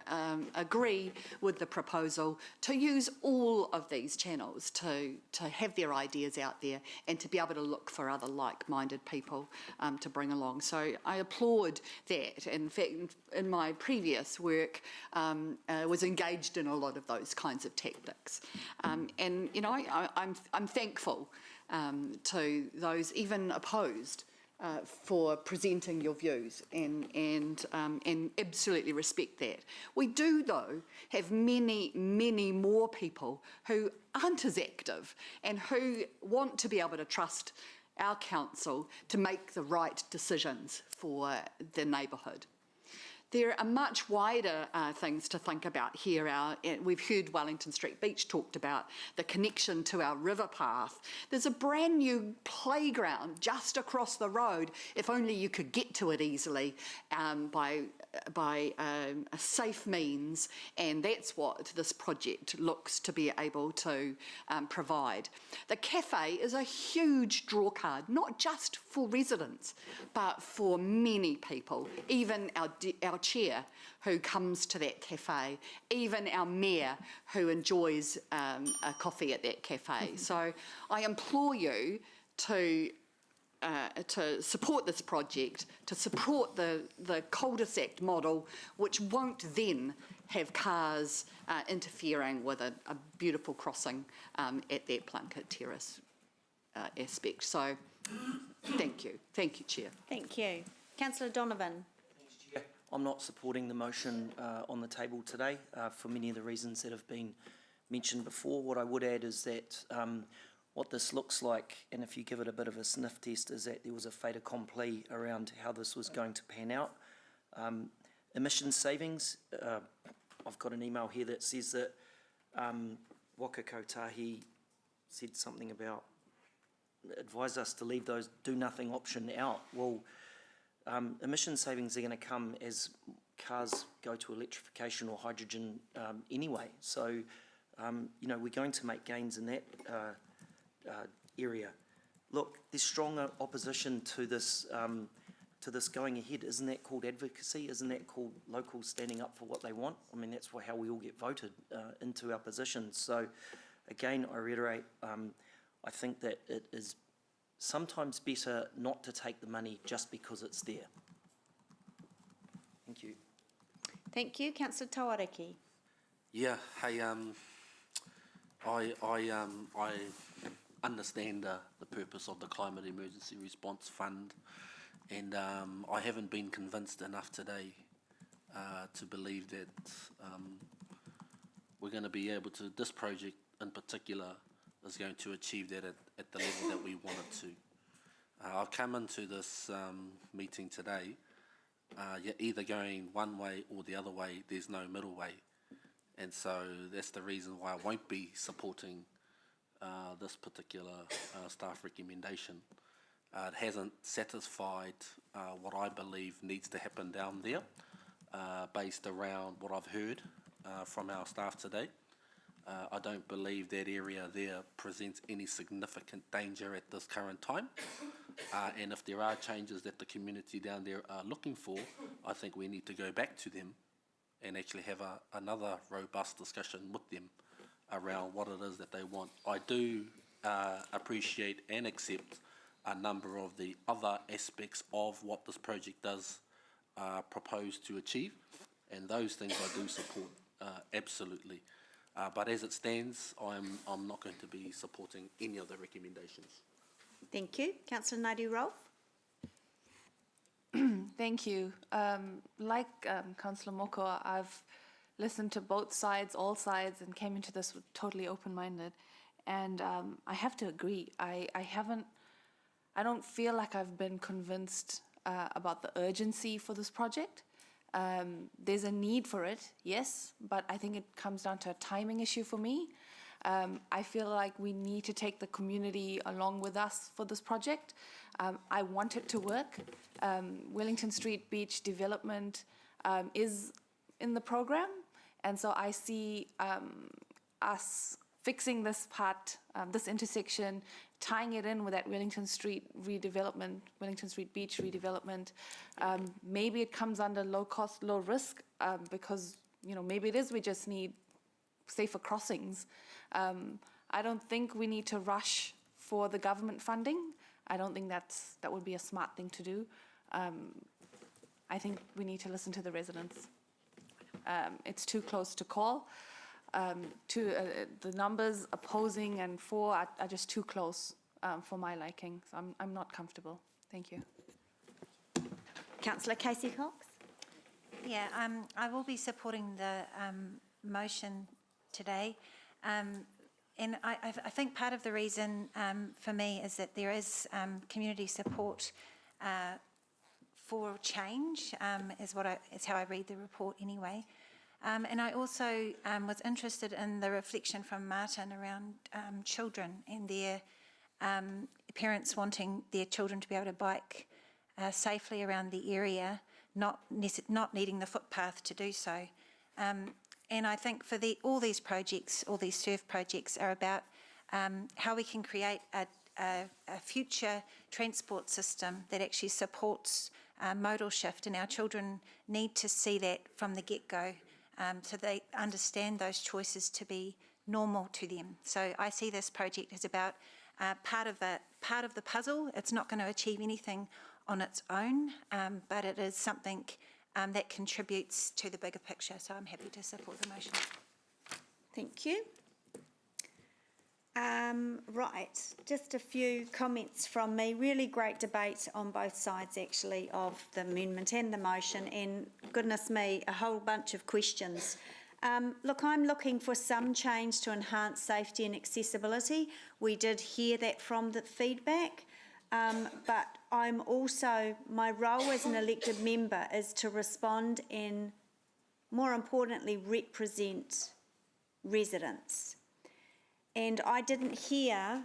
agree with the proposal to use all of these channels to have their ideas out there and to be able to look for other like-minded people to bring along. So I applaud that. In fact, in my previous work, was engaged in a lot of those kinds of tactics. And, you know, I'm thankful to those even opposed for presenting your views and absolutely respect that. We do, though, have many, many more people who aren't as active and who want to be able to trust our council to make the right decisions for the neighbourhood. There are much wider things to think about here. We've heard Wellington Street Beach talked about, the connection to our river path. There's a brand new playground just across the road, if only you could get to it easily by a safe means, and that's what this project looks to be able to provide. The cafe is a huge drawcard, not just for residents, but for many people, even our chair who comes to that cafe, even our mayor who enjoys a coffee at that cafe. So I implore you to support this project, to support the cul-de-sac model, which won't then have cars interfering with a beautiful crossing at that Plunkett Terrace aspect. So thank you. Thank you, Chair. Thank you. Councillor Donovan. I'm not supporting the motion on the table today for many of the reasons that have been mentioned before. What I would add is that what this looks like, and if you give it a bit of a sniff test, is that there was a fait accompli around how this was going to pan out. Emissions savings, I've got an email here that says that Waka Kotahi said something about, advised us to leave those do nothing option out. Well, emission savings are going to come as cars go to electrification or hydrogen anyway. So, you know, we're going to make gains in that area. Look, there's strong opposition to this going ahead. Isn't that called advocacy? Isn't that called locals standing up for what they want? I mean, that's how we all get voted into our positions. So, again, I reiterate, I think that it is sometimes better not to take the money just because it's there. Thank you. Thank you. Councillor Tawariki. Yeah, hey, I understand the purpose of the Climate Emergency Response Fund, and I haven't been convinced enough today to believe that we're going to be able to, this project in particular is going to achieve that at the level that we want it to. I've come into this meeting today, you're either going one way or the other way, there's no middle way. And so that's the reason why I won't be supporting this particular staff recommendation. It hasn't satisfied what I believe needs to happen down there, based around what I've heard from our staff today. I don't believe that area there presents any significant danger at this current time. And if there are changes that the community down there are looking for, I think we need to go back to them and actually have another robust discussion with them around what it is that they want. I do appreciate and accept a number of the other aspects of what this project does propose to achieve, and those things I do support absolutely. But as it stands, I'm not going to be supporting any of the recommendations. Thank you. Councillor Naidoo-Rolfe. Thank you. Like Councillor Moko, I've listened to both sides, all sides, and came into this totally open-minded. And I have to agree. I don't feel like I've been convinced about the urgency for this project. There's a need for it, yes, but I think it comes down to a timing issue for me. I feel like we need to take the community along with us for this project. I want it to work. Wellington Street Beach development is in the program, and so I see us fixing this part, this intersection, tying it in with that Wellington Street redevelopment, Wellington Street Beach redevelopment. Maybe it comes under low cost, low risk, because, you know, maybe it is we just need safer crossings. I don't think we need to rush for the government funding. I don't think that would be a smart thing to do. I think we need to listen to the residents. It's too close to call. The numbers opposing and for are just too close for my liking. So I'm not comfortable. Thank you. Councillor Casey Cox. Yeah, I will be supporting the motion today. And I think part of the reason for me is that there is community support for change, is how I read the report anyway. And I also was interested in the reflection from Martin around children and their parents wanting their children to be able to bike safely around the area, not needing the footpath to do so. And I think for all these projects, all these SURF projects are about how we can create a future transport system that actually supports modal shift, and our children need to see that from the get-go, so they understand those choices to be normal to them. So I see this project as about part of the puzzle. It's not going to achieve anything on its own, but it is something that contributes to the bigger picture. So I'm happy to support the motion. Thank you. Right, just a few comments from me. Really great debate on both sides, actually, of the amendment and the motion, and goodness me, a whole bunch of questions Look, I'm looking for some change to enhance safety and accessibility. We did hear that from the feedback, but I'm also, my role as an elected member is to respond and, more importantly, represent residents. And I didn't hear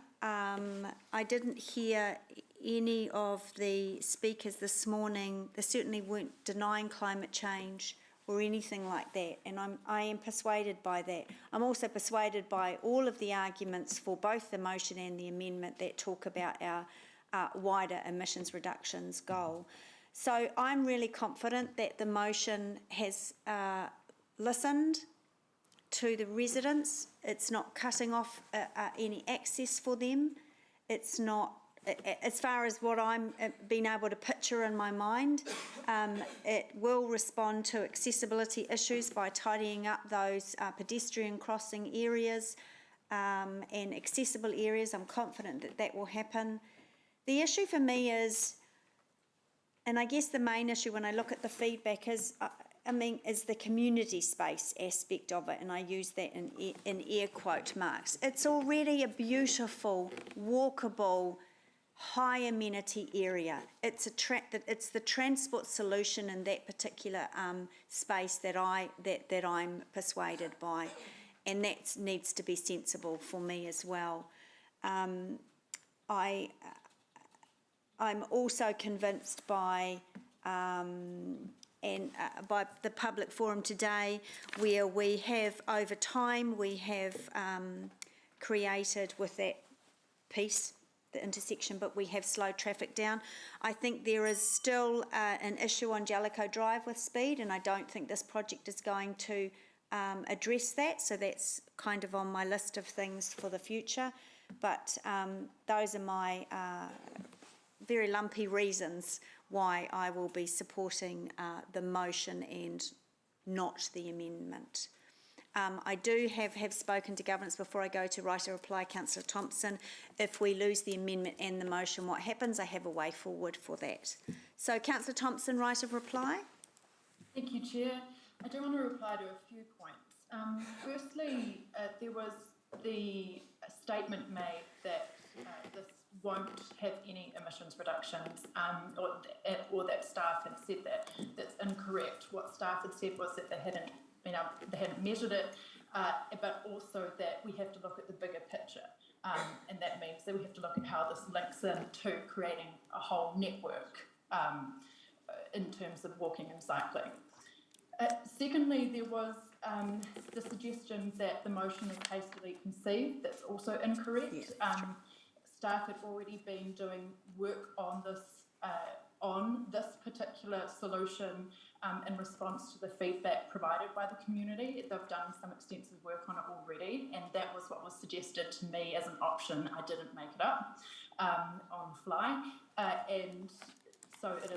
any of the speakers this morning. They certainly weren't denying climate change or anything like that, and I am persuaded by that. I'm also persuaded by all of the arguments for both the motion and the amendment that talk about our wider emissions reductions goal. So I'm really confident that the motion has listened to the residents. It's not cutting off any access for them. It's not, as far as what I'm being able to picture in my mind, it will respond to accessibility issues by tidying up those pedestrian crossing areas and accessible areas. I'm confident that that will happen. The issue for me is, and I guess the main issue when I look at the feedback is, is the community space aspect of it, and I use that in air quote marks. It's already a beautiful, walkable, high amenity area. It's the transport solution in that particular space that I'm persuaded by, and that needs to be sensible for me as well. I'm also convinced by by the public forum today, where we have over time created with that piece, the intersection, but we have slowed traffic down. I think there is still an issue on Jellicoe Drive with speed, and I don't think this project is going to address that, so that's kind of on my list of things for the future. But those are my very lumpy reasons why I will be supporting the motion and not the amendment. I do have spoken to governments before I go to write a reply, Councillor Thompson. If we lose the amendment and the motion, what happens? I have a way forward for that. So, Councillor Thompson, right of reply. Thank you, Chair. I do want to reply to a few points. Firstly, there was the statement made that this won't have any emissions reductions, or that staff had said that. That's incorrect. What staff had said was that they hadn't measured it, but also that we have to look at the bigger picture, and that means that we have to look at how this links into creating a whole network in terms of walking and cycling. Secondly, there was the suggestion that the motion is hastily conceived. That's also incorrect. Yeah, staff had already been doing work on this particular solution in response to the feedback provided by the community. They've done some extensive work on it already, and that was what was suggested to me as an option. I didn't make it up on the fly, and so it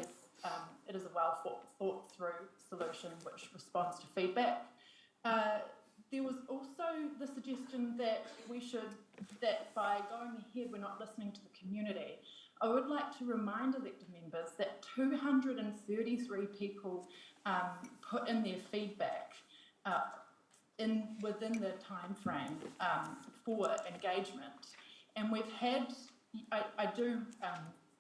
is a well thought through solution which responds to feedback. There was also the suggestion that that by going ahead, we're not listening to the community. I would like to remind elected members that 233 people put in their feedback within the time frame for engagement, and we've had. I do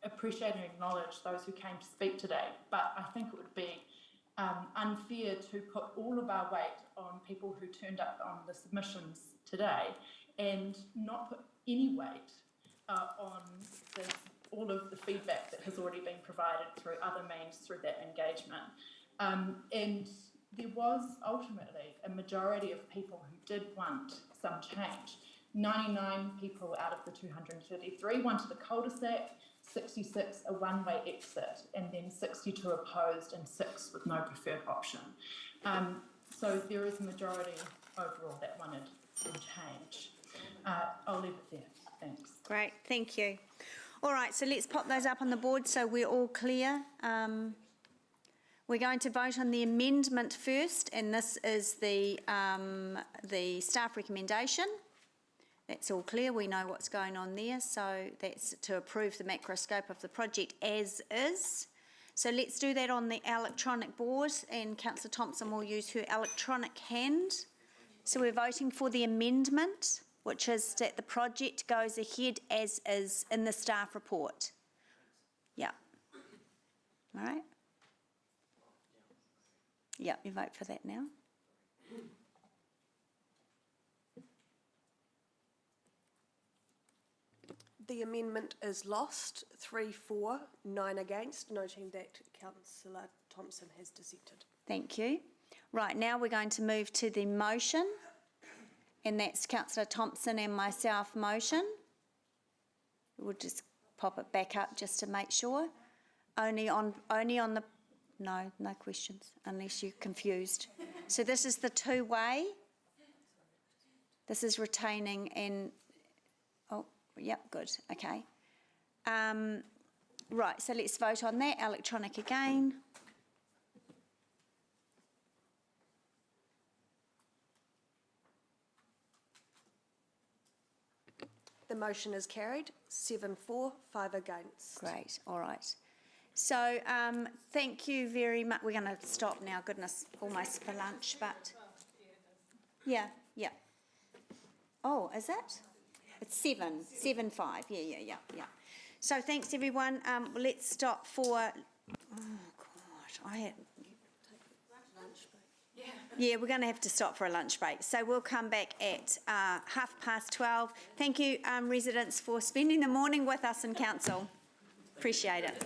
appreciate and acknowledge those who came to speak today, but I think it would be unfair to put all of our weight on people who turned up on the submissions today and not put any weight on all of the feedback that has already been provided through other means through that engagement. And there was ultimately a majority of people who did want some change. 99 people out of the 233 wanted a cul-de-sac, 66 a one-way exit, and then 62 opposed and 6 with no preferred option. So there is a majority overall that wanted some change. I'll leave it there. Thanks. Great, thank you. All right, so let's pop those up on the board so we're all clear. We're going to vote on the amendment first, and this is the staff recommendation. That's all clear, we know what's going on there, so that's to approve the macro scope of the project as is. So let's do that on the electronic board, and Councillor Thompson will use her electronic hand So we're voting for the amendment, which is that the project goes ahead as is in the staff report. Yeah. All right. Yeah, you vote for that now. The amendment is lost, 3 for, 9 against, noting that Councillor Thompson has dissented. Thank you. Right, now we're going to move to the motion, and that's Councillor Thompson and myself motion. We'll just pop it back up just to make sure. Only on the, no questions, unless you're confused. So this is the two-way. This is retaining and, oh, yep, good, okay. Right, so let's vote on that, electronic again. The motion is carried, 7 for, 5 against. Great, all right. So thank you very much. We're going to stop now, goodness, almost for lunch, but yeah. Oh, is it? It's 7, 5, yeah. So thanks everyone. Let's stop for, oh God, I had, yeah, we're going to have to stop for a lunch break. So we'll come back at 12:30. Thank you, residents, for spending the morning with us in council. Appreciate it.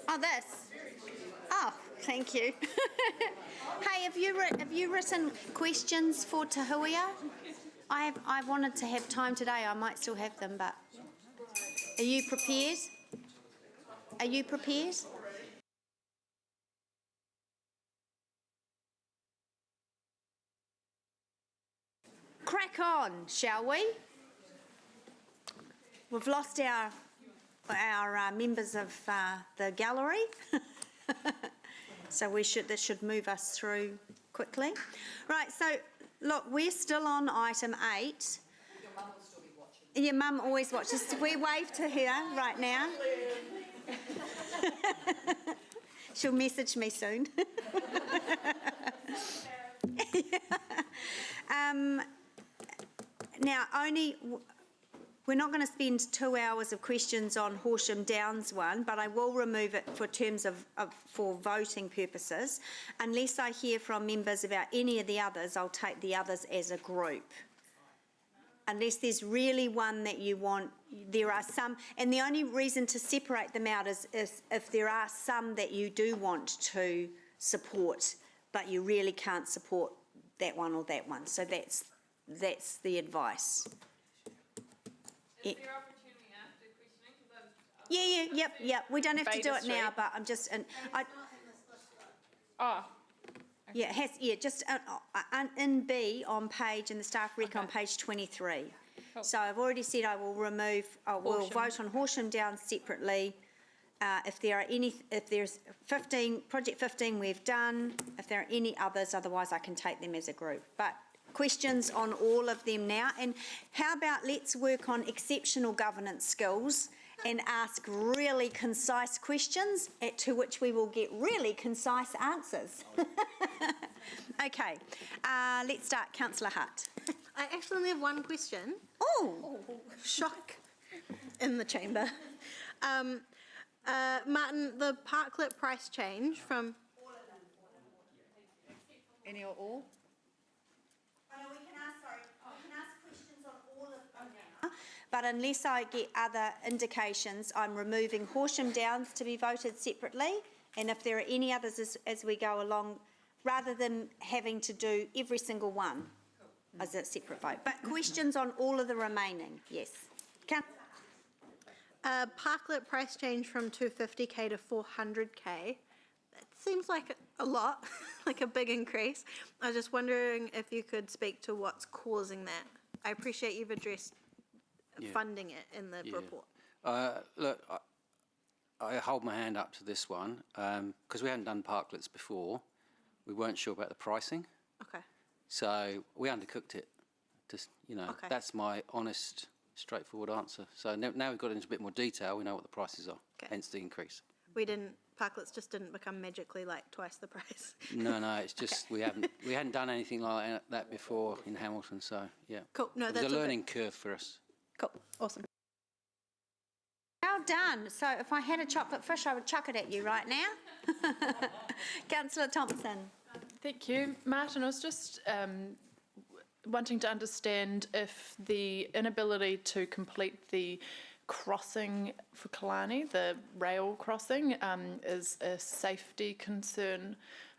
Oh, this. Oh, thank you. Hey, have you written questions for Tahuia? I wanted to have time today. I might still have them, but are you prepared? Are you prepared? Crack on, shall we? We've lost our members of the gallery, so this should move us through quickly. Right, so look, we're still on item 8. Your mum always watches. We wave to her right now. She'll message me soon. Now, we're not going to spend 2 hours of questions on Horsham Downs one, but I will remove it for terms for voting purposes. Unless I hear from members about any of the others, I'll take the others as a group. Unless there's really one that you want, there are some, and the only reason to separate them out is if there are some that you do want to support, but you really can't support that one or that one. So that's the advice. Yep. We don't have to do it now, but I'm just, yeah, it has, just in B on page, in the staff rec on page 23. Cool. So I've already said we'll vote on Horsham Downs separately. If there's 15, project 15 we've done. If there are any others, otherwise I can take them as a group. But questions on all of them now. And how about let's work on exceptional governance skills and ask really concise questions to which we will get really concise answers. Okay, let's start. Councillor Hart. I actually only have one question. Oh, shock in the chamber. Martin, the parklet price change from... Any or all? Oh, no, we can ask questions on all of them now. But unless I get other indications, I'm removing Horsham Downs to be voted separately. And if there are any others as we go along, rather than having to do every single one as a separate vote. But questions on all of the remaining, yes. Parklet price change from 250k to 400k. That seems like a lot, like a big increase. I was just wondering if you could speak to what's causing that. I appreciate you've addressed funding it in the report. Look, I hold my hand up to this one because we hadn't done parklets before. We weren't sure about the pricing. Okay. So we undercooked it. Just, that's my honest, straightforward answer. So now we've got into a bit more detail, we know what the prices are, hence the increase. Parklets just didn't become magically like twice the price. No, it's just we hadn't done anything like that before in Hamilton, so yeah. Cool. No, that's a learning curve for us. Cool. Awesome. Well done. So if I had a chocolate fish, I would chuck it at you right now. Councillor Thompson. Thank you. Martin, I was just wanting to understand if the inability to complete the crossing for Killarney, the rail crossing, is a safety concern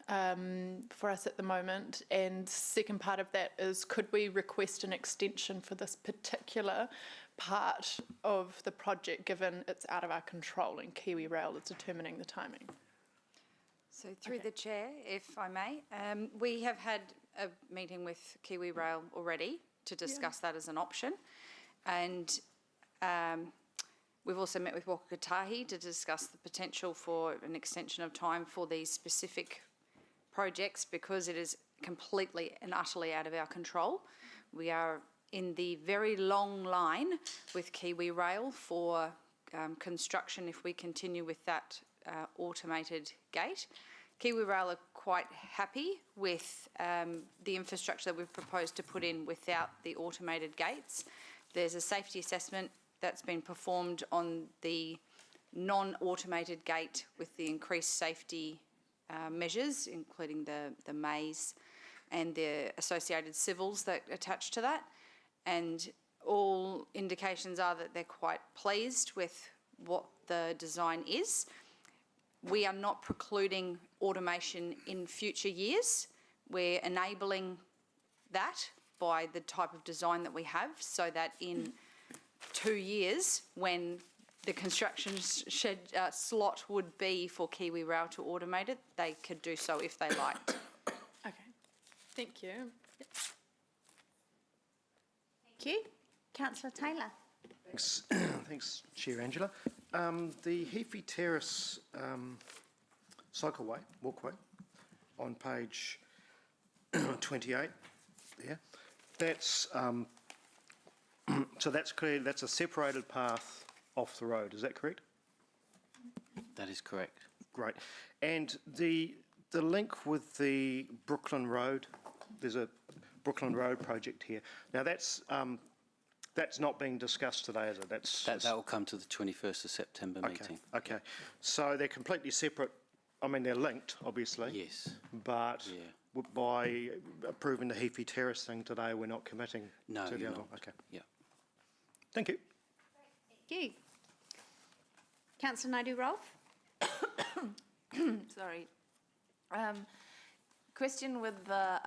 for us at the moment. And second part of that is, could we request an extension for this particular part of the project, given it's out of our control and Kiwi Rail is determining the timing? So through the chair, if I may, we have had a meeting with Kiwi Rail already to discuss that as an option, and we've also met with Waka Kotahi to discuss the potential for an extension of time for these specific projects, because it is completely and utterly out of our control. We are in the very long line with Kiwi Rail for construction if we continue with that automated gate. Kiwi Rail are quite happy with the infrastructure that we've proposed to put in without the automated gates. There's a safety assessment that's been performed on the non-automated gate with the increased safety measures, including the maze and the associated civils that attach to that. And all indications are that they're quite pleased with what the design is. we are not precluding automation in future years. We're enabling that by the type of design that we have, so that in 2 years, when the construction slot would be for Kiwi Rail to automate it, they could do so if they liked. Okay, thank you. Thank you. Councillor Taylor. Thanks, thanks, Chair Angela. The Heaphy Terrace cycleway, walkway, on page 28 there, that's, so that's clear, that's a separated path off the road, is that correct? That is correct. Great. And the link with the Brooklyn Road, there's a Brooklyn Road project here. Now that's not being discussed today, is it? That will come to the 21st of September meeting. Okay. So they're completely separate. I mean, they're linked, obviously. Yes. But by approving the Heaphy Terrace thing today, we're not committing No, to the you're other. not. Okay. Yeah. Thank you. Thank you. Councillor Naidoo-Rolfe. Sorry. Question with the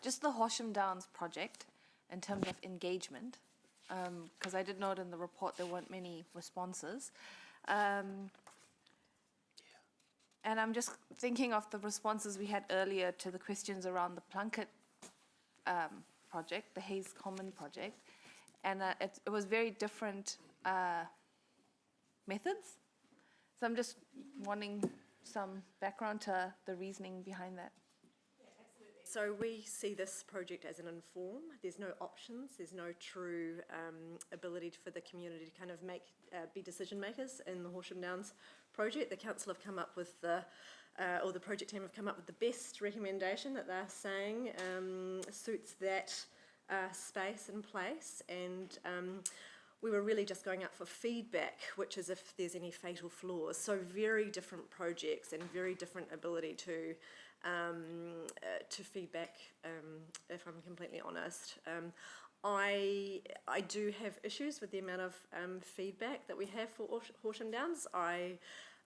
just the Horsham Downs project in terms of engagement, because I did note in the report there weren't many responses. And I'm just thinking of the responses we had earlier to the questions around the Plunkett project, the Hayes Common project, and it was very different methods. So I'm just wanting some background to the reasoning behind that. So we see this project as an inform. There's no options. There's no true ability for the community to kind of be decision makers in the Horsham Downs project. The council have come up with or the project team have come up with the best recommendation that they're saying suits that space and place. And we were really just going out for feedback, which is if there's any fatal flaws. So very different projects and very different ability to feedback, if I'm completely honest. I do have issues with the amount of feedback that we have for Horsham Downs. I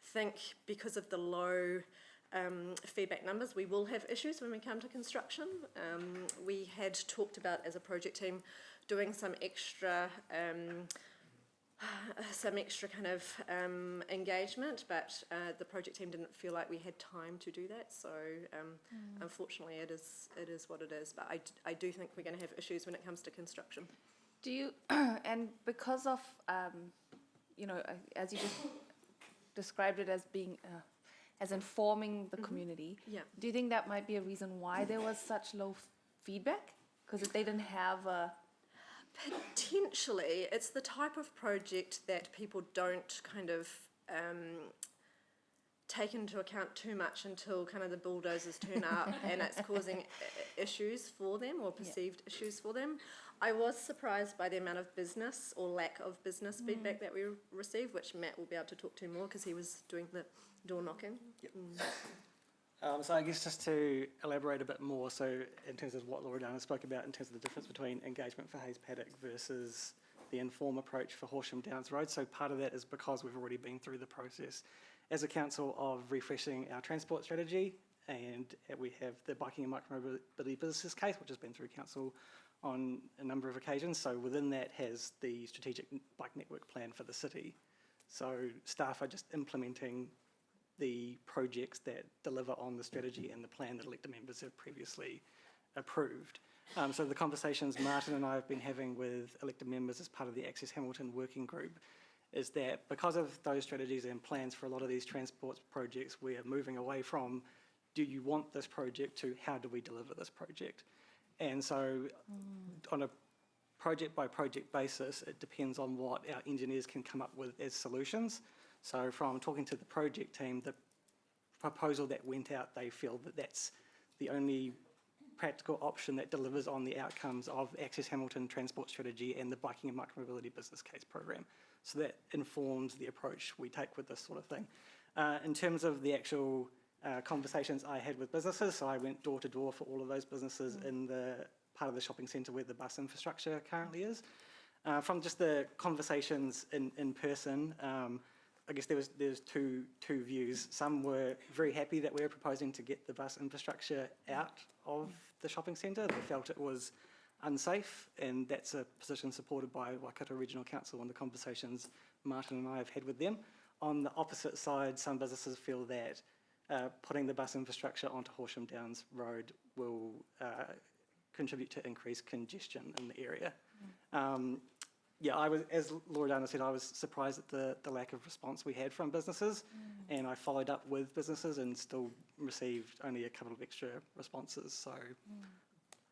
think because of the low feedback numbers, we will have issues when we come to construction. We had talked about, as a project team, doing some extra kind of engagement, but the project team didn't feel like we had time to do that. So unfortunately, it is what it is. But I do think we're going to have issues when it comes to construction. Do you, and because of, as you just described it as being, as informing the community, do you think that might be a reason why there was such low feedback? Because they didn't have a... Potentially. It's the type of project that people don't kind of take into account too much until kind of the bulldozers turn up and it's causing issues for them or perceived issues for them. I was surprised by the amount of business or lack of business feedback that we received, which Matt will be able to talk to more because he was doing the door knocking. So I guess just to elaborate a bit more, so in terms of what Loredana spoke about in terms of the difference between engagement for Hayes Paddock versus the inform approach for Horsham Downs Road. So part of that is because we've already been through the process as a council of refreshing our transport strategy, and we have the biking and micromobility business case, which has been through council on a number of occasions. So within that has the strategic bike network plan for the city. So staff are just implementing the projects that deliver on the strategy and the plan that elected members have previously approved. So the conversations Martin and I have been having with elected members as part of the Access Hamilton working group is that because of those strategies and plans for a lot of these transport projects, we are moving away from, do you want this project, to how do we deliver this project? And so on a project by project basis, it depends on what our engineers can come up with as solutions. So from talking to the project team, the proposal that went out, they feel that that's the only practical option that delivers on the outcomes of Access Hamilton Transport Strategy and the Biking and Micromobility Business Case Program. So that informs the approach we take with this sort of thing. In terms of the actual conversations I had with businesses, so I went door to door for all of those businesses in the part of the shopping centre where the bus infrastructure currently is. From just the conversations in person, I guess there's two views. Some were very happy that we were proposing to get the bus infrastructure out of the shopping centre. They felt it was unsafe, and that's a position supported by Waikato Regional Council and the conversations Martin and I have had with them. On the opposite side, some businesses feel that putting the bus infrastructure onto Horsham Downs Road will contribute to increased congestion in the area. Yeah, I was, as Loredana said, I was surprised at the lack of response we had from businesses, and I followed up with businesses and still received only a couple of extra responses. So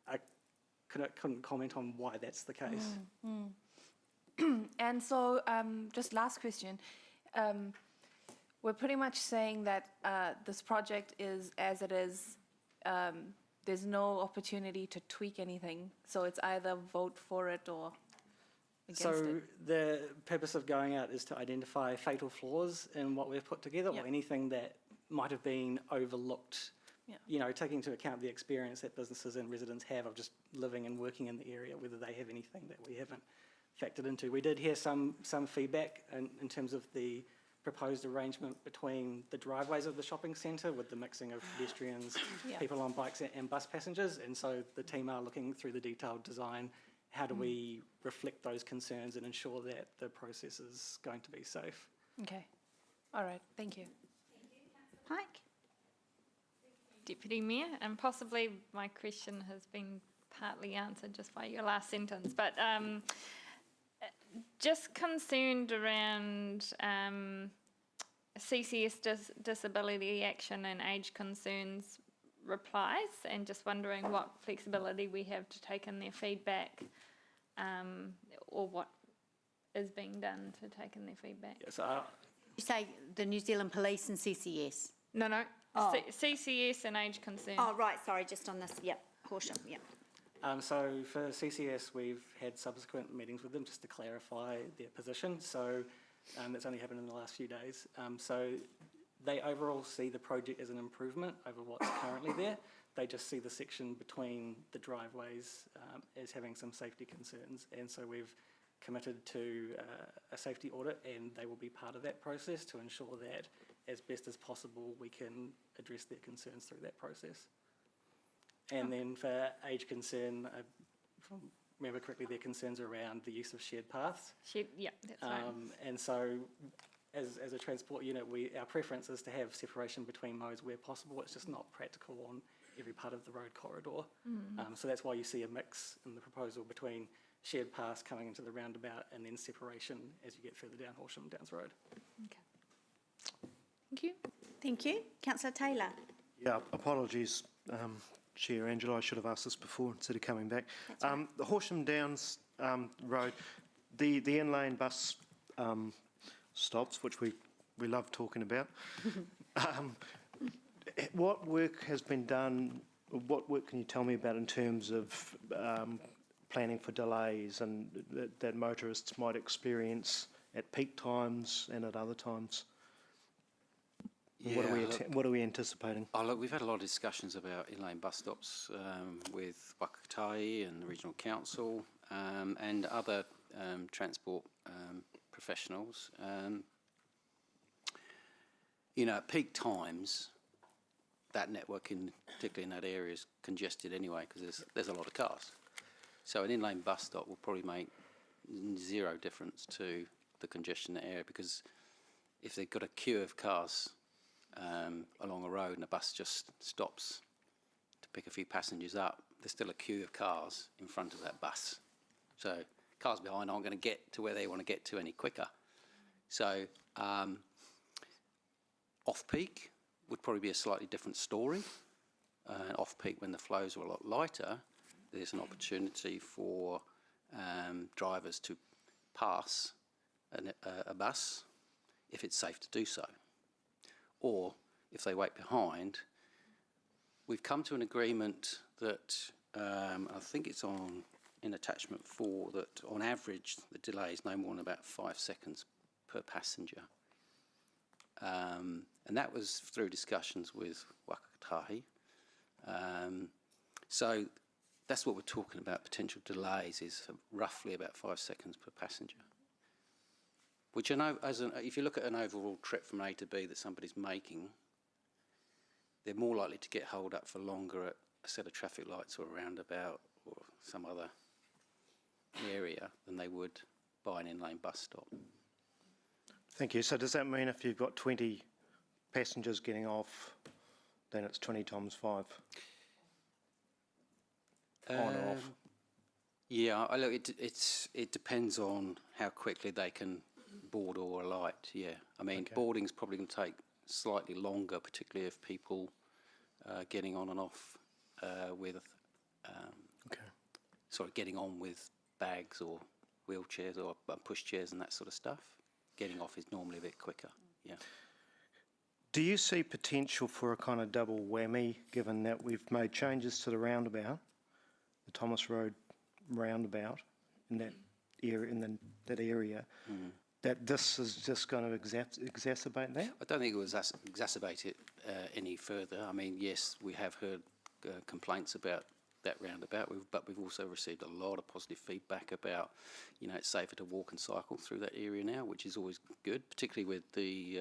I couldn't comment on why that's the case. And so, just last question. We're pretty much saying that this project is as it is. There's no opportunity to tweak anything. So it's either vote for it or against it. So the purpose of going out is to identify fatal flaws in what we've put together, or anything that might have been overlooked. You know, taking into account the experience that businesses and residents have of just living and working in the area, whether they have anything that we haven't factored into. We did hear some feedback in terms of the proposed arrangement between the driveways of the shopping centre with the mixing of pedestrians, people on bikes and bus passengers, and so the team are looking through the detailed design. How do we reflect those concerns and ensure that the process is going to be safe? Okay. All right. Thank you. Pike? Deputy Mayor, and possibly my question has been partly answered just by your last sentence, but just concerned around CCS disability action and age concerns replies, and just wondering what flexibility we have to take in their feedback, or what is being done to take in their feedback. Yes, You say the New Zealand Police and CCS? No. Oh. CCS and age concerns. Oh, right, sorry, just on this, Horsham, So for CCS, we've had subsequent meetings with them just to clarify their position. So that's only happened in the last few days. So they overall see the project as an improvement over what's currently there. They just see the section between the driveways as having some safety concerns. And so we've committed to a safety audit, and they will be part of that process to ensure that as best as possible we can address their concerns through that process. And then for age concern, if I remember correctly, their concerns are around the use of shared paths. That's right. And so as a transport unit, our preference is to have separation between modes where possible. It's just not practical on every part of the road corridor. So that's why you see a mix in the proposal between shared paths coming into the roundabout and then separation as you get further down Horsham Downs Road. Okay. Thank you. Thank you. Councillor Taylor? Yeah, apologies, Chair Angela, I should have asked this before instead of coming back. The Horsham Downs Road, the in-lane bus stops, which we love talking about. What work has been done, what work can you tell me about in terms of planning for delays and that motorists might experience at peak times and at other times? What are we anticipating? Oh, look, we've had a lot of discussions about inlane bus stops with Whakatahi and the Regional Council and other transport professionals. You know, at peak times, that network, particularly in that area, is congested anyway because there's a lot of cars. So an inlane bus stop will probably make zero difference to the congestion in the area, because if they've got a queue of cars along a road and a bus just stops to pick a few passengers up, there's still a queue of cars in front of that bus. So cars behind aren't going to get to where they want to get to any quicker. So off-peak would probably be a slightly different story. Off-peak, when the flows are a lot lighter, there's an opportunity for drivers to pass a bus if it's safe to do so. Or if they wait behind, we've come to an agreement that I think it's in attachment 4, that on average the delay is no more than about 5 seconds per passenger. And that was through discussions with Whakatahi. So that's what we're talking about, potential delays is roughly about 5 seconds per passenger. Which I know, if you look at an overall trip from A to B that somebody's making, they're more likely to get held up for longer at a set of traffic lights or a roundabout or some other area than they would by an in-lane bus stop. Thank you. So does that mean if you've got 20 passengers getting off, then it's 20 times 5? On or off? Yeah, look, it depends on how quickly they can board or alight, yeah. I mean, boarding's probably going to take slightly longer, particularly if people getting on and off with, getting on with bags or wheelchairs or push chairs and that sort of stuff. Getting off is normally a bit quicker, yeah. Do you see potential for a kind of double whammy, given that we've made changes to the roundabout, the Thomas Road roundabout in that area, that this is just going to exacerbate that? I don't think it will exacerbate it any further. I mean, yes, we have heard complaints about that roundabout, but we've also received a lot of positive feedback about, it's safer to walk and cycle through that area now, which is always good, particularly with the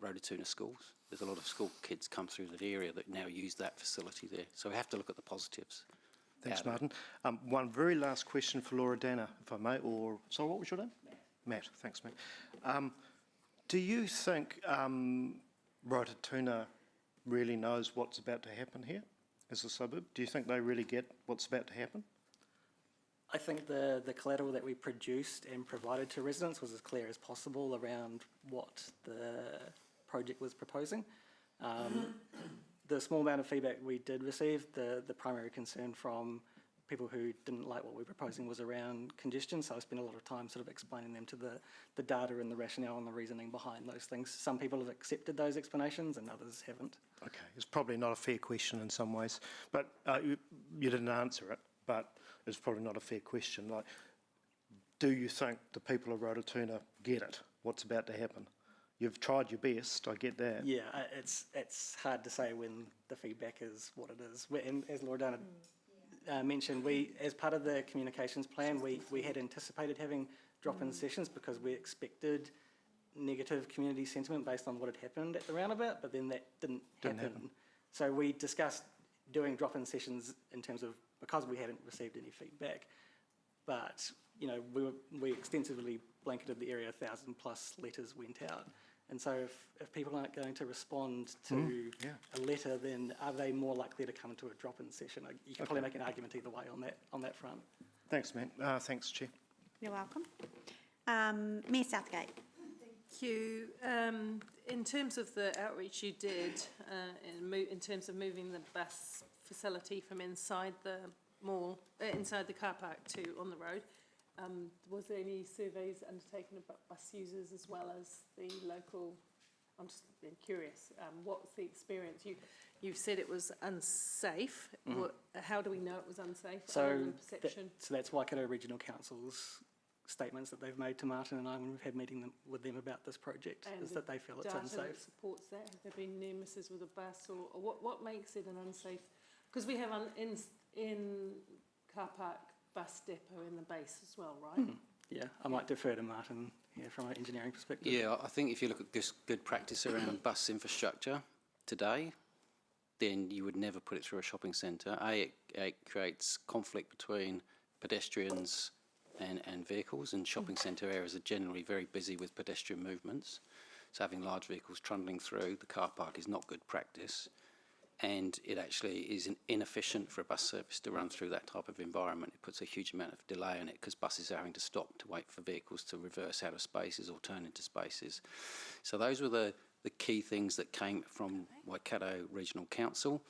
Rototuna schools. There's a lot of school kids come through that area that now use that facility there. So we have to look at the positives. Thanks, Martin. One very last question for Laura Danner, if I may, or, sorry, what was your name? Matt. Thanks, Matt. Do you think Rototuna really knows what's about to happen here as a suburb? Do you think they really get what's about to happen? I think the collateral that we produced and provided to residents was as clear as possible around what the project was proposing. The small amount of feedback we did receive, the primary concern from people who didn't like what we were proposing was around congestion, so I spent a lot of time sort of explaining them to the data and the rationale and the reasoning behind those things. Some people have accepted those explanations and others haven't. Okay, it's probably not a fair question in some ways, but you didn't answer it, but it's probably not a fair question. Like, do you think the people of Rototuna get it, what's about to happen? You've tried your best, I get that. Yeah, it's hard to say when the feedback is what it is. And as Laura Dana mentioned, we, as part of the communications plan, we had anticipated having drop-in sessions because we expected negative community sentiment based on what had happened at the roundabout, but then that didn't happen. So we discussed doing drop-in sessions in terms of, because we hadn't received any feedback, but we extensively blanketed the area, 1,000+ letters went out. And so if people aren't going to respond to a letter, then are they more likely to come to a drop-in session? You can probably make an argument either way on that front. Thanks, Matt. Thanks, Chair. You're welcome. Mayor Southgate. Thank you. In terms of the outreach you did, in terms of moving the bus facility from inside the mall, inside the car park to on the road, was there any surveys undertaken about bus users as well as the local? I'm just curious. What's the experience? You've said it was unsafe. How do we know it was unsafe? So perception. So that's Waikato Regional Council's statements that they've made to Martin and I when we've had meeting with them about this project, is that they feel it's unsafe. That supports that. Have there been near misses with a bus, or what makes it an unsafe? Because we have in car park bus depot in the base as well, right? Yeah, I might defer to Martin here from an engineering perspective. Yeah, I think if you look at this good practice around bus infrastructure today, then you would never put it through a shopping centre. It creates conflict between pedestrians and vehicles, and shopping centre areas are generally very busy with pedestrian movements. So having large vehicles trundling through the car park is not good practice. And it actually is inefficient for a bus service to run through that type of environment. It puts a huge amount of delay on it because buses are having to stop to wait for vehicles to reverse out of spaces or turn into spaces. So those were the key things that came from Waikato Regional Council.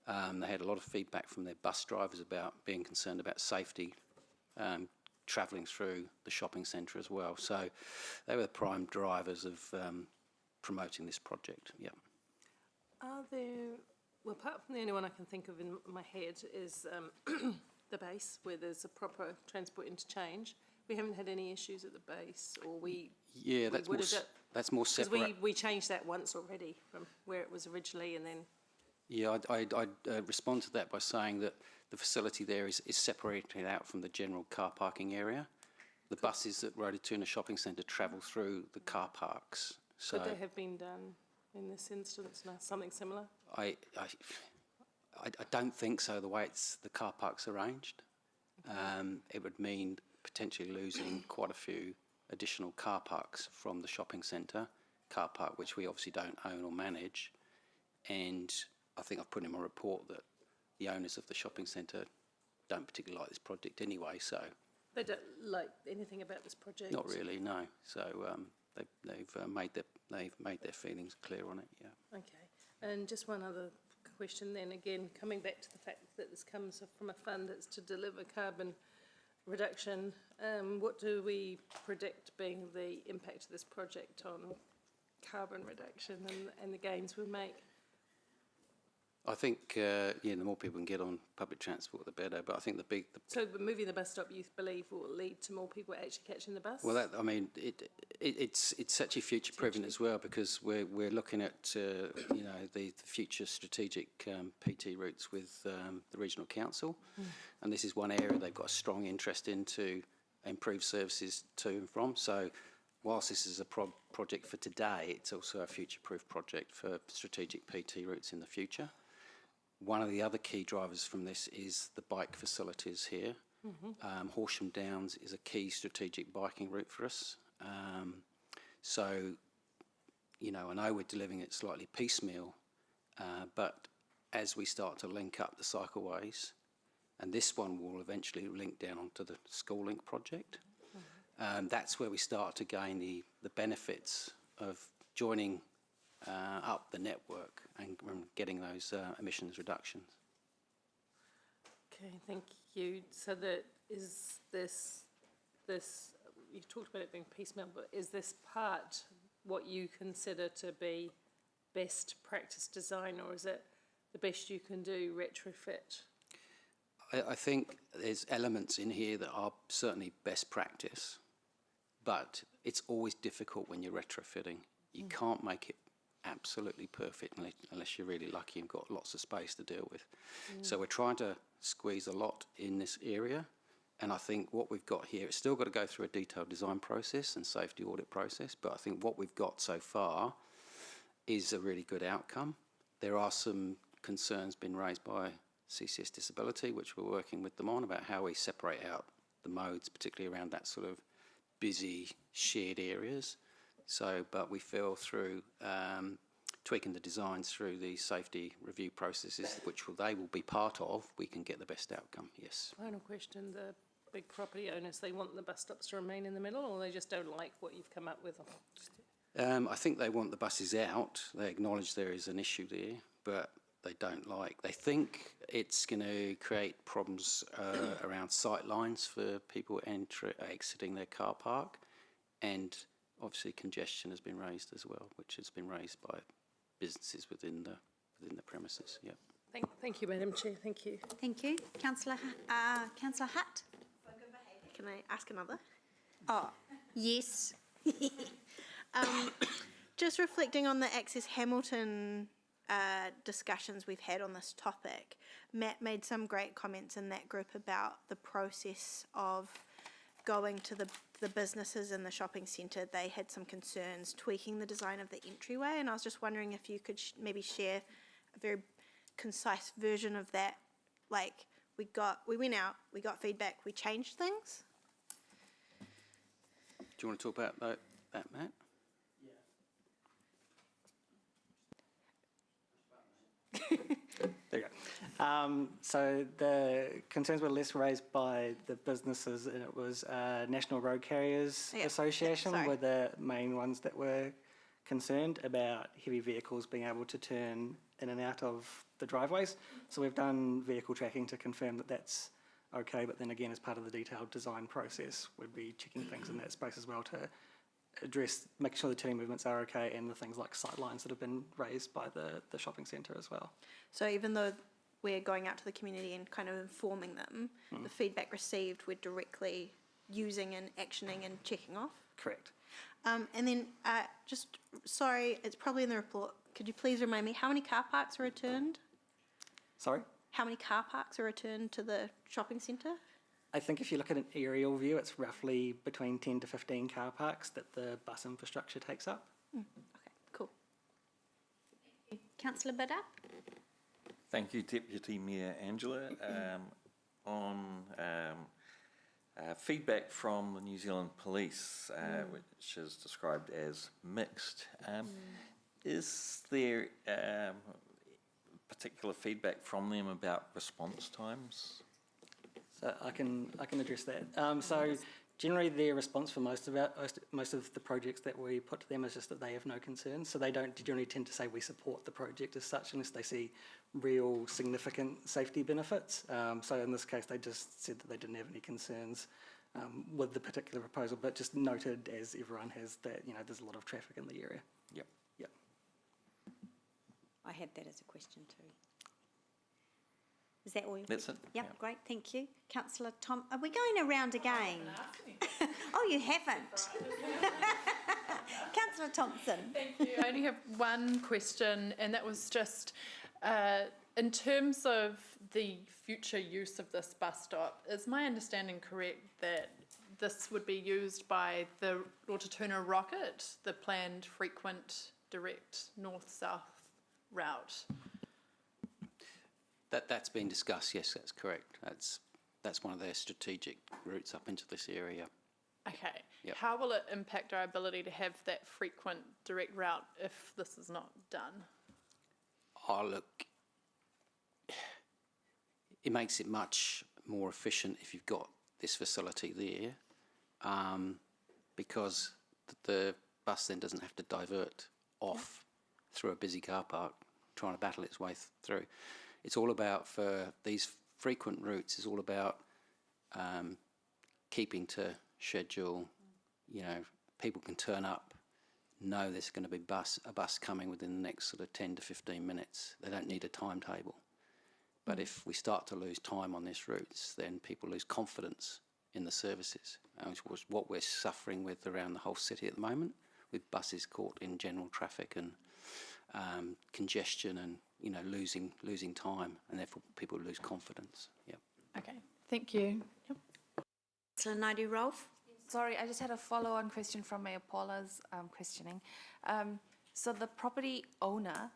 They had a lot of feedback from their bus drivers about being concerned about safety travelling through the shopping centre as well. So they were the prime drivers of promoting this project, yeah. Are there... Well, apart from the only one I can think of in my head is the base, where there's a proper transport interchange. We haven't had any issues at the base, or we... Yeah, that's more separate. Because we changed that once already from where it was originally, and then... Yeah, I'd respond to that by saying that the facility there is separated out from the general car parking area, the buses that Rota Tuna Shopping Centre travel through the car parks. So Could they have been done in this instance, something similar? I don't think so, the way the car park's arranged. It would mean potentially losing quite a few additional car parks from the shopping centre, car park which we obviously don't own or manage. And I think I've put in my report that the owners of the shopping centre don't particularly like this project anyway, so. They don't like anything about this project? Not really, no. So they've made their feelings clear on it, yeah. Okay, and just one other question then, again, coming back to the fact that this comes from a fund that's to deliver carbon reduction, what do we predict being the impact of this project on carbon reduction and the gains we'll make? I think, the more people can get on public transport, the better. But I think So moving the bus stop, you believe, will lead to more people actually catching the bus? Well, it's actually future-proofing as well, because we're looking at, the future strategic PT routes with the regional council. And this is one area they've got a strong interest in to improve services to and from. So whilst this is a project for today, it's also a future-proof project for strategic PT routes in the future. One of the other key drivers from this is the bike facilities here. Horsham Downs is a key strategic biking route for us. So, I know we're delivering it slightly piecemeal, but as we start to link up the cycleways, and this one will eventually link down onto the School Link project, that's where we start to gain the benefits of joining up the network and getting those emissions reductions. Okay, thank you. So that is this, you talked about it being piecemeal, but is this part what you consider to be best practice design, or is it the best you can do retrofit? I think there's elements in here that are certainly best practice, but it's always difficult when you're retrofitting. You can't make it absolutely perfect unless you're really lucky and got lots of space to deal with. So we're trying to squeeze a lot in this area, and I think what we've got here, it's still got to go through a detailed design process and safety audit process, but I think what we've got so far is a really good outcome. There are some concerns been raised by CCS Disability, which we're working with them on, about how we separate out the modes, particularly around that sort of busy shared areas. So, but we feel through tweaking the designs through the safety review processes, which they will be part of, we can get the best outcome, yes. Final question, the big property owners, they want the bus stops to remain in the middle, or they just don't like what you've come up with? I think they want the buses out. They acknowledge there is an issue there, but they think it's going to create problems around sight lines for people exiting their car park, and obviously congestion has been raised as well, which has been raised by businesses within the premises. Yeah. Thank you, Madam Chair. Thank you. Thank you. Councillor Hutt? Can I ask another? Oh, yes. Just reflecting on the Access Hamilton discussions we've had on this topic, Matt made some great comments in that group about the process of going to the businesses in the shopping centre. They had some concerns tweaking the design of the entryway, and I was just wondering if you could maybe share a very concise version of that. Like, we went out, we got feedback, we changed things. Do you want to talk about that, Matt? There you go. So the concerns were less raised by the businesses, and it was National Road Carriers Association were the main ones that were concerned about heavy vehicles being able to turn in and out of the driveways. So we've done vehicle tracking to confirm that that's okay, but then again, as part of the detailed design process, we'd be checking things in that space as well to address, making sure the turning movements are okay, and the things like sight lines that have been raised by the shopping centre as well. So even though we're going out to the community and kind of informing them, the feedback received we're directly using and actioning and checking off? Correct. And then, sorry, it's probably in the report, could you please remind me, how many car parks are returned? Sorry? How many car parks are returned to the shopping centre? I think if you look at an aerial view, it's roughly between 10 to 15 car parks that the bus infrastructure takes up. Okay, cool. Councillor Bidder? Thank you, Deputy Mayor Angela. Feedback from the New Zealand Police, which is described as mixed. Is there particular feedback from them about response times? So I can address that. So generally their response for most of the projects that we put to them is just that they have no concerns. So they don't generally tend to say we support the project as such unless they see real significant safety benefits. So in this case they just said that they didn't have any concerns with the particular proposal, but just noted, as everyone has, that there's a lot of traffic in the area. Yep. Yep. I had that as a question too. Is that all? That's it. Yep, great, thank you. Councillor Tom, are we going around again? Oh, you haven't. Councillor Thompson. Thank you. I only have one question, and that was just in terms of the future use of this bus stop, is my understanding correct that this would be used by the Rotorua Rocket, the planned frequent direct north-south route? That's been discussed, yes, that's correct. That's one of their strategic routes up into this area. Okay. Yep. How will it impact our ability to have that frequent direct route if this is not done? Oh, look, it makes it much more efficient if you've got this facility there, because the bus then doesn't have to divert off through a busy car park trying to battle its way through. It's all about, for these frequent routes, it's all about keeping to schedule. People can turn up, know there's going to be a bus coming within the next sort of 10 to 15 minutes. They don't need a timetable. But if we start to lose time on these routes, then people lose confidence in the services, which was what we're suffering with around the whole city at the moment, with buses caught in general traffic and congestion and losing time, and therefore people lose confidence. Yep. Okay, thank you. Yep. Councillor Naidu-Rolfe. Sorry, I just had a follow-on question from Mayor Paula's questioning. So the property owner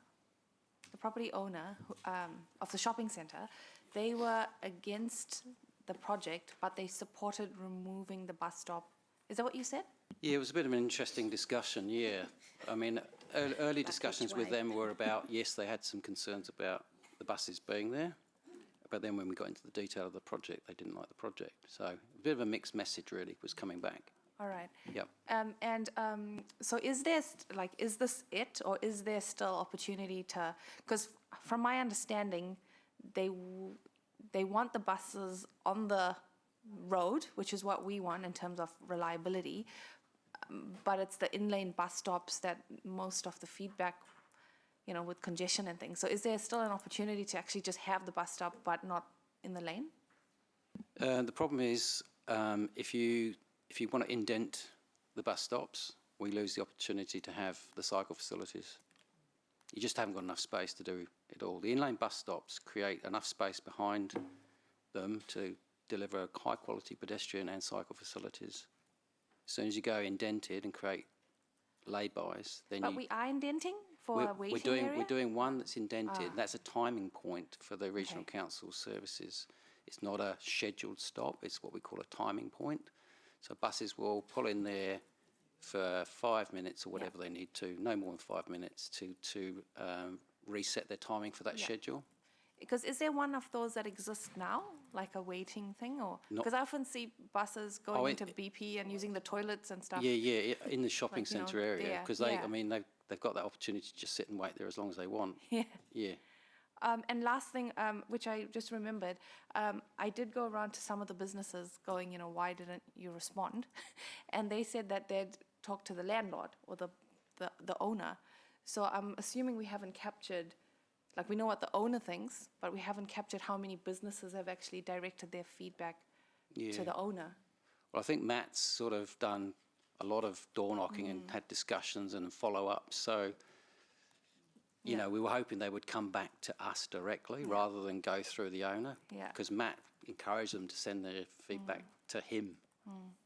of the shopping centre, they were against the project, but they supported removing the bus stop. Is that what you said? Yeah, it was a bit of an interesting discussion, yeah. I mean, early discussions with them were about, yes, they had some concerns about the buses being there, but then when we got into the detail of the project, they didn't like the project. So a bit of a mixed message really was coming back. All right. Yep. So is there, is this it, or is there still opportunity to, because from my understanding, they want the buses on the road, which is what we want in terms of reliability, but it's the in-lane bus stops that most of the feedback, with congestion and things. So is there still an opportunity to actually just have the bus stop but not in the lane? The problem is, if you want to indent the bus stops, we lose the opportunity to have the cycle facilities. You just haven't got enough space to do it all. The in-lane bus stops create enough space behind them to deliver high-quality pedestrian and cycle facilities. As soon as you go indented and create lay-bys, then But we are indenting for a waiting area? We're doing one that's indented. That's a timing point for the regional council services. It's not a scheduled stop. It's what we call a timing point. So buses will pull in there for 5 minutes or whatever they need to, no more than 5 minutes to reset their timing for that schedule. Because is there one of those that exists now, like a waiting thing, or because I often see buses going into BP and using the toilets and stuff. Yeah, in the shopping centre area, because there, they've got that opportunity to just sit and wait there as long as they want. Yeah. And last thing, which I just remembered, I did go around to some of the businesses going, why didn't you respond? And they said that they'd talk to the landlord or the owner. So I'm assuming we haven't captured, we know what the owner thinks, but we haven't captured how many businesses have actually directed their feedback to the owner. Well, I think Matt's sort of done a lot of door knocking and had discussions and follow-ups. So, you know, we were hoping they would come back to us directly rather than go through the owner. Yeah. Because Matt encouraged them to send their feedback to him.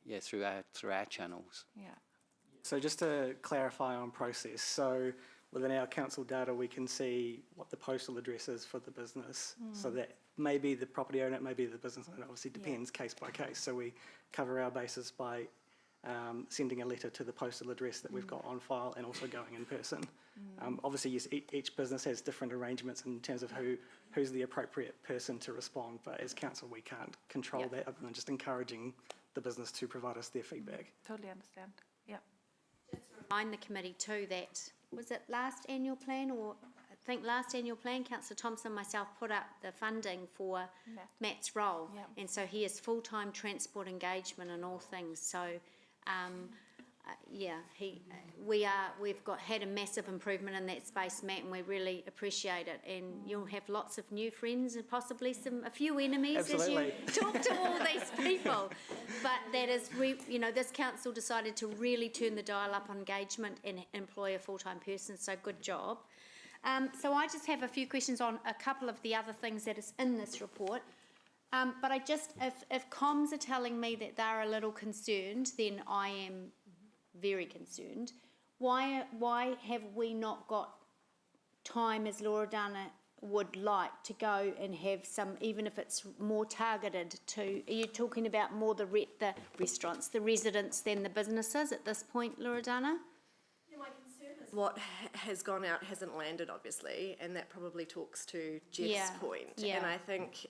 Yeah, through our channels. Yeah. So just to clarify on process, so within our council data, we can see what the postal address is for the business. So that maybe the property owner, maybe the business owner, obviously depends case by case. So we cover our bases by sending a letter to the postal address that we've got on file and also going in person. Obviously, yes, each business has different arrangements in terms of who's the appropriate person to respond, but as council, we can't control that other than just encouraging the business to provide us their feedback. Totally understand. Yeah. Remind the committee too that, was it last annual plan, or I think last annual plan, Councillor Thompson and myself put up the funding for Matt's role. Yeah. And so he is full-time transport engagement in all things. So, we've had a massive improvement in that space, Matt, and we really appreciate it. And you'll have lots of new friends and possibly a few enemies Absolutely. as you talk to all these people. But that is, this council decided to really turn the dial up on engagement and employ a full-time person. So good job. So I just have a few questions on a couple of the other things that is in this report. But if comms are telling me that they're a little concerned, then I am very concerned. Why have we not got time, as Loredana would like, to go and have some, even if it's more targeted to, are you talking about more the restaurants, the residents than the businesses at this point, Loredana? My concern is what has gone out hasn't landed, obviously, and that probably talks to Jeff's point. Yeah. And I think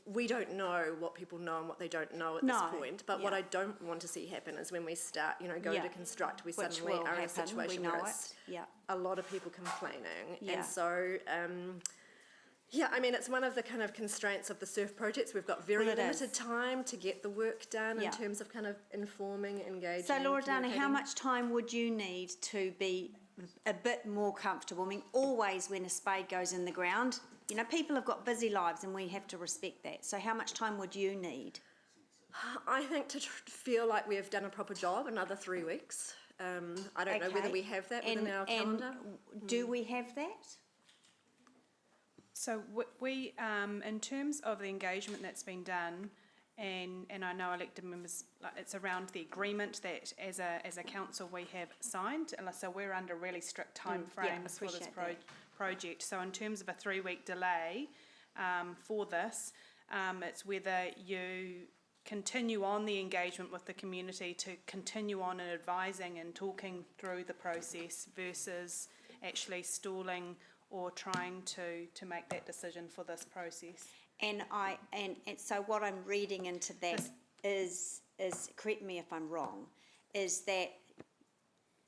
we don't know what people know and what they don't know at this point. But what I don't want to see happen is when we start, going to construct, we suddenly are in a situation where it's a lot of people complaining. Yeah. And so, it's one of the kind of constraints of the SURF projects. We've got very limited time to get the work done in terms of kind of informing, engaging. So, Loredana, how much time would you need to be a bit more comfortable? I mean, always when a spade goes in the ground, people have got busy lives and we have to respect that. So how much time would you need? I think to feel like we have done a proper job, another 3 weeks. I don't know whether we have that within our calendar. Do we have that? So we, in terms of the engagement that's been done, and I know elected members, it's around the agreement that as a council we have signed, and so we're under really strict time frames for this project. So in terms of a 3-week delay for this, it's whether you continue on the engagement with the community to continue on and advising and talking through the process versus actually stalling or trying to make that decision for this process. And so what I'm reading into that is correct me if I'm wrong, is that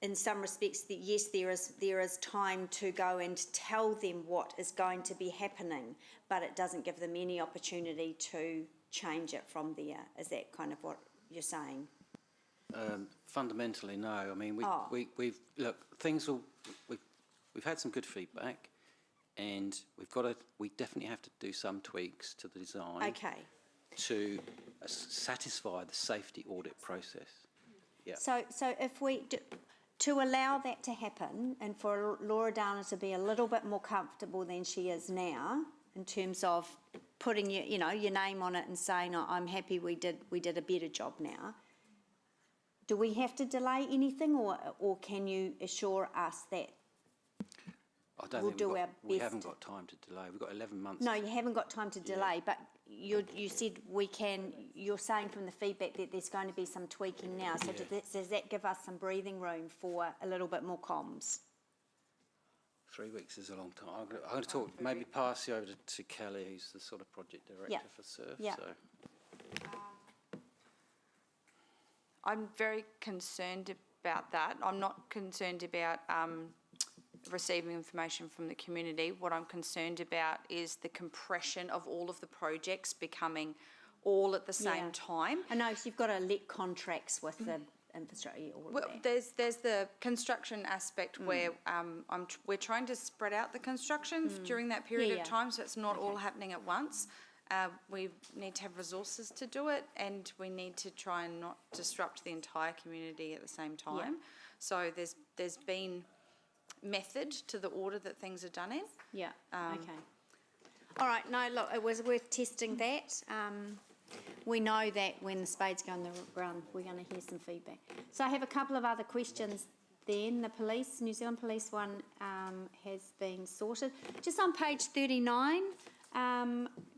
in some respects that yes, there is time to go and tell them what is going to be happening, but it doesn't give them any opportunity to change it from there. Is that kind of what you're saying? Fundamentally, no. I mean, we've had some good feedback, and we definitely have to do some tweaks to the design. Okay. To satisfy the safety audit process. Yeah. So if we to allow that to happen, and for Loredana to be a little bit more comfortable than she is now, in terms of putting your name on it and saying, oh, I'm happy we did a better job now. Do we have to delay anything, or can you assure us that I don't we'll think do our we best? haven't got time to delay. We've got 11 months. No, you haven't got time to delay, but you said we can. You're saying from the feedback that there's going to be some tweaking now. So does that give us some breathing room for a little bit more comms? 3 weeks is a long time. I'm going to talk, maybe pass you over to Kelly, who's the sort of project director for SURF. Yeah. So. I'm very concerned about that. I'm not concerned about receiving information from the community. What I'm concerned about is the compression of all of the projects becoming all at the same time. I know, so you've got to let contracts with the infrastructure, all of that. There's the construction aspect where we're trying to spread out the construction during that period of time, so it's not all happening at once. We need to have resources to do it, and we need to try and not disrupt the entire community at the same time. So there's been method to the order that things are done in. Yeah, okay. All right, no, look, it was worth testing that. We know that when the spades go in the ground, we're going to hear some feedback. So I have a couple of other questions then. The police, New Zealand Police one has been sorted. Just on page 39,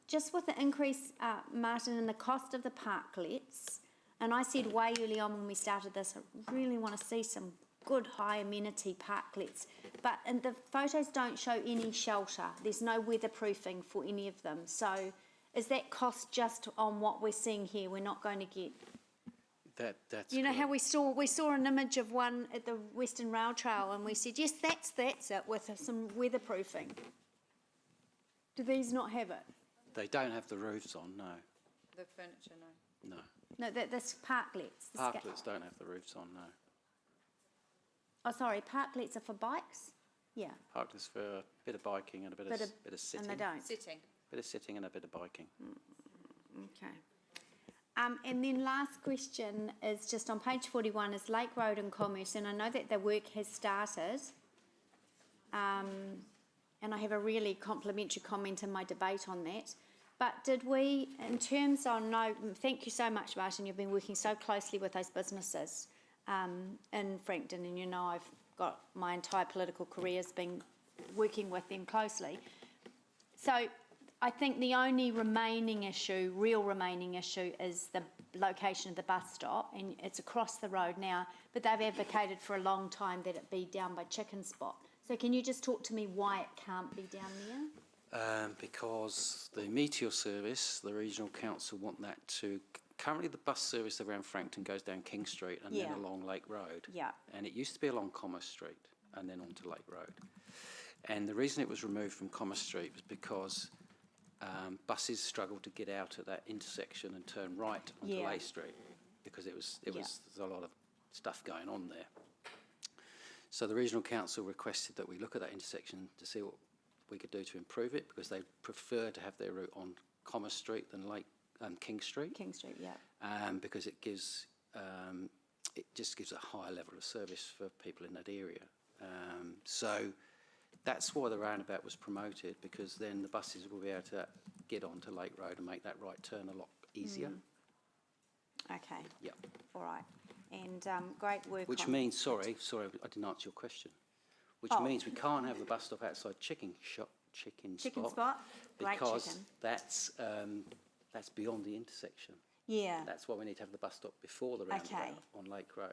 just with the increase, Martin, in the cost of the parklets, and I said way early on when we started this, I really want to see some good high amenity parklets, but and the photos don't show any shelter. There's no weatherproofing for any of them. So is that cost just on what we're seeing here? We're not going to get... That's you know correct. how we saw an image of one at the Western Rail Trail and we said, yes, that's it, with some weatherproofing. Do these not have it? They don't have the roofs on, no. The furniture, no. No. No, that's parklets. the sca- Parklets don't have the roofs on, no. Oh, sorry, parklets are for bikes? Yeah. Parklets for a bit of biking and a bit of sitting. And they don't? Sitting. Bit of sitting and a bit of biking. Okay. And then last question is just on page 41 is Lake Road and Commerce, and I know that the work has started. And I have a really complimentary comment in my debate on that. But did we, in terms of, no, thank you so much, Martin, you've been working so closely with those businesses in Frankton, and you know I've got my entire political career has been working with them closely. So I think the only real remaining issue is the location of the bus stop, and it's across the road now, but they've advocated for a long time that it be down by Chicken Spot. So can you just talk to me why it can't be down there? Because the Meteor service, the regional council want that to... Currently the bus service around Frankton goes down King Street and then along Lake Road. Yeah. And it used to be along Commerce Street and then onto Lake Road. And the reason it was removed from Commerce Street was because buses struggled to get out at that intersection and turn right onto Lake Street because there's a lot of stuff going on there. So the regional council requested that we look at that intersection to see what we could do to improve it, because they prefer to have their route on Commerce Street than King Street. King Street, yeah. Because it gives it just gives a higher level of service for people in that area. So that's why the roundabout was promoted, because then the buses will be able to get onto Lake Road and make that right turn a lot easier. Okay. Yep. All right. And great work. Which means, sorry, I didn't answer your question. Which means we can't have the bus stop outside Chicken Spot. Great because chicken. that's beyond the intersection. Yeah. That's why we need to have the bus stop before the roundabout on Lake Road,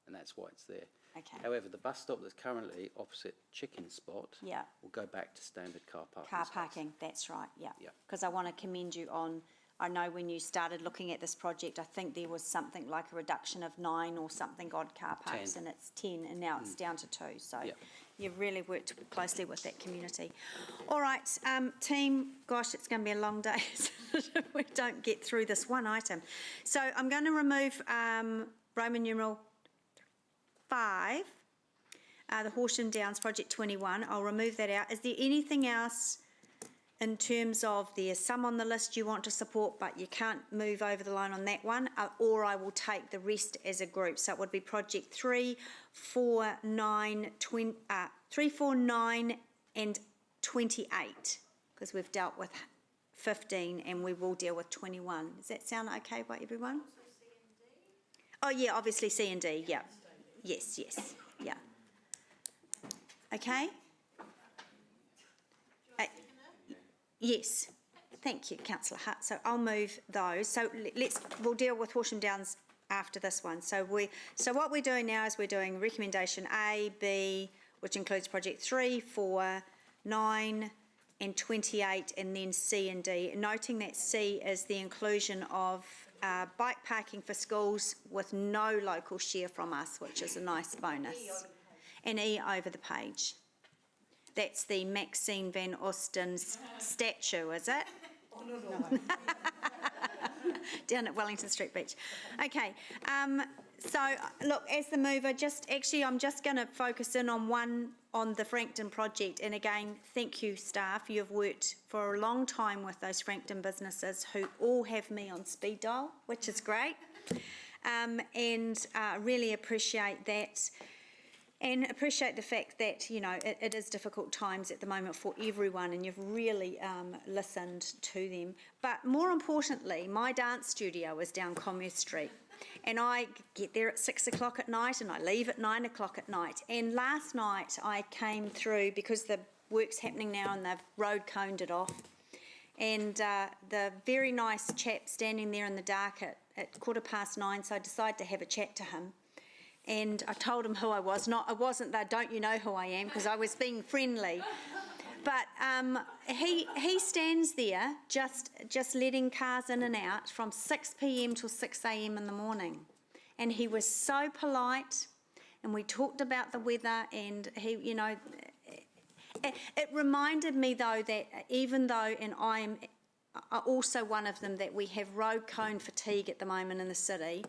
and that's why it's there. Okay. However, the bus stop that's currently opposite Chicken Spot Yeah. will go back to standard car parking. Car space. parking, that's right, yeah. Yeah. Because I want to commend you on, I know when you started looking at this project, I think there was something like a reduction of 9 or something odd car parks, 10. and it's 10, and now it's down to 2. So Yeah. you've really worked closely with that community. All right, team, gosh, it's going to be a long day if we don't get through this one item. So I'm going to remove Roman numeral 5. The Horsham Downs Project 21, I'll remove that out. Is there anything else in terms of there's some on the list you want to support but you can't move over the line on that one, or I will take the rest as a group. So it would be Project 3, 4, 9, 3, 4, 9 and 28, because we've dealt with 15 and we will deal with 21. Does that sound okay by everyone? Oh yeah, obviously C and D, yeah. Yes, yeah. Okay? Yes. Thank you, Councillor Hutt. So I'll move those. So we'll deal with Horsham Downs after this one. So what we're doing now is we're doing recommendation A, B, which includes Project 3, 4, 9 and 28, and then C and D. Noting that C is the inclusion of bike parking for schools with no local share from us, which is a nice bonus. And E over the page. That's the Maxine Van Osten statue, is it? Oh, no. Down at Wellington Street Beach. Okay, so look, as the mover, I'm just going to focus in on the Frankton project. And again, thank you, staff. You've worked for a long time with those Frankton businesses who all have me on speed dial, which is great. And really appreciate that. And appreciate the fact that, you know, it is difficult times at the moment for everyone, and you've really listened to them. But more importantly, my dance studio is down Commerce Street, and I get there at 6 o'clock at night and I leave at 9 o'clock at night. And last night I came through, because the work's happening now and they've road coned it off, and the very nice chap standing there in the dark at 9:15, so I decided to have a chat to him. And I told him who I was. I wasn't the "don't you know who I am," because I was being friendly. But he stands there just letting cars in and out from 6 p.m. till 6 a.m. in the morning. And he was so polite, and we talked about the weather, and he, you know, it reminded me though that even though, and I'm also one of them, that we have road cone fatigue at the moment in the city,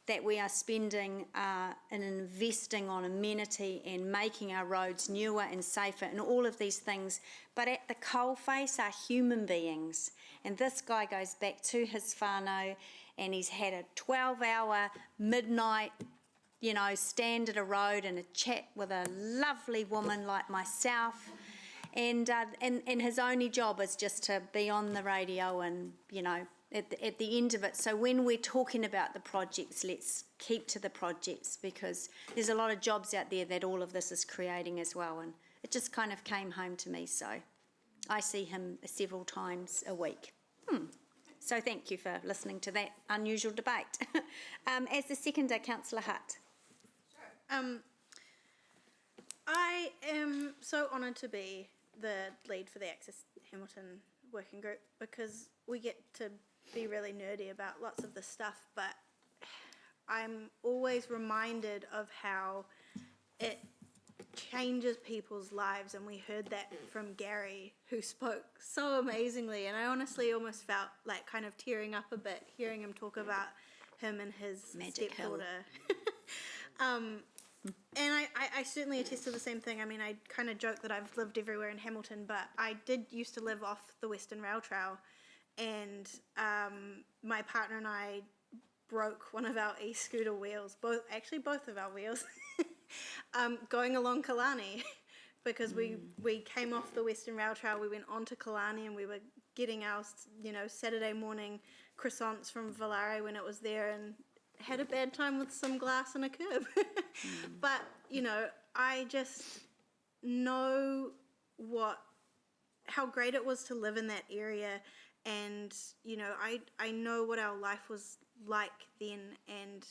that we are spending and investing on amenity and making our roads newer and safer and all of these things. But at the coalface are human beings. And this guy goes back to his whānau, and he's had a 12-hour midnight, you know, stand at a road and a chat with a lovely woman like myself. And his only job is just to be on the radio and, you know, at the end of it. So when we're talking about the projects, let's keep to the projects, because there's a lot of jobs out there that all of this is creating as well. And it just kind of came home to me. So I see him several times a week. So thank you for listening to that unusual debate. As the seconder, Councillor Hutt. I am so honoured to be the lead for the Access Hamilton working group, because we get to be really nerdy about lots of this stuff, but I'm always reminded of how it changes people's lives, and we heard that from Gary, who spoke so amazingly, and I honestly almost felt like kind of tearing up a bit hearing him talk about him and his Magic stepdaughter. And I certainly attest to the same thing. I mean, I kind of joke that I've lived everywhere in Hamilton, but I did used to live off the Western Rail Trail, and my partner and I broke one of our e-scooter wheels, both of our wheels, going along Killarney, because we came off the Western Rail Trail, we went onto Killarney, and we were getting our, you know, Saturday morning croissants from Valare when it was there, and had a bad time with some glass and a curb. But, you know, I just know how great it was to live in that area, and, you know, I know what our life was like then, and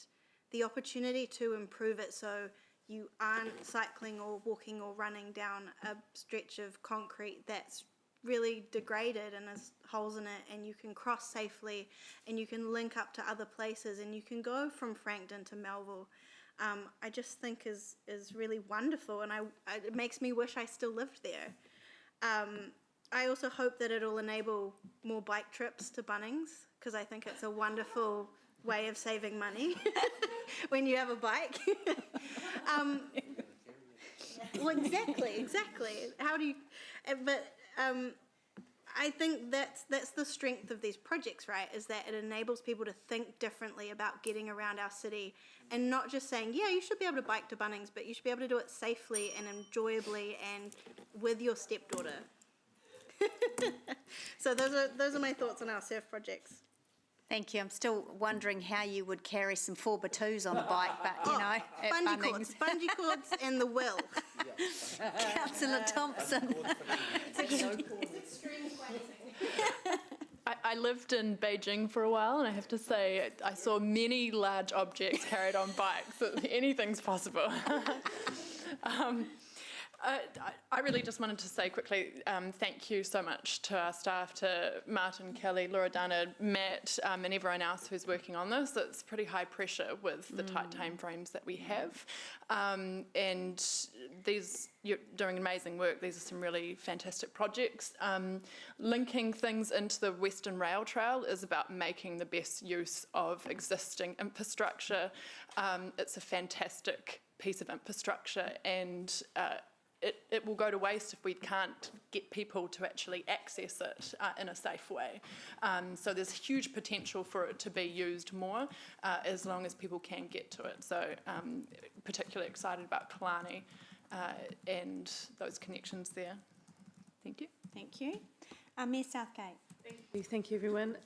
the opportunity to improve it so you aren't cycling or walking or running down a stretch of concrete that's really degraded and has holes in it, and you can cross safely, and you can link up to other places, and you can go from Frankton to Melville. I just think is really wonderful, and it makes me wish I still lived there. I also hope that it'll enable more bike trips to Bunnings, because I think it's a wonderful way of saving money when you have a bike. Well, exactly. How do you? But I think that's the strength of these projects, right? Is that it enables people to think differently about getting around our city, and not just saying, yeah, you should be able to bike to Bunnings, but you should be able to do it safely and enjoyably and with your stepdaughter. So those are my thoughts on our surf projects. Thank you. I'm still wondering how you would carry some 4x2s on a bike, but, you know, at Bunnings. Bungee cords and the will. Councillor Thompson. I lived in Beijing for a while, and I have to say I saw many large objects carried on bikes. So anything's possible. I really just wanted to say quickly thank you so much to our staff, to Martin, Kelly, Loredana, Matt, and everyone else who's working on this. It's pretty high pressure with the tight timeframes that we have. And you're doing amazing work. These are some really fantastic projects. Linking things into the Western Rail Trail is about making the best use of existing infrastructure. It's a fantastic piece of infrastructure, and it will go to waste if we can't get people to actually access it in a safe way. So there's huge potential for it to be used more as long as people can get to it. So particularly excited about Killarney and those connections there. Thank you. Thank you. Mayor Southgate. Thank you, everyone.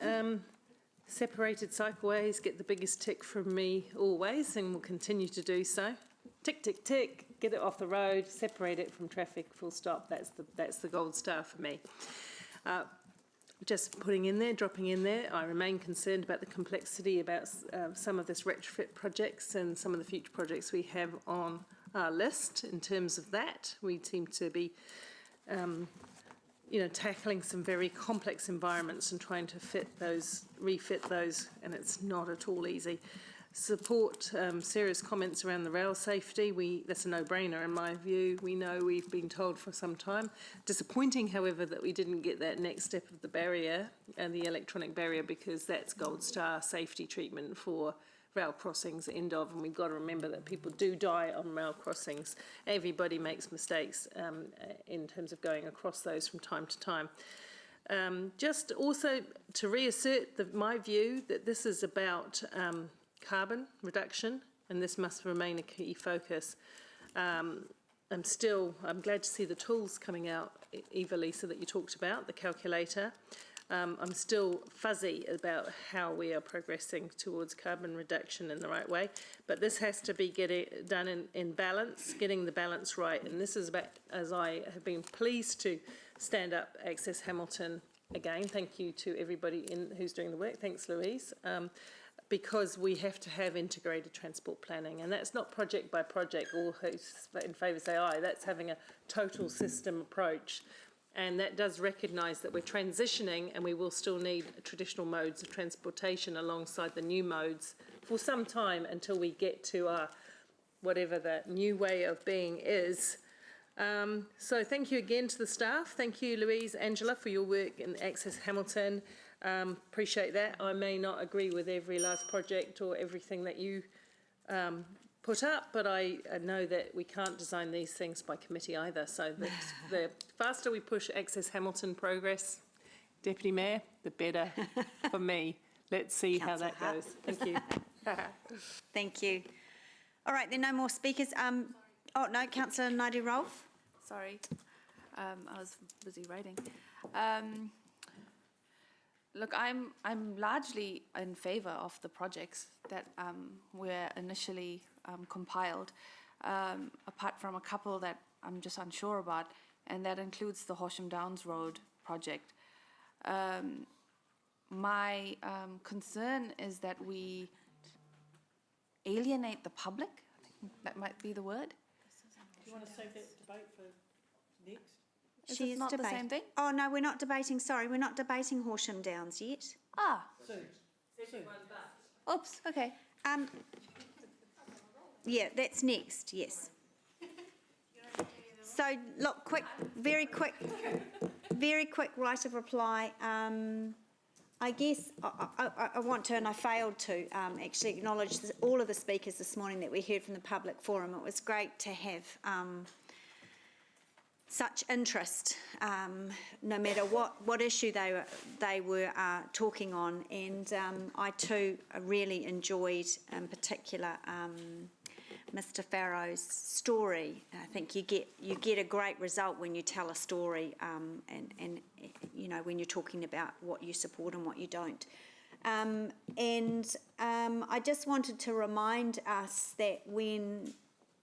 Separated cycleways get the biggest tick from me always, and will continue to do so. Tick, tick, tick. Get it off the road. Separate it from traffic. Full stop. That's the gold star for me. Just putting in there, dropping in there. I remain concerned about the complexity about some of this retrofit projects and some of the future projects we have on our list. In terms of that, we seem to be tackling some very complex environments and trying to refit those, and it's not at all easy. Support Sarah's comments around the rail safety. That's a no-brainer in my view. We know we've been told for some time. Disappointing, however, that we didn't get that next step of the barrier and the electronic barrier, because that's gold star safety treatment for rail crossings, end of, and we've got to remember that people do die on rail crossings. Everybody makes mistakes in terms of going across those from time to time. Just also to reassert my view that this is about carbon reduction, and this must remain a key focus. I'm glad to see the tools coming out, Eva Lisa, that you talked about, the calculator. I'm still fuzzy about how we are progressing towards carbon reduction in the right way, but this has to be done in balance, getting the balance right. And this is about, as I have been pleased to stand up Access Hamilton again. Thank you to everybody who's doing the work. Thanks, Louise. Because we have to have integrated transport planning, and that's not project by project. All who's in favour say aye. That's having a total system approach. And that does recognise that we're transitioning, and we will still need traditional modes of transportation alongside the new modes for some time until we get to our whatever that new way of being is. So thank you again to the staff. Thank you, Louise, Angela, for your work in Access Hamilton. Appreciate that. I may not agree with every last project or everything that you put up, but I know that we can't design these things by committee either. So the faster we push Access Hamilton progress, Deputy Mayor, the better for me. Let's see how that goes. Thank you. Thank you. All right, there are no more speakers. Oh, no, Councillor Naidi Rolfe. Sorry, I was busy writing. Look, I'm largely in favour of the projects that were initially compiled, apart from a couple that I'm just unsure about, and that includes the Horsham Downs Road project. My concern is that we alienate the public. I think that might be the word. Do you want to save that debate for next? She is not the debating. same thing? Oh, no, we're not debating. Sorry, we're not debating Horsham Downs yet. Ah. Soon. Oops, okay. Yeah, that's next, yes. So, look, very quick right of reply. I guess I want to, and I failed to, actually acknowledge all of the speakers this morning that we heard from the public forum. It was great to have such interest, no matter what issue they were talking on, and I too really enjoyed, in particular, Mr. Farrow's story. I think you get a great result when you tell a story, and you know, when you're talking about what you support and what you don't. I just wanted to remind us that when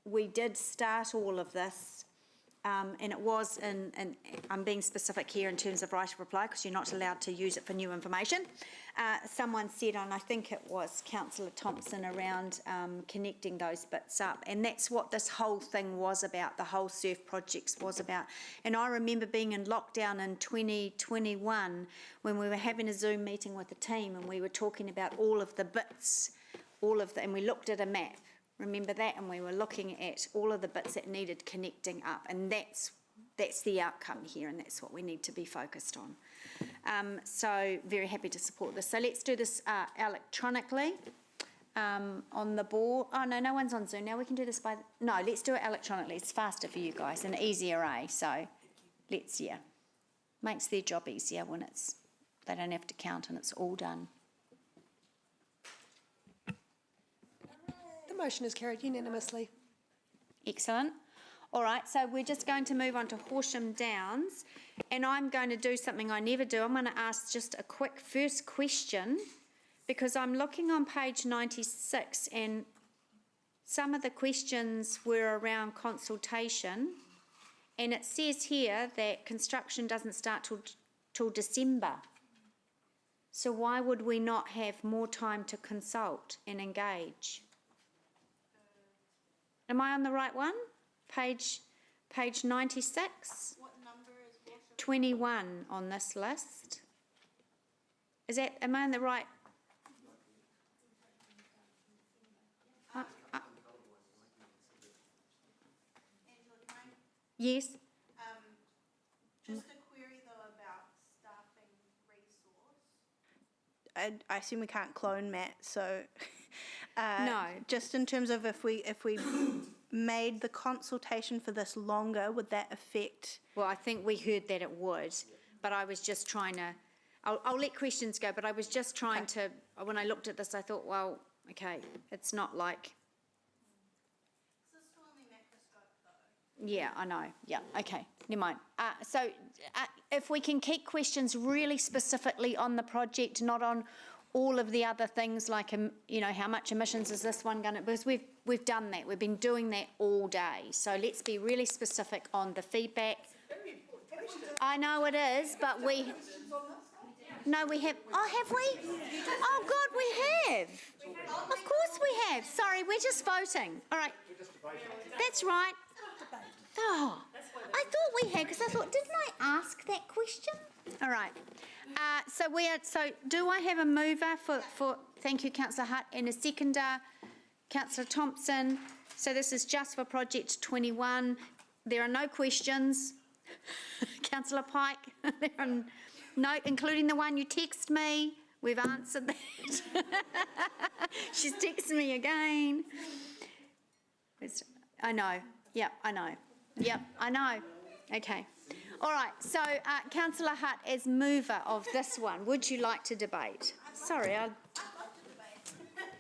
we did start all of this, and it was and I'm being specific here in terms of right of reply because you're not allowed to use it for new information. Someone said, and I think it was Councillor Thompson, around connecting those bits up, and that's what this whole thing was about, the whole SURF projects was about. And I remember being in lockdown in 2021 when we were having a Zoom meeting with the team, and we were talking about all of the bits, and we looked at a map. Remember that? And we were looking at all of the bits that needed connecting up, and that's the outcome here, and that's what we need to be focused on. So very happy to support this. So let's do this electronically. on the board? Oh, no, no one's on Zoom. Now we can do this by, no, let's do it electronically. It's faster for you guys and easier, eh? So let's, yeah. Makes their job easier when it's, they don't have to count and it's all done. The motion is carried unanimously. Excellent. All right, so we're just going to move on to Horsham Downs, and I'm going to do something I never do. I'm going to ask just a quick first question, because I'm looking on page 96, and some of the questions were around consultation, and it says here that construction doesn't start till December. So why would we not have more time to consult and engage? Am I on the right one? Page 96? What number is Horsham? 21 on this list. Is that, am I on the right? Yes? Just a query though about staffing resource. I assume we can't clone Matt, so No. Just in terms of if we made the consultation for this longer, would that affect? Well, I think we heard that it would, but I was just trying to, I'll let questions go, but I was just trying to, when I looked at this, I thought, well, okay, it's not like. Yeah, I know. Yeah, okay, never mind. So if we can keep questions really specifically on the project, not on all of the other things like, you know, how much emissions is this one going to, because we've done that. We've been doing that all day. So let's be really specific on the feedback. I know it is, but we have, oh, have we? Oh, God, we have. Of course we have. Sorry, we're just voting. All right. That's right. Oh, I thought we had, because I thought, didn't I ask that question? All right. So do I have a mover for thank you, Councillor Hutt, and a seconder, Councillor Thompson. So this is just for project 21. There are no questions. Councillor Pike, there are no, including the one you text me. We've answered that. She's texted me again. I know. Yep, I know. Yep, I know. Okay. All right, so Councillor Hutt, as mover of this one, would you like to debate? Sorry, I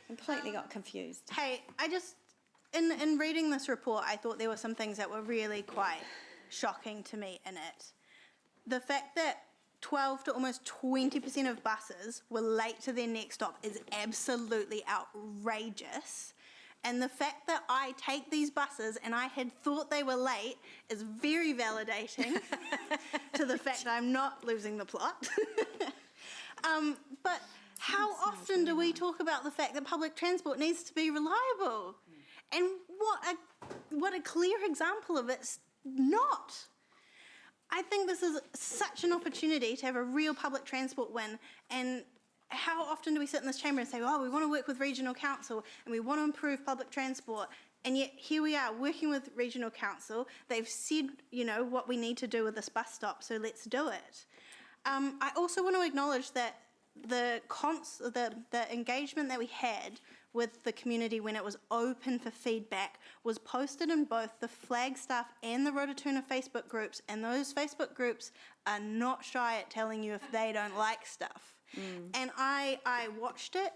completely got confused. Hey, I just, in reading this report, I thought there were some things that were really quite shocking to me in it. The fact that 12 to almost 20% of buses were late to their next stop is absolutely outrageous. And the fact that I take these buses and I had thought they were late is very validating to the fact that I'm not losing the plot. But how often do we talk about the fact that public transport needs to be reliable? And what a clear example of it's not. I think this is such an opportunity to have a real public transport win, and how often do we sit in this chamber and say, oh, we want to work with regional council and we want to improve public transport, and yet here we are working with regional council. They've said, you know, what we need to do with this bus stop, so let's do it. I also want to acknowledge that the engagement that we had with the community when it was open for feedback was posted in both the Flagstaff and the Rototuna Facebook groups, and those Facebook groups are not shy at telling you if they don't like stuff. And I watched it,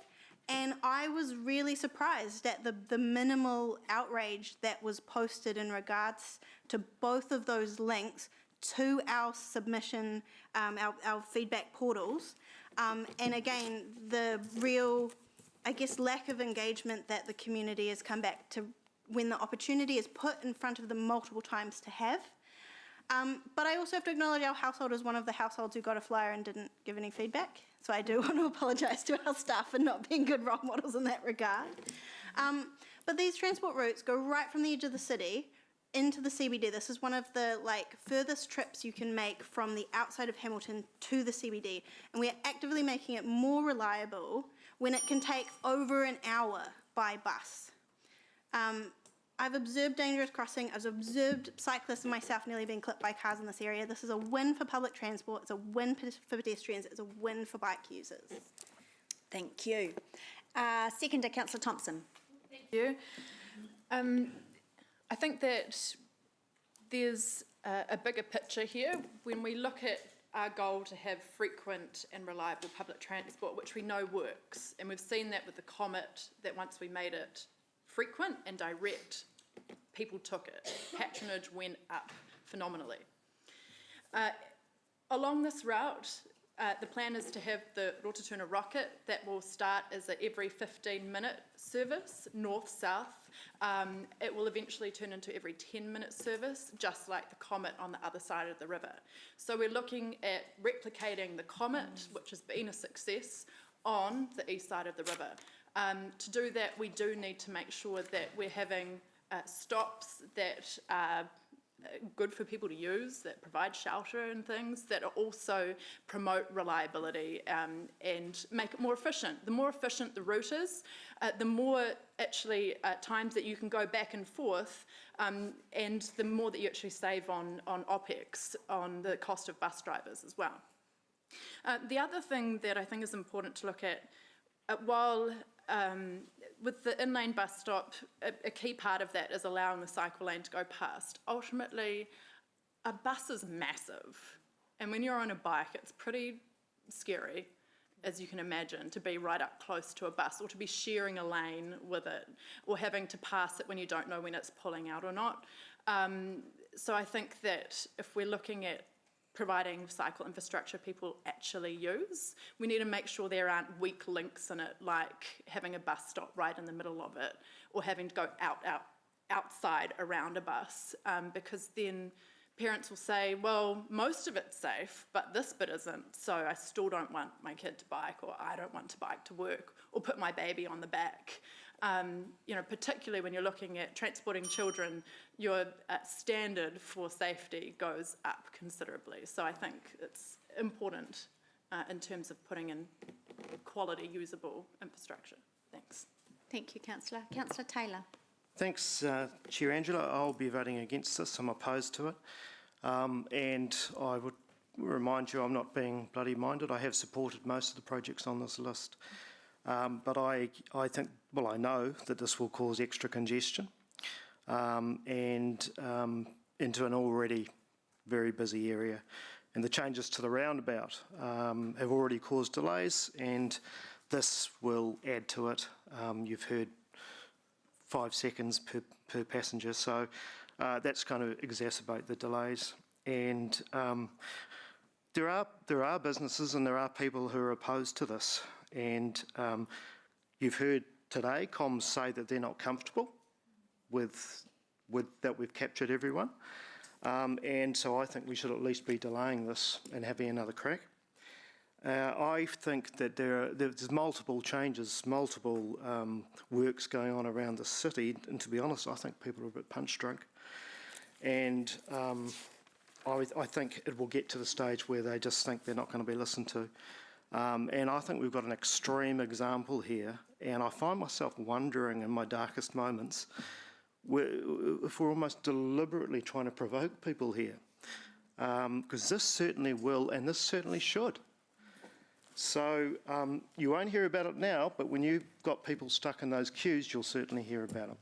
and I was really surprised at the minimal outrage that was posted in regards to both of those links to our submission, our feedback portals. And again, the real, I guess, lack of engagement that the community has come back to when the opportunity is put in front of them multiple times to have. But I also have to acknowledge our household is one of the households who got a flyer and didn't give any feedback. So I do want to apologise to our staff for not being good role models in that regard. But these transport routes go right from the edge of the city into the CBD. This is one of the furthest trips you can make from the outside of Hamilton to the CBD. And we are actively making it more reliable when it can take over an hour by bus. I've observed dangerous crossing. I've observed cyclists and myself nearly being clipped by cars in this area. This is a win for public transport. It's a win for pedestrians. It's a win for bike users. Thank you. Seconder, Councillor Thompson. Thank you. I think that there's a bigger picture here. When we look at our goal to have frequent and reliable public transport, which we know works, and we've seen that with the Comet, that once we made it frequent and direct, people took it. Patronage went up phenomenally. Along this route, the plan is to have the Rotorua Rocket that will start as a every 15-minute service, north-south. It will eventually turn into every 10-minute service, just like the Comet on the other side of the river. So we're looking at replicating the Comet, which has been a success, on the east side of the river. To do that, we do need to make sure that we're having stops that are good for people to use, that provide shelter and things, that also promote reliability and make it more efficient. The more efficient the route is, the more actually times that you can go back and forth, and the more that you actually save on OPEX, on the cost of bus drivers as well. The other thing that I think is important to look at, while with the in-lane bus stop, a key part of that is allowing the cycle lane to go past. Ultimately, a bus is massive, and when you're on a bike, it's pretty scary, as you can imagine, to be right up close to a bus, or to be sharing a lane with it, or having to pass it when you don't know when it's pulling out or not. So I think that if we're looking at providing cycle infrastructure people actually use, we need to make sure there aren't weak links in it, like having a bus stop right in the middle of it, or having to go outside around a bus, because then parents will say, well, most of it's safe, but this bit isn't, so I still don't want my kid to bike, or I don't want to bike to work, or put my baby on the back. You know, particularly when you're looking at transporting children, your standard for safety goes up considerably. So I think it's important in terms of putting in quality, usable infrastructure. Thanks. Thank you, Councillor. Councillor Taylor. Thanks, Chair Angela. I'll be voting against this. I'm opposed to it. And I would remind you I'm not being bloody minded. I have supported most of the projects on this list. But I think, well, I know that this will cause extra congestion and into an already very busy area. And the changes to the roundabout have already caused delays, and this will add to it. You've heard 5 seconds per passenger, so that's going to exacerbate the delays. And there are businesses and there are people who are opposed to this. And you've heard today Coms say that they're not comfortable with that we've captured everyone. And so I think we should at least be delaying this and having another crack. I think that there's multiple changes, multiple works going on around the city, and to be honest, I think people are a bit punch drunk. And I think it will get to the stage where they just think they're not going to be listened to. And I think we've got an extreme example here, and I find myself wondering in my darkest moments if we're almost deliberately trying to provoke people here, because this certainly will, and this certainly should. So you won't hear about it now, but when you've got people stuck in those queues, you'll certainly hear about it.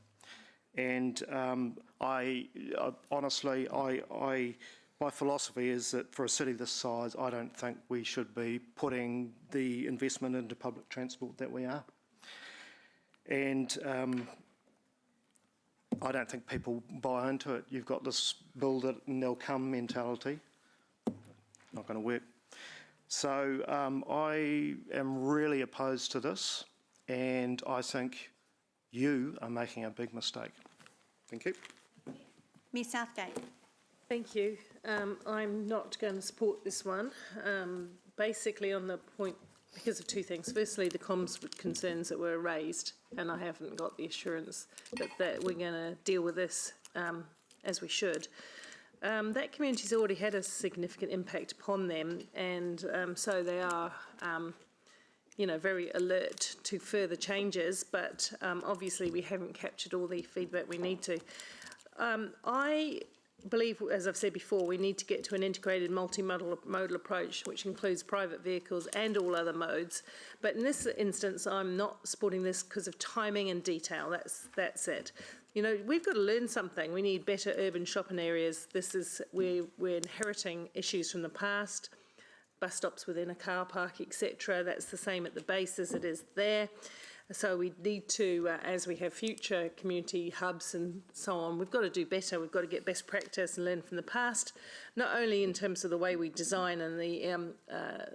And honestly, my philosophy is that for a city this size, I don't think we should be putting the investment into public transport that we are. And I don't think people buy into it. You've got this build it and they'll come mentality. Not going to work. So I am really opposed to this, and I think you are making a big mistake. Thank you. Ms Southgate. Thank you. I'm not going to support this one, basically on the point, because of two things. Firstly, the comms concerns that were raised, and I haven't got the assurance that we're going to deal with this as we should. That community's already had a significant impact upon them, and so they are, very alert to further changes, but obviously we haven't captured all the feedback we need to. I believe, as I've said before, we need to get to an integrated multimodal approach, which includes private vehicles and all other modes. But in this instance, I'm not supporting this because of timing and detail. That's it. You know, we've got to learn something. We need better urban shopping areas. We're inheriting issues from the past, bus stops within a car park, etc. That's the same at the base as it is there. So we need to, as we have future community hubs and so on, we've got to do better. We've got to get best practice and learn from the past, not only in terms of the way we design and the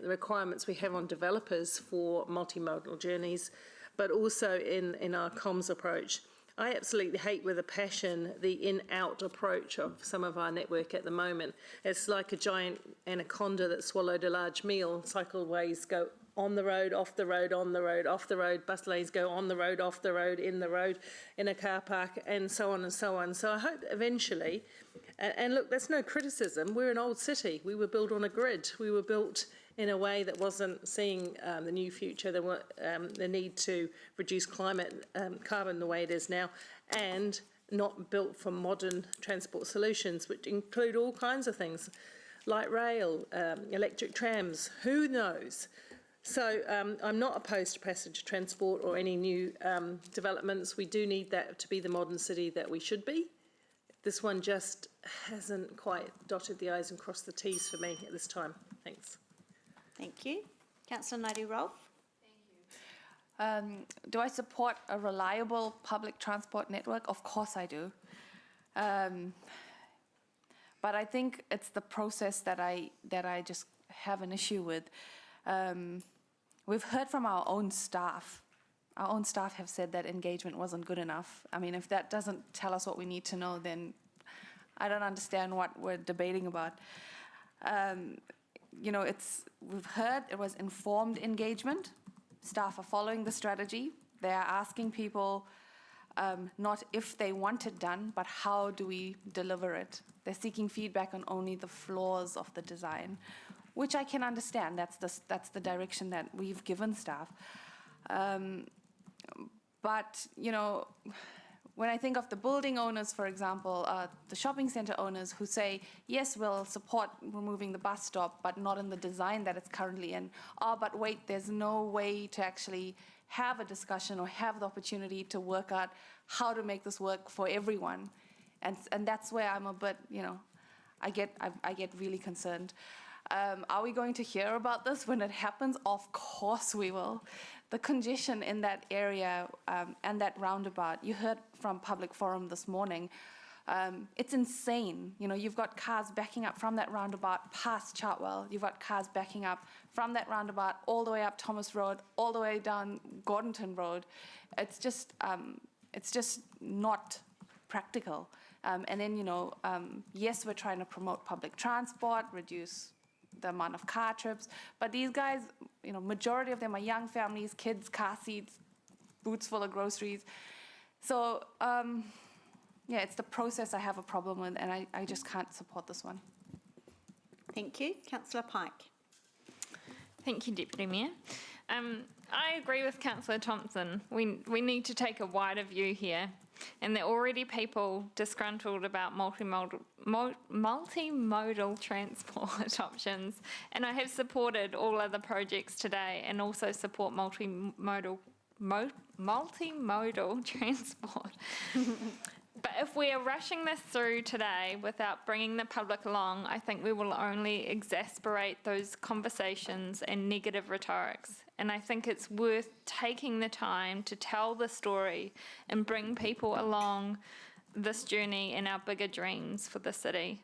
requirements we have on developers for multimodal journeys, but also in our comms approach. I absolutely hate with a passion the in-out approach of some of our network at the moment. It's like a giant anaconda that swallowed a large meal. Cycleways go on the road, off the road, on the road, off the road. Bus lanes go on the road, off the road, in the road, in a car park, and so on and so on. So I hope eventually, and look, that's no criticism. We're an old city. We were built on a grid. We were built in a way that wasn't seeing the new future, the need to reduce climate carbon the way it is now, and not built for modern transport solutions, which include all kinds of things, light rail, electric trams, who knows? So I'm not opposed to passenger transport or any new developments. We do need that to be the modern city that we should be. This one just hasn't quite dotted the I's and crossed the T's for me at this time. Thanks. Thank you. Councillor Naidoo-Rolfe. Do I support a reliable public transport network? Of course I do. But I think it's the process that I just have an issue with. We've heard from our own staff. Our own staff have said that engagement wasn't good enough. I mean, if that doesn't tell us what we need to know, then I don't understand what we're debating about. You know, we've heard it was informed engagement. Staff are following the strategy. They are asking people not if they want it done, but how do we deliver it. They're seeking feedback on only the flaws of the design, which I can understand. That's the direction that we've given staff. But, you know, when I think of the building owners, for example, the shopping centre owners who say, yes, we'll support removing the bus stop, but not in the design that it's currently in. Oh, but wait, there's no way to actually have a discussion or have the opportunity to work out how to make this work for everyone. And that's where I'm a bit, you know, I get really concerned. Are we going to hear about this when it happens? Of course we will. The congestion in that area and that roundabout, you heard from Public Forum this morning, it's insane. You know, you've got cars backing up from that roundabout past Chartwell. You've got cars backing up from that roundabout all the way up Thomas Road, all the way down Gordonton Road. It's just not practical. And then, you know, yes, we're trying to promote public transport, reduce the amount of car trips, but these guys, you know, majority of them are young families, kids, car seats, boots full of groceries. So, yeah, it's the process I have a problem with, and I just can't support this one. Thank you. Councillor Pike. Thank you, Deputy Mayor. I agree with Councillor Thompson. We need to take a wider view here, and there are already people disgruntled about multimodal transport options, and I have supported all other projects today and also support multimodal transport. But if we are rushing this through today without bringing the public along, I think we will only exacerbate those conversations and negative rhetorics. And I think it's worth taking the time to tell the story and bring people along this journey and our bigger dreams for the city.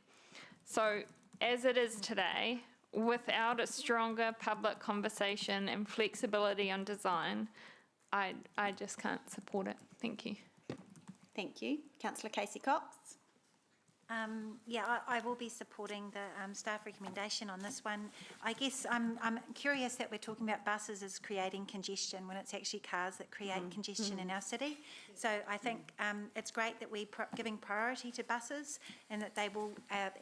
So as it is today, without a stronger public conversation and flexibility on design, I just can't support it. Thank you. Thank you. Councillor Casey Cox. Yeah, I will be supporting the staff recommendation on this one. I guess I'm curious that we're talking about buses as creating congestion when it's actually cars that create congestion in our city. So I think it's great that we're giving priority to buses and that they will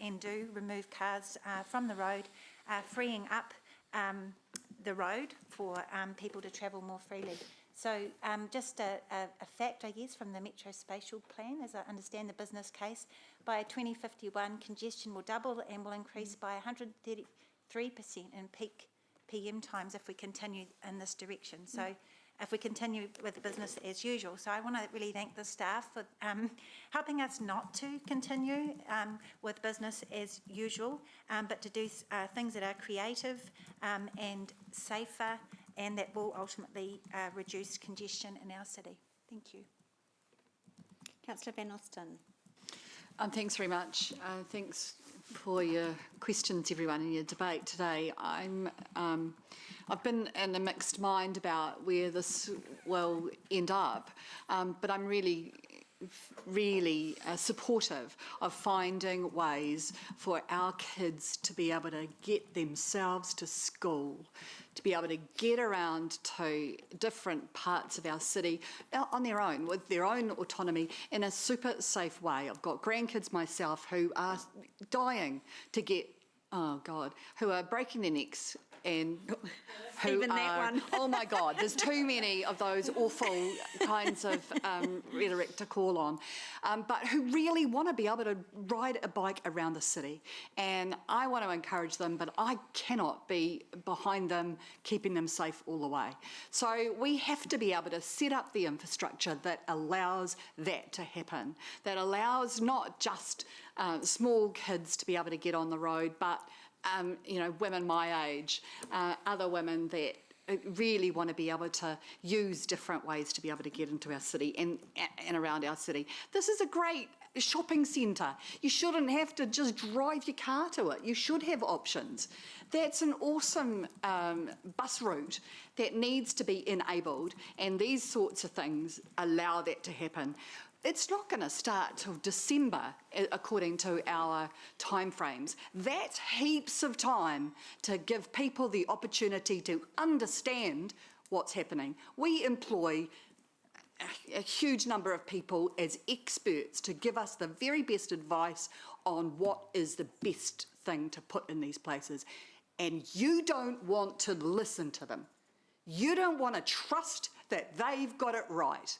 and do remove cars from the road, freeing up the road for people to travel more freely. So just a fact, I guess, from the Metro Spatial Plan, as I understand the business case, by 2051, congestion will double and will increase by 133% in peak PM times if we continue in this direction. So if we continue with business as usual. So I want to really thank the staff for helping us not to continue with business as usual, but to do things that are creative and safer, and that will ultimately reduce congestion in our city. Thank you. Councillor Van Osten. Thanks very much. Thanks for your questions, everyone, in your debate today. I've been in a mixed mind about where this will end up, but I'm really supportive of finding ways for our kids to be able to get themselves to school, to be able to get around to different parts of our city on their own, with their own autonomy, in a super safe way. I've got grandkids myself who are dying to get, who are breaking their necks and who Even that one. oh my God, there's too many of those awful kinds of rhetoric to call on, but who really want to be able to ride a bike around the city. And I want to encourage them, but I cannot be behind them, keeping them safe all the way. So we have to be able to set up the infrastructure that allows that to happen, that allows not just small kids to be able to get on the road, but women my age, other women that really want to be able to use different ways to be able to get into our city and around our city. This is a great shopping centre. You shouldn't have to just drive your car to it. You should have options. That's an awesome bus route that needs to be enabled, and these sorts of things allow that to happen. It's not going to start till December, according to our timeframes. That's heaps of time to give people the opportunity to understand what's happening. We employ a huge number of people as experts to give us the very best advice on what is the best thing to put in these places. And you don't want to listen to them. You don't want to trust that they've got it right.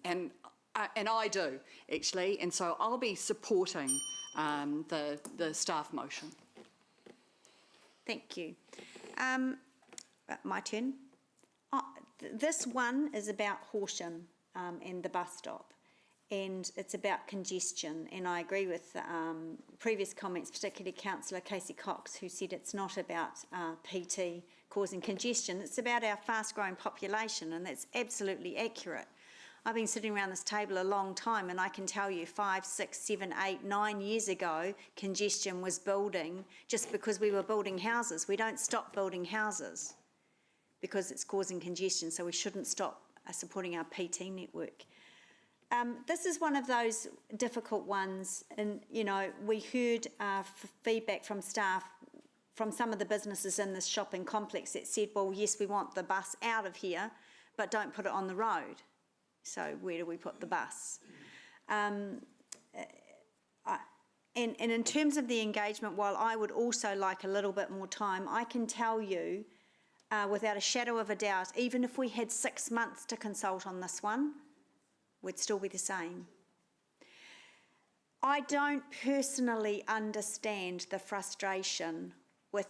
And I do, actually, and so I'll be supporting the staff motion. Thank you. My turn. This one is about Horsham and the bus stop, and it's about congestion, and I agree with previous comments, particularly Councillor Casey Cox, who said it's not about PT causing congestion, it's about our fast-growing population, and that's absolutely accurate. I've been sitting around this table a long time, and I can tell you 5, 6, 7, 8, 9 years ago, congestion was building just because we were building houses. We don't stop building houses because it's causing congestion, so we shouldn't stop supporting our PT network. This is one of those difficult ones, and we heard feedback from staff from some of the businesses in this shopping complex that said, well, yes, we want the bus out of here, but don't put it on the road. So where do we put the bus? And in terms of the engagement, while I would also like a little bit more time, I can tell you without a shadow of a doubt, even if we had 6 months to consult on this one, we'd still be the same. I don't personally understand the frustration with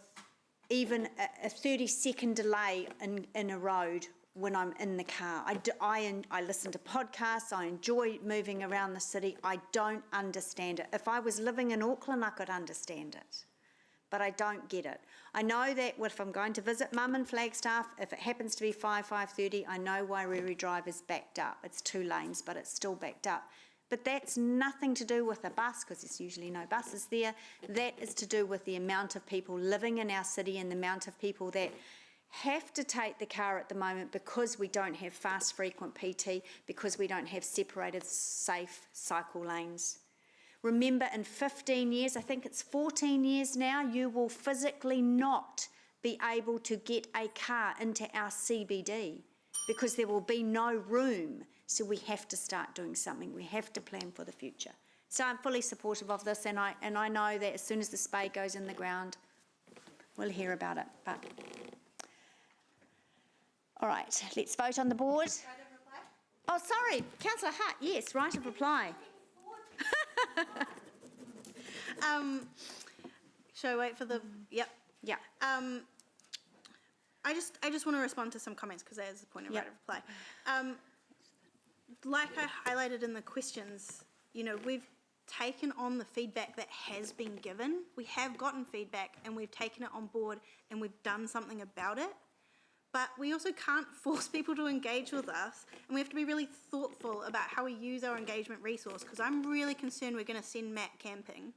even a 30-second delay in a road when I'm in the car. I listen to podcasts, I enjoy moving around the city. I don't understand it. If I was living in Auckland, I could understand it, but I don't get it. I know that if I'm going to visit Mum in Flagstaff, if it happens to be 5:30, I know Wairere Drive is backed up. It's 2 lanes, but it's still backed up. But that's nothing to do with a bus, because there's usually no buses there. That is to do with the amount of people living in our city and the amount of people that have to take the car at the moment because we don't have fast, frequent PT, because we don't have separated, safe cycle lanes. Remember, in 15 years, I think it's 14 years now, you will physically not be able to get a car into our CBD because there will be no room. So we have to start doing something. We have to plan for the future. So I'm fully supportive of this, and I know that as soon as the spade goes in the ground, we'll hear about it. But All right, let's vote on the board. Oh, sorry, councillor Hutt, yes, right of reply. Shall I wait for the, yep. Yeah. I just want to respond to some comments because that is the point of right of reply. Like I highlighted in the questions, you know, we've taken on the feedback that has been given. We have gotten feedback and we've taken it on board and we've done something about it. But we also can't force people to engage with us, and we have to be really thoughtful about how we use our engagement resource, because I'm really concerned we're going to send Matt camping,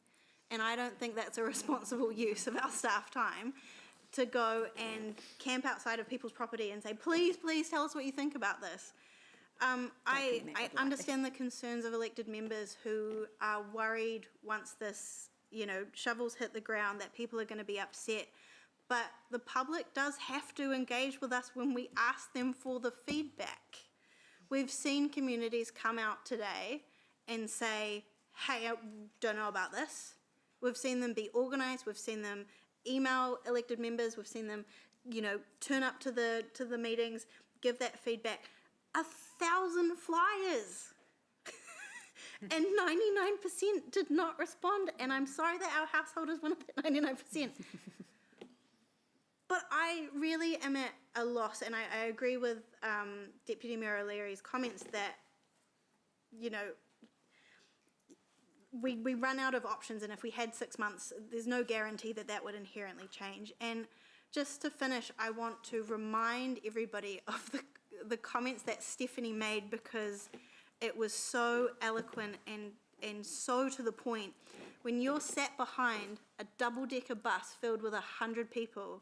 and I don't think that's a responsible use of our staff time to go and camp outside of people's property and say, please, please tell us what you think about this. I understand the concerns of elected members who are worried once this, you know, shovels hit the ground that people are going to be upset. But the public does have to engage with us when we ask them for the feedback. We've seen communities come out today and say, hey, I don't know about this. We've seen them be organised, we've seen them email elected members, we've seen them, you know, turn up to the meetings, give that feedback. 1,000 flyers. And 99% did not respond, and I'm sorry that our household is one of that 99%. But I really am at a loss, and I agree with Deputy Mayor O'Leary's comments that, you know, we run out of options, and if we had 6 months, there's no guarantee that that would inherently change. And just to finish, I want to remind everybody of the comments that Stephanie made, because it was so eloquent and so to the point. When you're sat behind a double-decker bus filled with 100 people,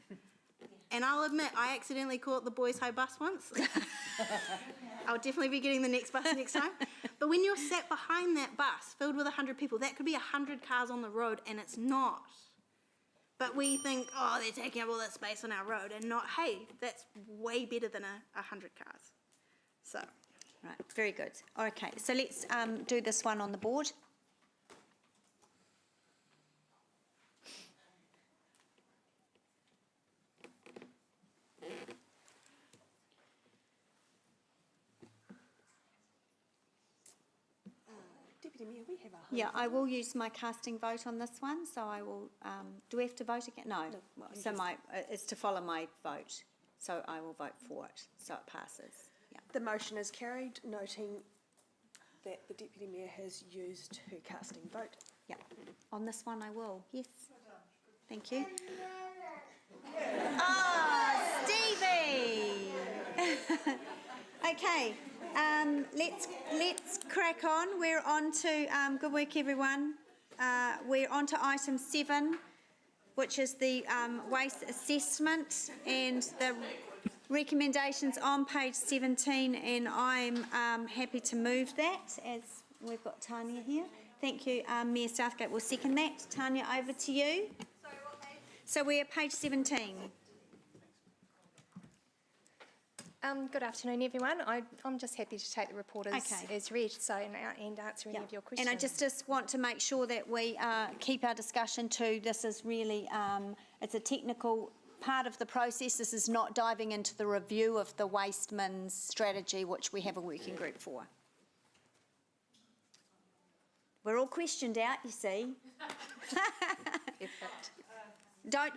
and I'll admit, I accidentally caught the Boys High bus once. I'll definitely be getting the next bus next time. But when you're sat behind that bus filled with 100 people, that could be 100 cars on the road, and it's not. But we think, oh, they're taking up all that space on our road, and not, hey, that's way better than 100 cars. So. Right, very good. Okay, so let's do this one on the board. Deputy Mayor, we have a Yeah, I will use my casting vote on this one, so I will, do we have to vote again? No, so it's to follow my vote, so I will vote for it, so it passes. Yeah. The motion is carried, noting that the Deputy Mayor has used her casting vote. Yeah, on this one I will, yes. Thank you. Ah, Stevie! Okay, let's crack on. We're on to, good work everyone. We're on to item 7, which is the waste assessment and the recommendations on page 17, and I'm happy to move that as we've got Tanya here. Thank you, Mayor Southgate will second that. Tanya, over to you. Sorry, what page? So we're at page 17. Good afternoon, everyone. I'm just happy to take the report as read, so and answer any of your questions. And I just want to make sure that we keep our discussion to this is really, it's a technical part of the process. This is not diving into the review of the waste mins strategy, which we have a working group for. We're all questioned out, you see. Don't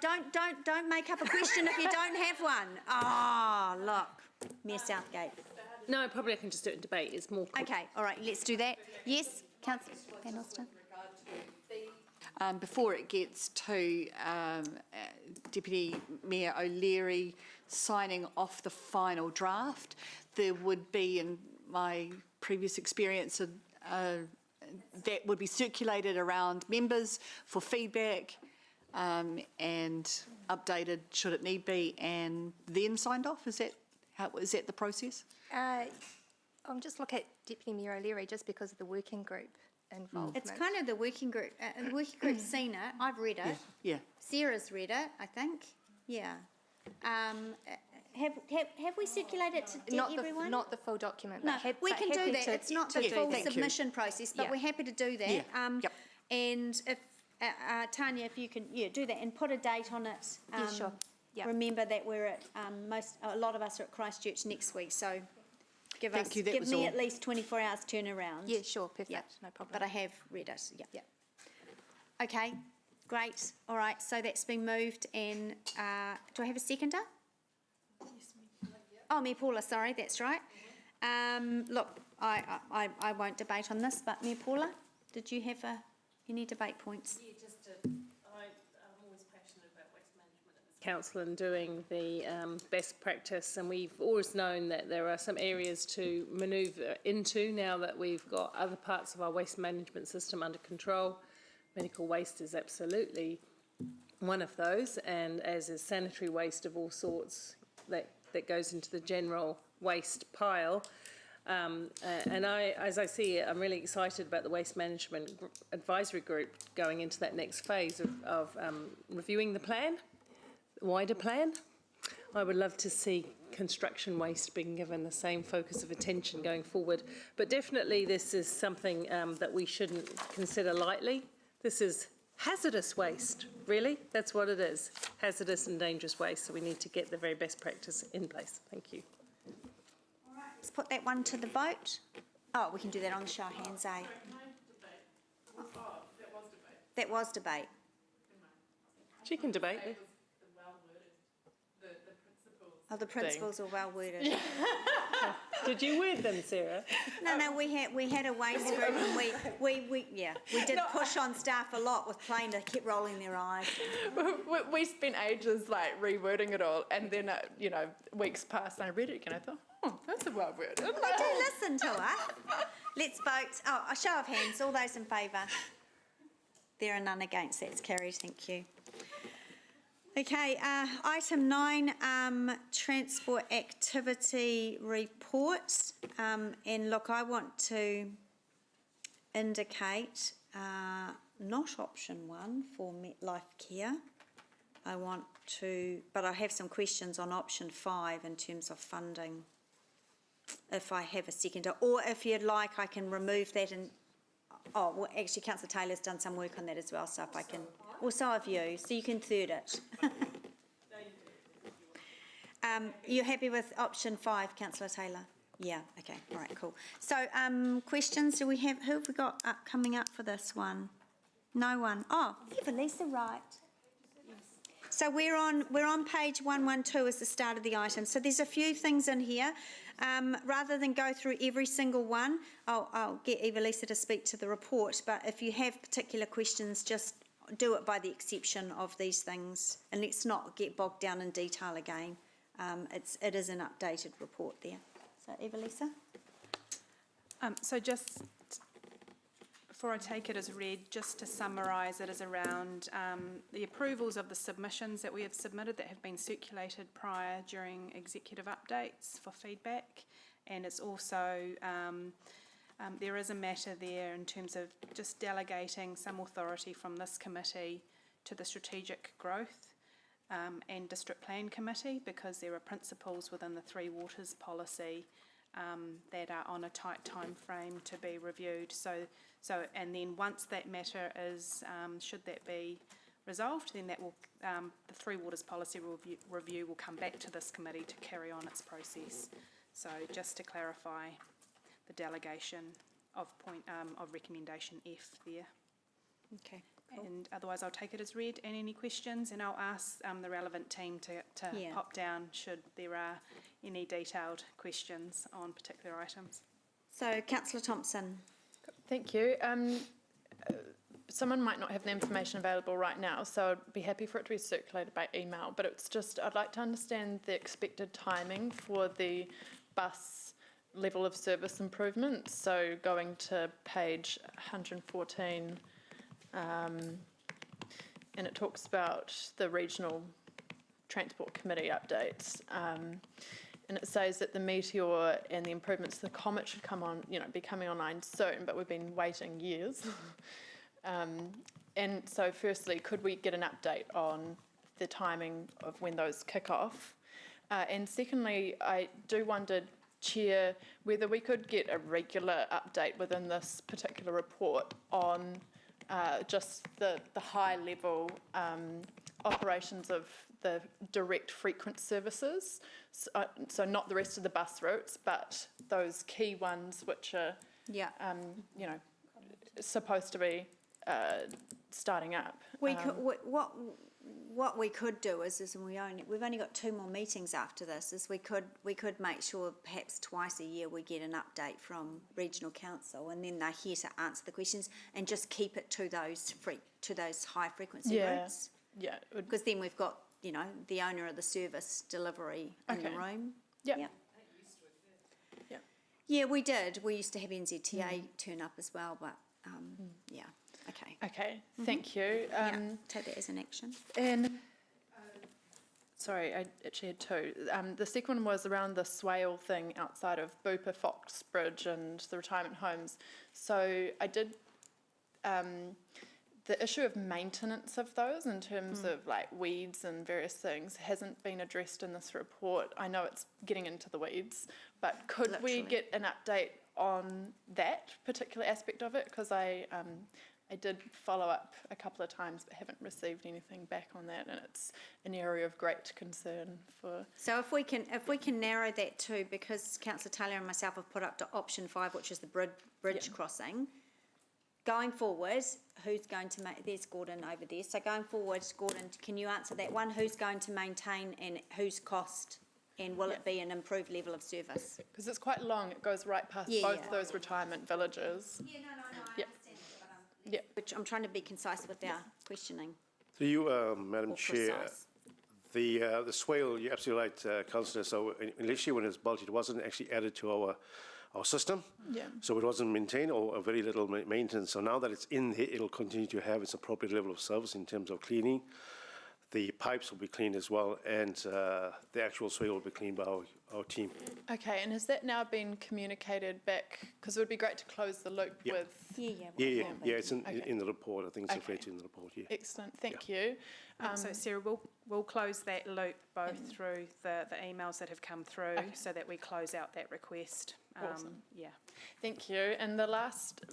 make up a question if you don't have one. Oh, look, Mayor Southgate. No, probably I can just do it in debate. It's more. Okay, all right, let's do that. Yes, Councillor Van Alston. Before it gets to Deputy Mayor O'Leary signing off the final draft, there would be, in my previous experience, that would be circulated around members for feedback and updated should it need be, and then signed off. Is that the process? I'm just looking at Deputy Mayor O'Leary just because of the working group involvement. It's kind of the working group. The working group's seen it. I've read it. Yeah. Sarah's read it, I think. Yeah. Have we circulated it to everyone? Not the full document. No, but we can do that. It's not the full submission process, but Yeah. we're happy to do that. Yeah. And if Tanya, if you can, do that and put a date on it. Yeah, sure. Yeah. Remember that we're at, a lot of us are at Christchurch next week, so give me at least 24 hours turnaround. Yeah, sure, perfect, Yeah. no problem. But I have read it, yeah. Okay, great, all right, so that's been moved and, do I have a seconder? Oh, me Paula, sorry, that's right. Look, I won't debate on this, but me Paula, did you have any debate points? Yeah, I'm always passionate about waste management at this council and doing the best practice, and we've always known that there are some areas to manoeuvre into now that we've got other parts of our waste management system under control. Medical waste is absolutely one of those, and as is sanitary waste of all sorts that goes into the general waste pile. And as I see it, I'm really excited about the Waste Management Advisory Group going into that next phase of reviewing the plan, the wider plan. I would love to see construction waste being given the same focus of attention going forward. But definitely this is something that we shouldn't consider lightly. This is hazardous waste, really. That's what it is, hazardous and dangerous waste. So we need to get the very best practice in place. Thank you. Let's put that one to the vote. Oh, we can do that on the show of hands, eh? That was debate. She can debate. Oh, the principles are well worded. Did you word them, Sarah? No, we had a waste group and we did push on staff a lot with plain to keep rolling their eyes. We spent ages like rewording it all, and then weeks passed and I read it again. I thought, that's a well worded. Well, they do listen to us. Let's vote. Oh, a show of hands. All those in favour? There are none against. That's carried. Thank you. Okay, item 9, transport activity reports. And look, I want to indicate not option 1 for MetLife Care. But I have some questions on option 5 in terms of funding. If I have a seconder, or if you'd like, I can remove that and. Oh, well, actually, Councillor Taylor's done some work on that as well, so if I can. Well, so have you, so you can third it. You're happy with option 5, Councillor Taylor? Yeah, okay, all right, cool. So, questions, who have we got coming up for this one? No one. Oh, Eva-Lisa, right. So we're on page 112 as the start of the item. So there's a few things in here. Rather than go through every single one, I'll get Eva-Lisa to speak to the report, but if you have particular questions, just do it by the exception of these things, and let's not get bogged down in detail again. It is an updated report there. So Eva-Lisa? So just before I take it as read, just to summarise, it is around the approvals of the submissions that we have submitted that have been circulated prior during executive updates for feedback, and it's also there is a matter there in terms of just delegating some authority from this committee to the Strategic Growth and District Plan Committee, because there are principles within the Three Waters policy that are on a tight time frame to be reviewed. So, and then once that matter is, should that be resolved, then that will, the Three Waters policy review will come back to this committee to carry on its process. So just to clarify the delegation of recommendation F there. Okay. Cool. And otherwise I'll take it as read, and any questions, and I'll ask the relevant team to pop down should there are any detailed questions on particular items. So Councillor Thompson. Thank you. Someone might not have the information available right now, so I'd be happy for it to be circulated by email, but it's just, I'd like to understand the expected timing for the bus level of service improvements. So going to page 114, and it talks about the regional transport committee updates, and it says that the Meteor and the improvements to the Comet should come on, be coming online soon, but we've been waiting years. And so firstly, could we get an update on the timing of when those kick off? And secondly, I do wonder, Chair, whether we could get a regular update within this particular report on just the high level operations of the direct frequent services, so not the rest of the bus routes, but those key ones which are, you know, supposed to be starting up. We could, what we could do is and we've only got 2 more meetings after this, is we could make sure perhaps twice a year we get an update from Regional Council, and then they're here to answer the questions, and just keep it to those high frequency routes. Yeah. Because then we've got, you know, the owner of the service delivery in the room. Yeah. Yeah, we did. We used to have NZTA turn up as well, but yeah. Okay. Okay, thank you. Take that as an action. And sorry, I actually had 2. The second one was around the swale thing outside of Bupa, Foxbridge and the retirement homes. So I did the issue of maintenance of those in terms of like weeds and various things hasn't been addressed in this report. I know it's getting into the weeds, but could we get an update on that particular aspect of it? Because I did follow up a couple of times but haven't received anything back on that, and it's an area of great concern for... So if we can narrow that too, because Councillor Taylor and myself have put up to option 5, which is the bridge crossing. Going forward, who's going to there's Gordon over there. So going forward, Gordon, can you answer that one? Who's going to maintain and whose cost? And will it be an improved level of service? Because it's quite long. It goes right past both those retirement villages. Yeah, no, I understand that, but which I'm trying to be concise with our questioning. So you, Madam Chair, the swale, you're absolutely right, Councillor. So initially when it was built, it wasn't actually added to our system. Yeah. So it wasn't maintained or very little maintenance. So now that it's in here, it'll continue to have its appropriate level of service in terms of cleaning. The pipes will be cleaned as well, and the actual swale will be cleaned by our team. Okay, and has that now been communicated back? Because it would be great to close the loop with... Yeah, it's in the report. I think it's reflected in the report, Excellent, thank you. So Sarah, we'll close that loop both through the emails that have come through so that we close out that request. Awesome. Thank you. And the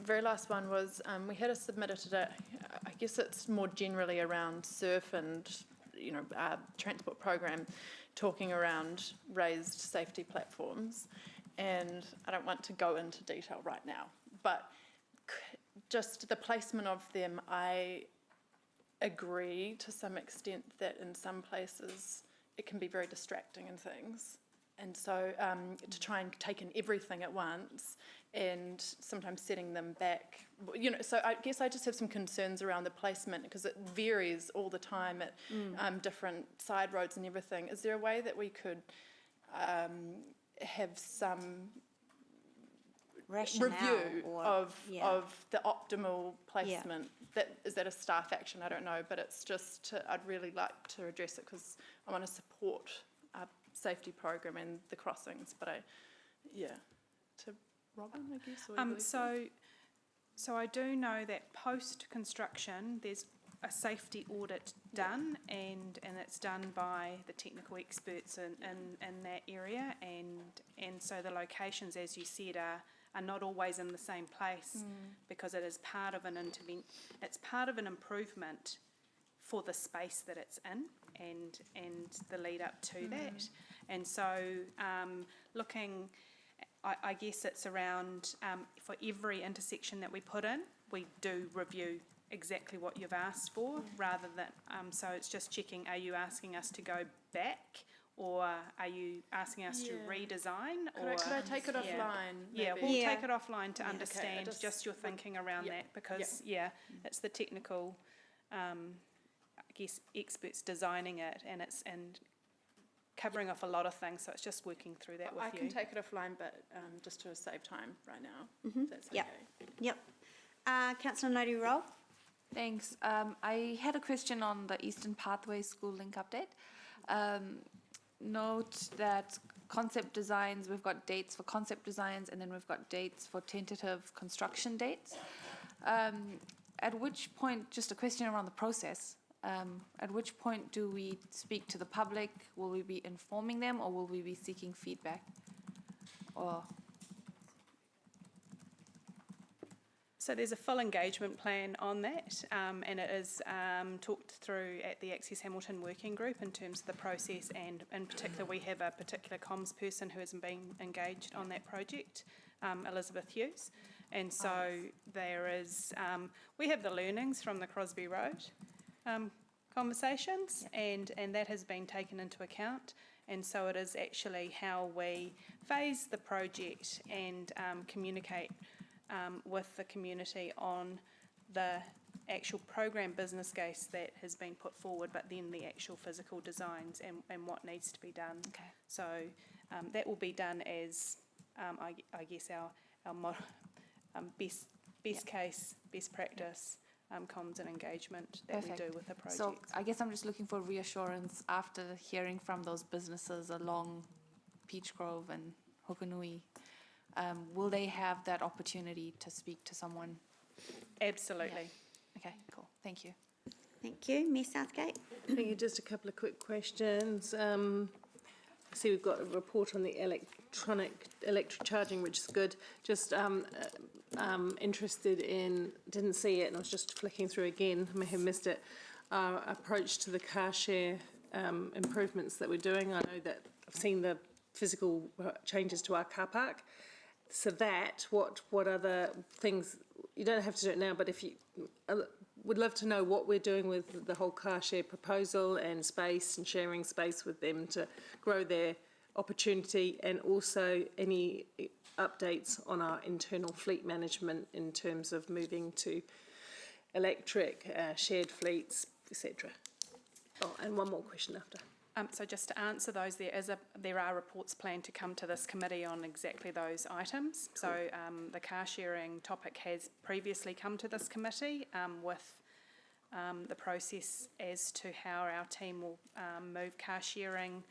very last one was we had a submitted today. I guess it's more generally around SURF and transport program, talking around raised safety platforms. And I don't want to go into detail right now, but just the placement of them, I agree to some extent that in some places it can be very distracting and things. And so to try and take in everything at once and sometimes setting them back, so I guess I just have some concerns around the placement because it varies all the time at different side roads and everything. Is there a way that we could have some rationale review of the optimal placement? Is that a staff action? I don't know, but it's just, I'd really like to address it because I want to support our safety program and the crossings, but to Robin, I guess? So I do know that post-construction, there's a safety audit done, and it's done by the technical experts in that area, and so the locations, as you said, are not always in the same place because it is part of it's part of an improvement for the space that it's in and the lead up to that. And so looking, I guess it's around for every intersection that we put in, we do review exactly what you've asked for rather than, so it's just checking, are you asking us to go back? Or are you asking us to redesign? Could I take it offline? Yeah, maybe? we'll take it offline to understand Okay, just your thinking around that because, it's the technical, I guess, experts designing it and covering off a lot of things, so it's just working through that with you. I can take it offline, but just to save time right now, if that's okay. Yep. Councillor Nairi-Roll. Thanks. I had a question on the Eastern Pathway School Link update. Note that concept designs, we've got dates for concept designs and then we've got dates for tentative construction dates. At which point, just a question around the process, at which point do we speak to the public? Will we be informing them or will we be seeking feedback? So there's a full engagement plan on that, and it is talked through at the Access Hamilton Working Group in terms of the process, and in particular we have a particular comms person who has been engaged on that project, Elizabeth Hughes. And so there is, we have the learnings from the Crosby Road conversations, and that has been taken into account. And so it is actually how we phase the project and communicate with the community on the actual program business case that has been put forward, but then the actual physical designs and what needs to be done. Okay. So that will be done as, I guess, our best case, best practice comms and engagement that we do with the project. So I guess I'm just looking for reassurance after hearing from those businesses along Peach Grove and Hokonui. Will they have that opportunity to speak to someone? Absolutely. Yeah. Okay, cool. Thank you. Thank you. Ms Southgate. Thank you. Just a couple of quick questions. I see we've got a report on the electric charging, which is good. Just interested in, didn't see it, and I was just flicking through again, I may have missed it, our approach to the car share improvements that we're doing. I know that I've seen the physical changes to our car park. So that, what other things, you don't have to do it now, but if you, would love to know what we're doing with the whole car share proposal and space and sharing space with them to grow their opportunity, and also any updates on our internal fleet management in terms of moving to electric, shared fleets, etc. Oh, and one more question after. So just to answer those, there are reports planned to come to this committee on exactly those items. Cool. So the car sharing topic has previously come to this committee with the process as to how our team will move car sharing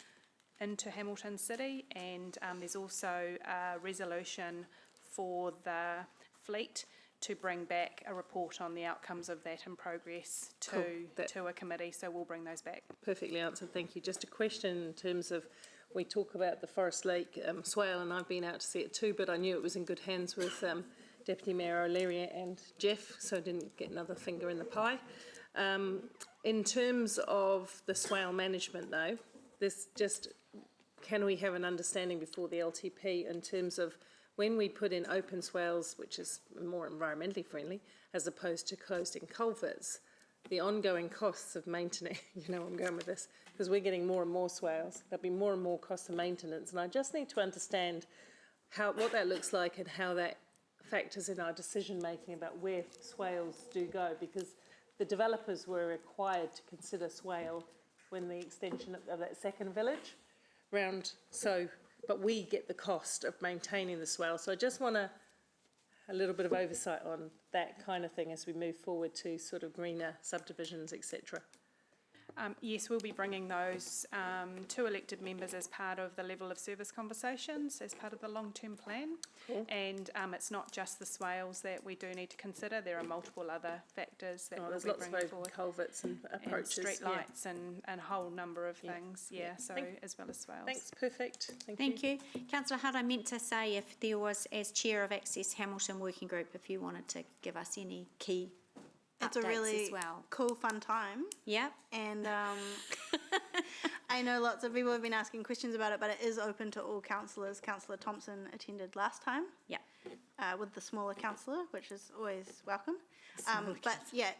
into Hamilton City, and there's also a resolution for the fleet to bring back a report on the outcomes of that in progress to a committee, so we'll bring those back. Perfectly answered, thank you. Just a question in terms of, we talk about the Forest Lake swale, and I've been out to see it too, but I knew it was in good hands with Deputy Mayor O'Leary and Jeff, so I didn't get another finger in the pie. In terms of the swale management though, this just, can we have an understanding before the LTP in terms of when we put in open swales, which is more environmentally friendly, as opposed to closed-in culverts, the ongoing costs of maintaining, you know where I'm going with this, because we're getting more and more swales, there'll be more and more costs of maintenance, and I just need to understand what that looks like and how that factors in our decision-making about where swales do go, because the developers were required to consider swale when the extension of that second village round, so, but we get the cost of maintaining the swale. So I just want a little bit of oversight on that kind of thing as we move forward to sort of greener subdivisions, etc. Yes, we'll be bringing those to elected members as part of the level of service conversations, as part of the long-term plan. Cool. And it's not just the swales that we do need to consider. There are multiple other factors that we'll be bringing forward. There's lots of culverts and approaches. And street lights and a whole number of things, so as well as swales. Thanks, perfect. Thank you. Councillor Hutt, I meant to say if there was, as Chair of Access Hamilton Working Group, if you wanted to give us any key it's a really cool, fun time. Yep. And I know lots of people have been asking questions about it, but it is open to all councillors. Councillor Thompson attended last time. Yep. With the smaller councillor, which is always welcome. But yeah,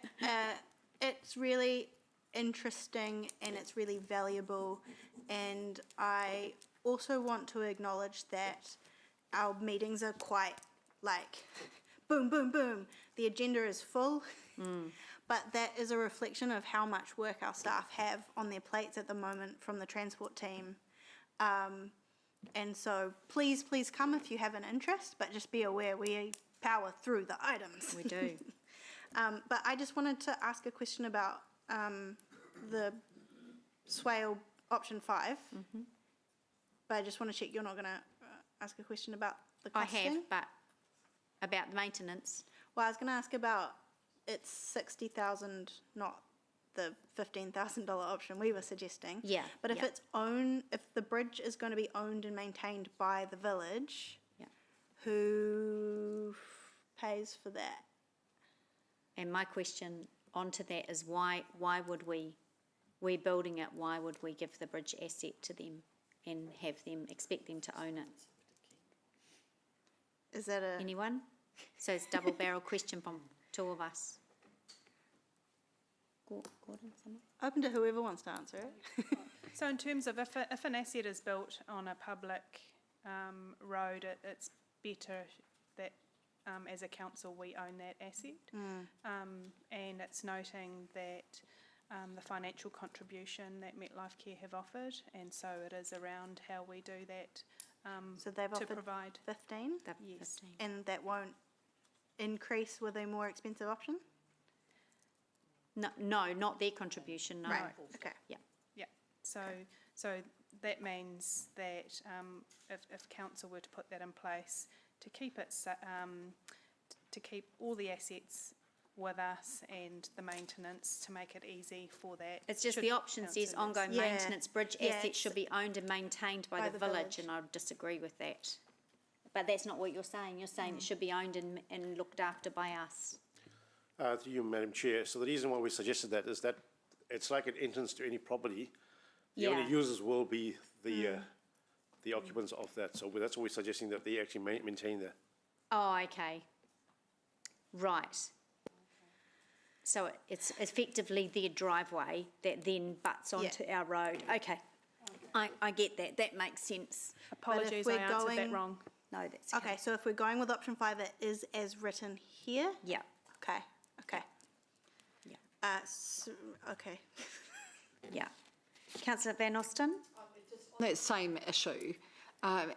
it's really interesting and it's really valuable. And I also want to acknowledge that our meetings are quite like boom, boom, boom. The agenda is full. But that is a reflection of how much work our staff have on their plates at the moment from the transport team. And so please come if you have an interest, but just be aware we power through the items. We do. But I just wanted to ask a question about the swale option 5. But I just want to check you're not going to ask a question about the costing. I have, but about the maintenance. Well, I was going to ask about it's 60,000, not the $15,000 option we were suggesting. Yeah. But if it's if the bridge is going to be owned and maintained by the village, who pays for that? And my question onto that is why would we're building it, why would we give the bridge asset to them and expect them to own it? Is that Anyone? So it's double barrel question from two of us. Gordon, someone? Open to whoever wants to answer it. So in terms of if an asset is built on a public road, it's better that as a council we own that asset. And it's noting that the financial contribution that MetLife Care have offered, and so it is around how we do that So they've to offered provide. 15? Yes. And that won't increase with a more expensive option? No, not their contribution, no. Right, okay. Yeah. Yeah, so that means that if council were to put that in place to keep it, to keep all the assets with us and the maintenance to make it easy for that. It's just should the option says council- ongoing Yeah. maintenance, bridge Yeah, assets should be owned and maintained by the village, and I would disagree with that. But that's not what you're saying, you're saying it should be owned and looked after by us. To you, Madam Chair. So the reason why we suggested that is that it's like an entrance to any property. The only Yeah. users will be the occupants of that. So that's what we're suggesting, that they actually maintain that. Oh, okay. Right. So it's effectively their driveway that then butts onto our road. Okay. I get that. That makes sense. Apologies, I answered that wrong. No, that's Okay, so if we're going with option 5, it is as written here? Yeah. Okay, okay. Yeah. Okay. Yeah. Councillor Van Osten? On that same issue,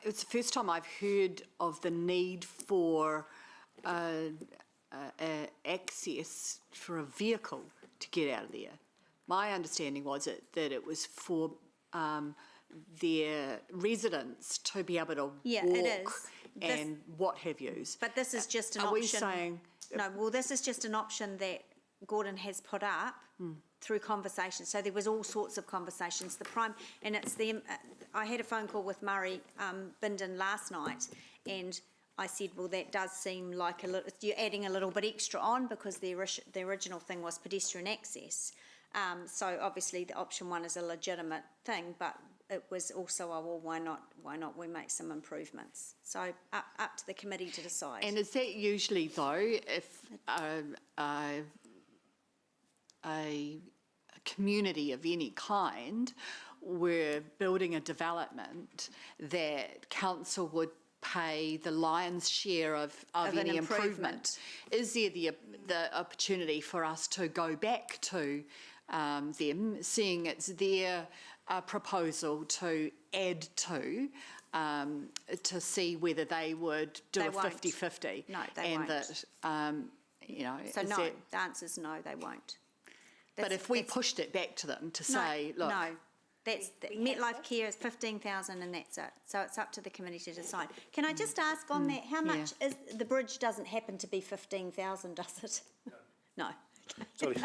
it's the first time I've heard of the need for access for a vehicle to get out of there. My understanding was that it was for their residents to be able to Yeah, walk it is. and what have yous. But this is just an Are option. we saying? No, well, this is just an option that Gordon has put up through conversation. So there was all sorts of conversations. And it's them. I had a phone call with Murray Bindon last night, and I said, well, that does seem like you're adding a little bit extra on because the original thing was pedestrian access. So obviously the option 1 is a legitimate thing, but it was also, well, why not we make some improvements? So up to the committee to decide. And is that usually, though, if a community of any kind were building a development, that council would pay the lion's share of any improvement? Is there the opportunity for us to go back to them, seeing it's their proposal to add to see whether they would do a 50-50? No, they and won't. That, So is no, that- the answer is no, they won't. but if we pushed it back to them to say, look. No, that's, MetLife Care is 15,000 and that's it. So it's up to the committee to decide. Can I just ask on that, how much is, the bridge doesn't happen to be 15,000, does it? No.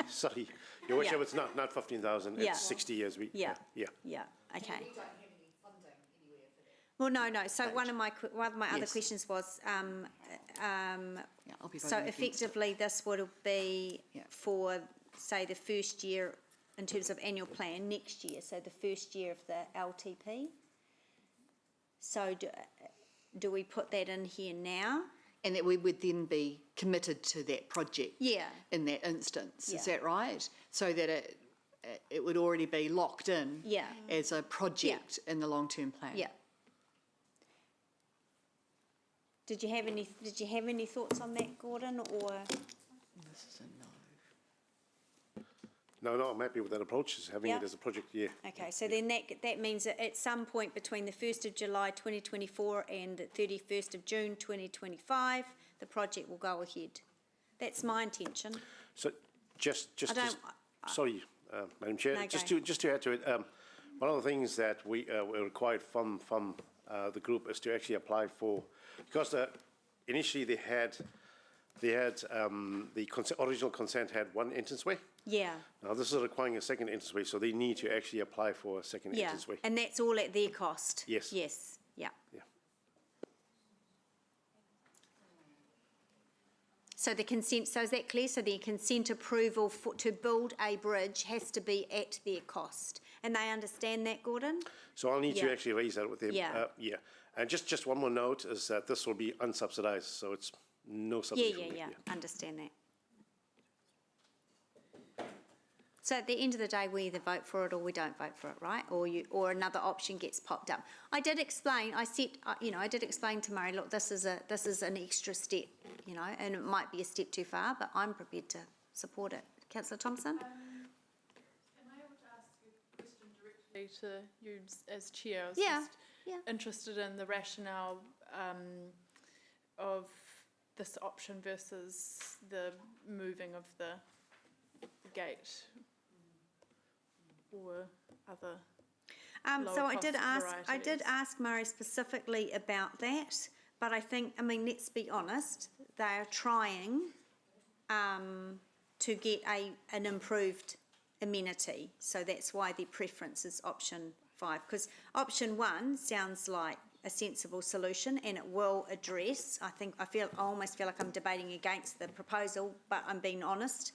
Sorry. Your worship, Yeah. it's not 15,000, Yeah. it's 60 years. Yeah. Yeah. Yeah, okay. Well, no. So one of my other Yes. questions was, I'll be so voting against it. effectively this would be for, say, the first year in terms of annual plan next year, so the first year of the LTP. So do we put that in here now? And that we would then be committed to that project. Yeah. In that instance, is Yeah. that right? So that it would already be locked in. Yeah. As a project in the long-term plan. Yeah. Did you have any thoughts on that, Gordon, or? This is a no. No, I'm happy with that approach, is having Yeah. it as a project, yeah. Okay, so then that means that at some point between the 1st of July 2024 and the 31st of June 2025, the project will go ahead. That's my intention. So sorry, Madam Chair, No, just go. to add to it, one of the things that we were required from the group is to actually apply for, because initially they had the original consent had one entranceway. Yeah. Now this is requiring a second entranceway, so they need to actually apply for a second Yeah, entranceway. and that's all at their cost? Yes. Yes, yeah. Yeah. So the consent, so is that clear? So the consent approval to build a bridge has to be at their cost. And they understand that, Gordon? So I'll need to Yeah. actually raise that with them. Yeah. Yeah. And just one more note is that this will be unsubsidized, so it's no subsidy. from it, Yeah, understand that. So at the end of the day, we either vote for it or we don't vote for it, right? Or another option gets popped up. I did explain, I did explain to Murray, look, this is an extra step, and it might be a step too far, but I'm prepared to support it. Councillor Thompson? Am I able to ask you a question directly to you as chair? I was Yeah, just yeah. interested in the rationale of this option versus the moving of the gate or other So I lower did cost ask Murray specifically about that, but let's be honest, they are trying to get an improved amenity, so that's why their preference is option 5, because option 1 sounds like a sensible solution and it will address, I almost feel like I'm debating against the proposal, but I'm being honest,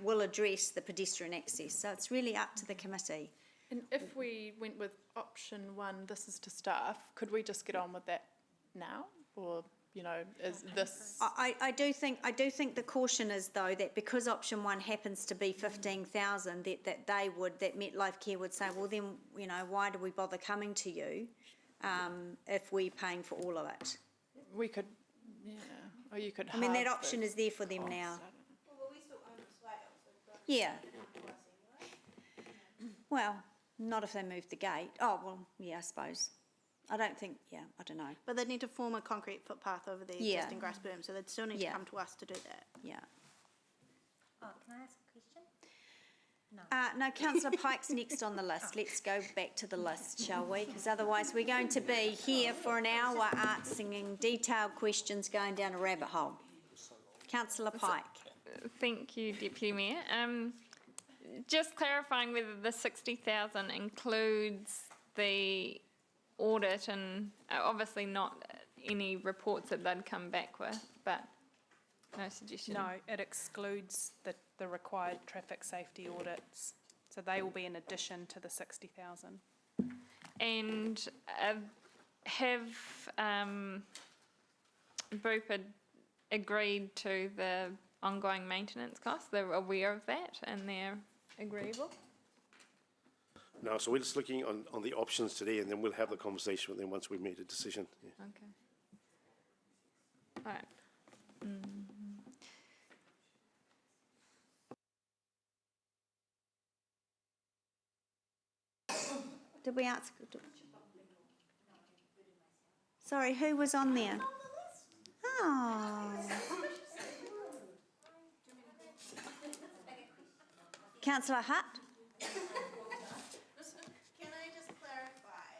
will address the pedestrian access. So it's really up to the committee. And if we went with option 1, this is to staff, could we just get on with that now? Or, is this... I do think the caution is, though, that because option 1 happens to be 15,000, that MetLife Care would say, well then, why do we bother coming to you if we're paying for all of it? We could, or you could I mean, that halve option the is there for them now. cost. Yeah. Well, not if they move the gate. Oh, well, yeah, I suppose. I don't know. But they'd need to form a concrete footpath over the Yeah. existing grass berm, so they'd still need to come to us to do that. Yeah. Oh, can I ask a question? No, Councillor Pike's next on the list. Let's go back to the list, shall we? Because otherwise we're going to be here for an hour answering detailed questions going down a rabbit hole. Councillor Pike. Thank you, Deputy Mayor. Just clarifying whether the 60,000 includes the audit and obviously not any reports that they'd come back with, but no suggestion. No, it excludes the required traffic safety audits. So they will be in addition to the 60,000. And have Bupa agreed to the ongoing maintenance costs? They're aware of that and they're agreeable? No, so we're just looking on the options today, and then we'll have the conversation with them once we've made a decision. Yeah. Okay. All right. Did we ask? Sorry, who was on there? Oh. Councillor Hutt? Can I just clarify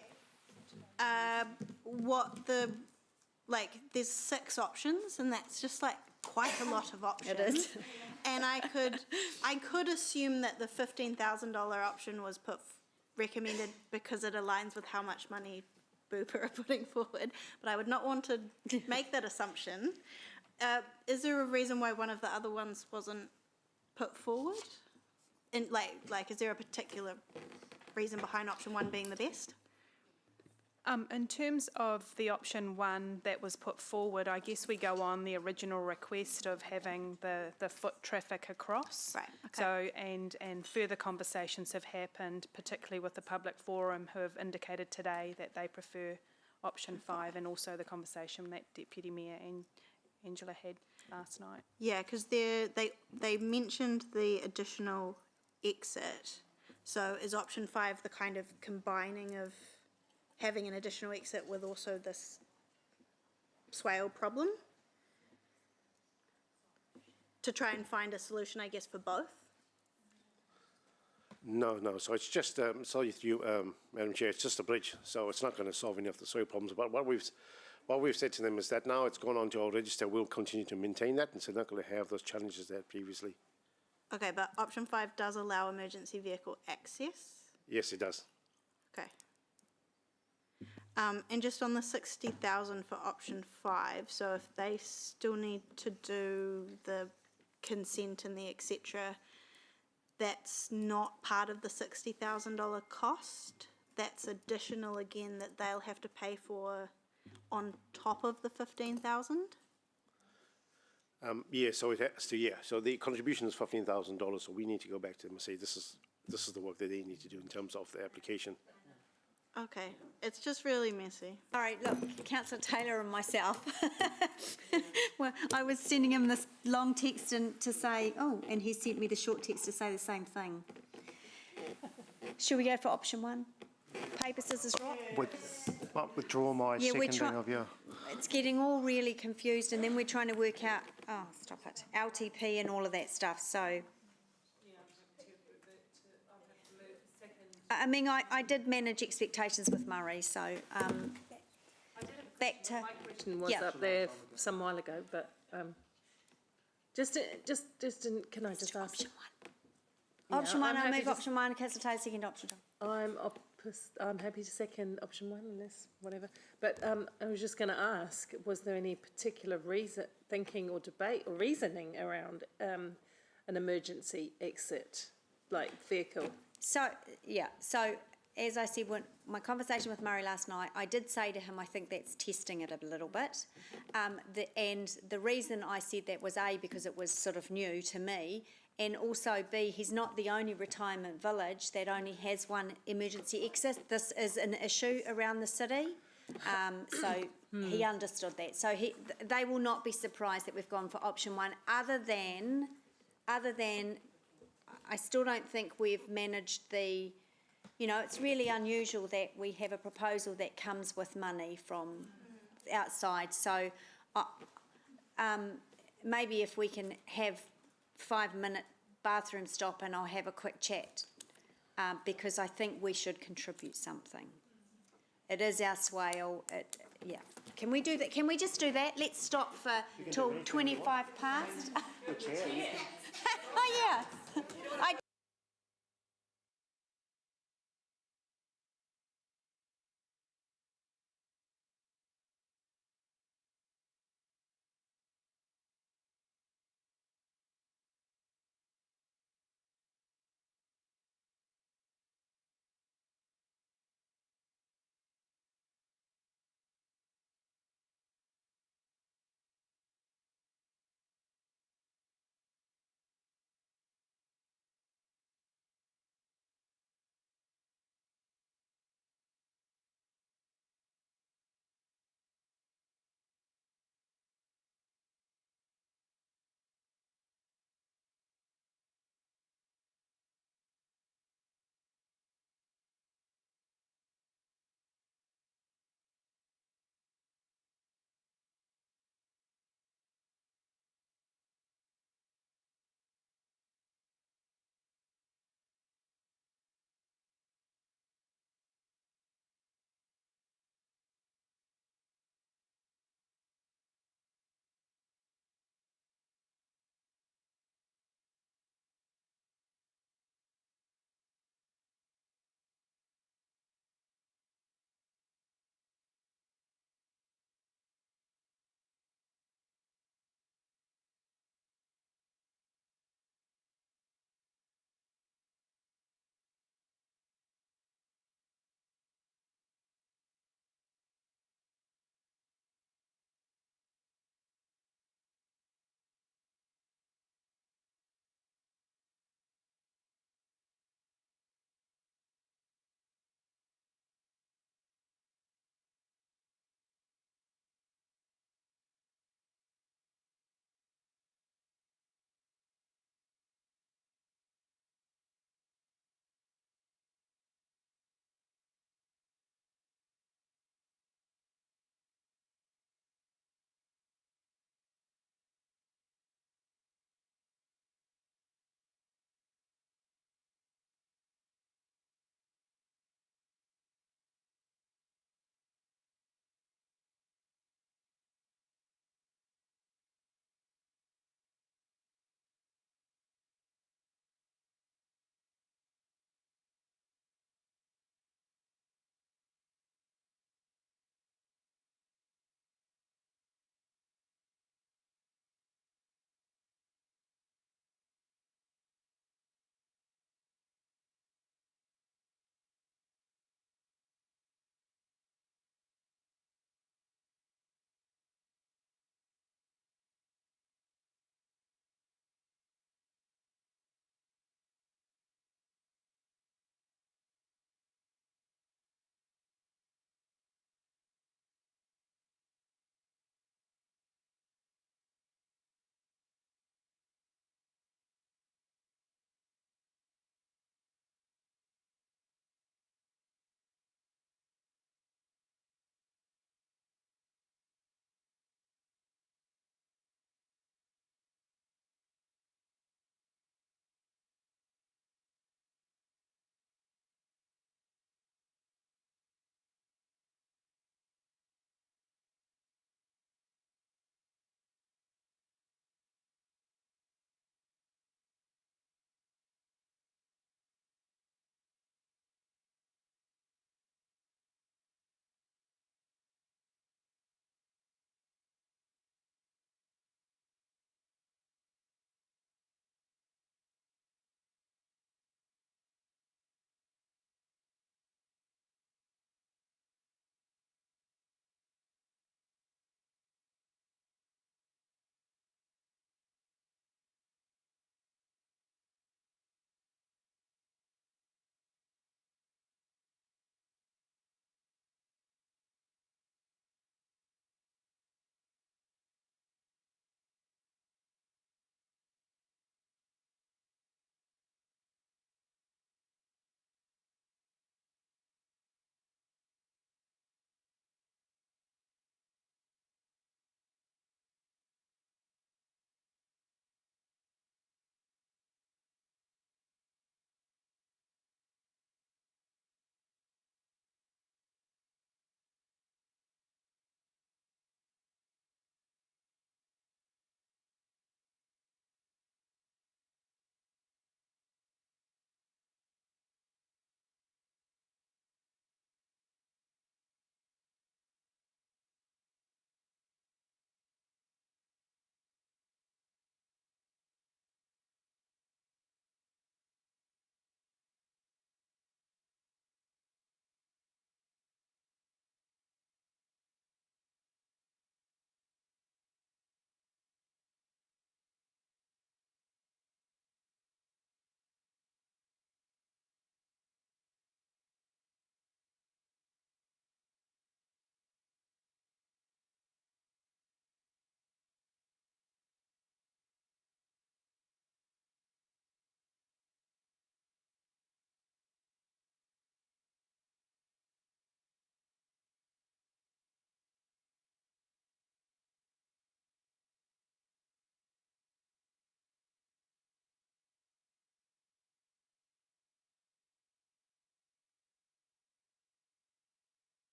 there's 6 options, and that's just quite a lot of options. It is. And I could assume that the $15,000 option was recommended because it aligns with how much money Bupa are putting forward, but I would not want to make that assumption. Is there a reason why one of the other ones wasn't put forward? And is there a particular reason behind option 1 being the best? In terms of the option 1 that was put forward, I guess we go on the original request of having the foot traffic across. Right, okay. So, and further conversations have happened, particularly with the public forum, who have indicated today that they prefer option 5, and also the conversation that Deputy Mayor and Angela had last night. Yeah, because they mentioned the additional exit. So is option 5 the kind of combining of having an additional exit with also this swale problem? To try and find a solution, I guess, for both? No. So it's just, sorry through you, Madam Chair, it's just a bridge, so it's not going to solve any of the soil problems. But what we've said to them is that now it's gone onto our register, we'll continue to maintain that, and so they're not going to have those challenges they had previously. Okay, but option 5 does allow emergency vehicle access? Yes, it does. Okay. And just on the 60,000 for option 5, so if they still need to do the consent and the et cetera, that's not part of the $60,000 cost. That's additional again that they'll have to pay for on top of the 15,000. Yeah, so it has to, yeah. So the contribution is $15,000, so we need to go back to them and say this is the work that they need to do in terms of the application. Okay, it's just really messy. All right, look, Councillor Taylor and myself, well, I was sending him this long text to say, oh, and he sent me the short text to say the same thing. Should we go for option 1? Paper, scissors, rock? Withdraw my Yeah, we're seconding of your... It's getting all really confused, and then we're trying to work out, oh, stop it, LTP and all of that stuff, so. I mean, I did manage expectations with Murray, so, back to. My question was yeah. up there some while ago, but just can I just ask? Option 1, I'm I'll happy move to- option 1, Councillor Taylor, second option 2. I'm happy to second option 1 unless whatever. But I was just going to ask: was there any particular thinking or debate or reasoning around an emergency exit, like vehicle? So, yeah, so as I said, when my conversation with Murray last night, I did say to him, I think that's testing it a little bit. And the reason I said that was A, because it was sort of new to me, and also B, he's not the only retirement village that only has one emergency exit. This is an issue around the city. So he understood that. So they will not be surprised that we've gone for option 1, other than I still don't think we've managed it's really unusual that we have a proposal that comes with money from outside. So maybe if we can have 5-minute bathroom stop and I'll have a quick chat, because I think we should contribute something. It is our swale. Yeah. Can we do that? Can we just do that? Let's stop for till 25 past. Oh yeah. I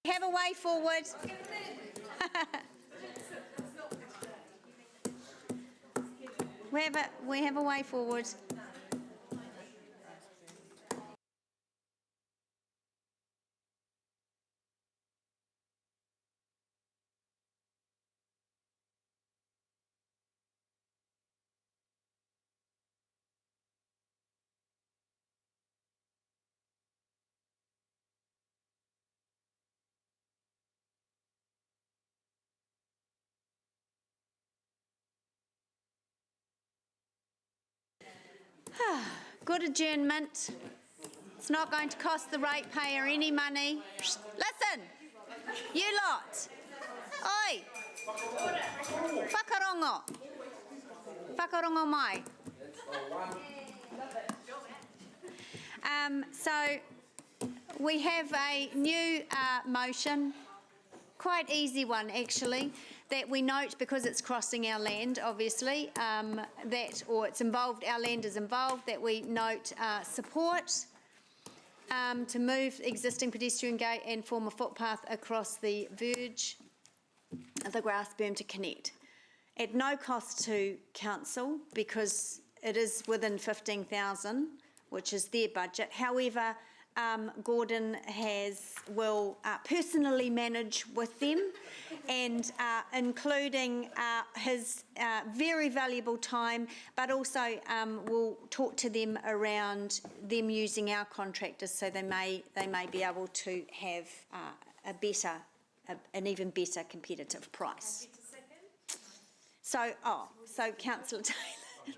Have a way forward. We have a way forward. Good adjournment. It's not going to cost the ratepayer any money. Listen, you lot. Oi. Whakarongo. Whakarongo mai. So we have a new motion, quite easy one actually, that we note because it's crossing our land, obviously, or it's involved, our land is involved, that we note support to move existing pedestrian gate and form a footpath across the verge of the grass berm to connect. At no cost to council because it is within 15,000, which is their budget. However, Gordon will personally manage with them, and including his very valuable time, but also will talk to them around them using our contractors, so they may be able to have an even better competitive price. So Councillor Taylor,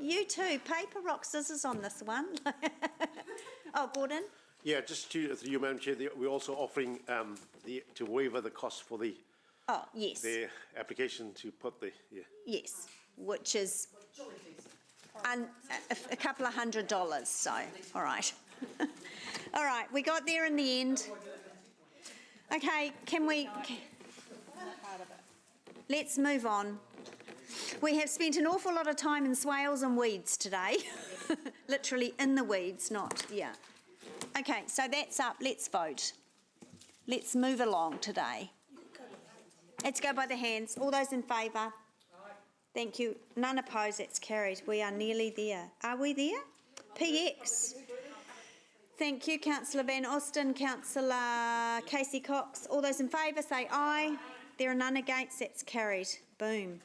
you too, paper, rock, scissors on this one. Oh, Gordon? Yeah, just through you, Madam Chair, we're also offering to waiver the cost for the application to put the Yes, which is a couple of $100. So, all right, all right, we got there in the end. Okay, let's move on. We have spent an awful lot of time in swales and weeds today. Literally in the weeds, Okay, so that's up. Let's vote. Let's move along today. Let's go by the hands. All those in favour? Thank you. None opposed. It's carried. We are nearly there. Are we there? PX. Thank you, Councillor Van Austin, Councillor Casey Cox. All those in favour say aye. There are none against. That's carried. Boom.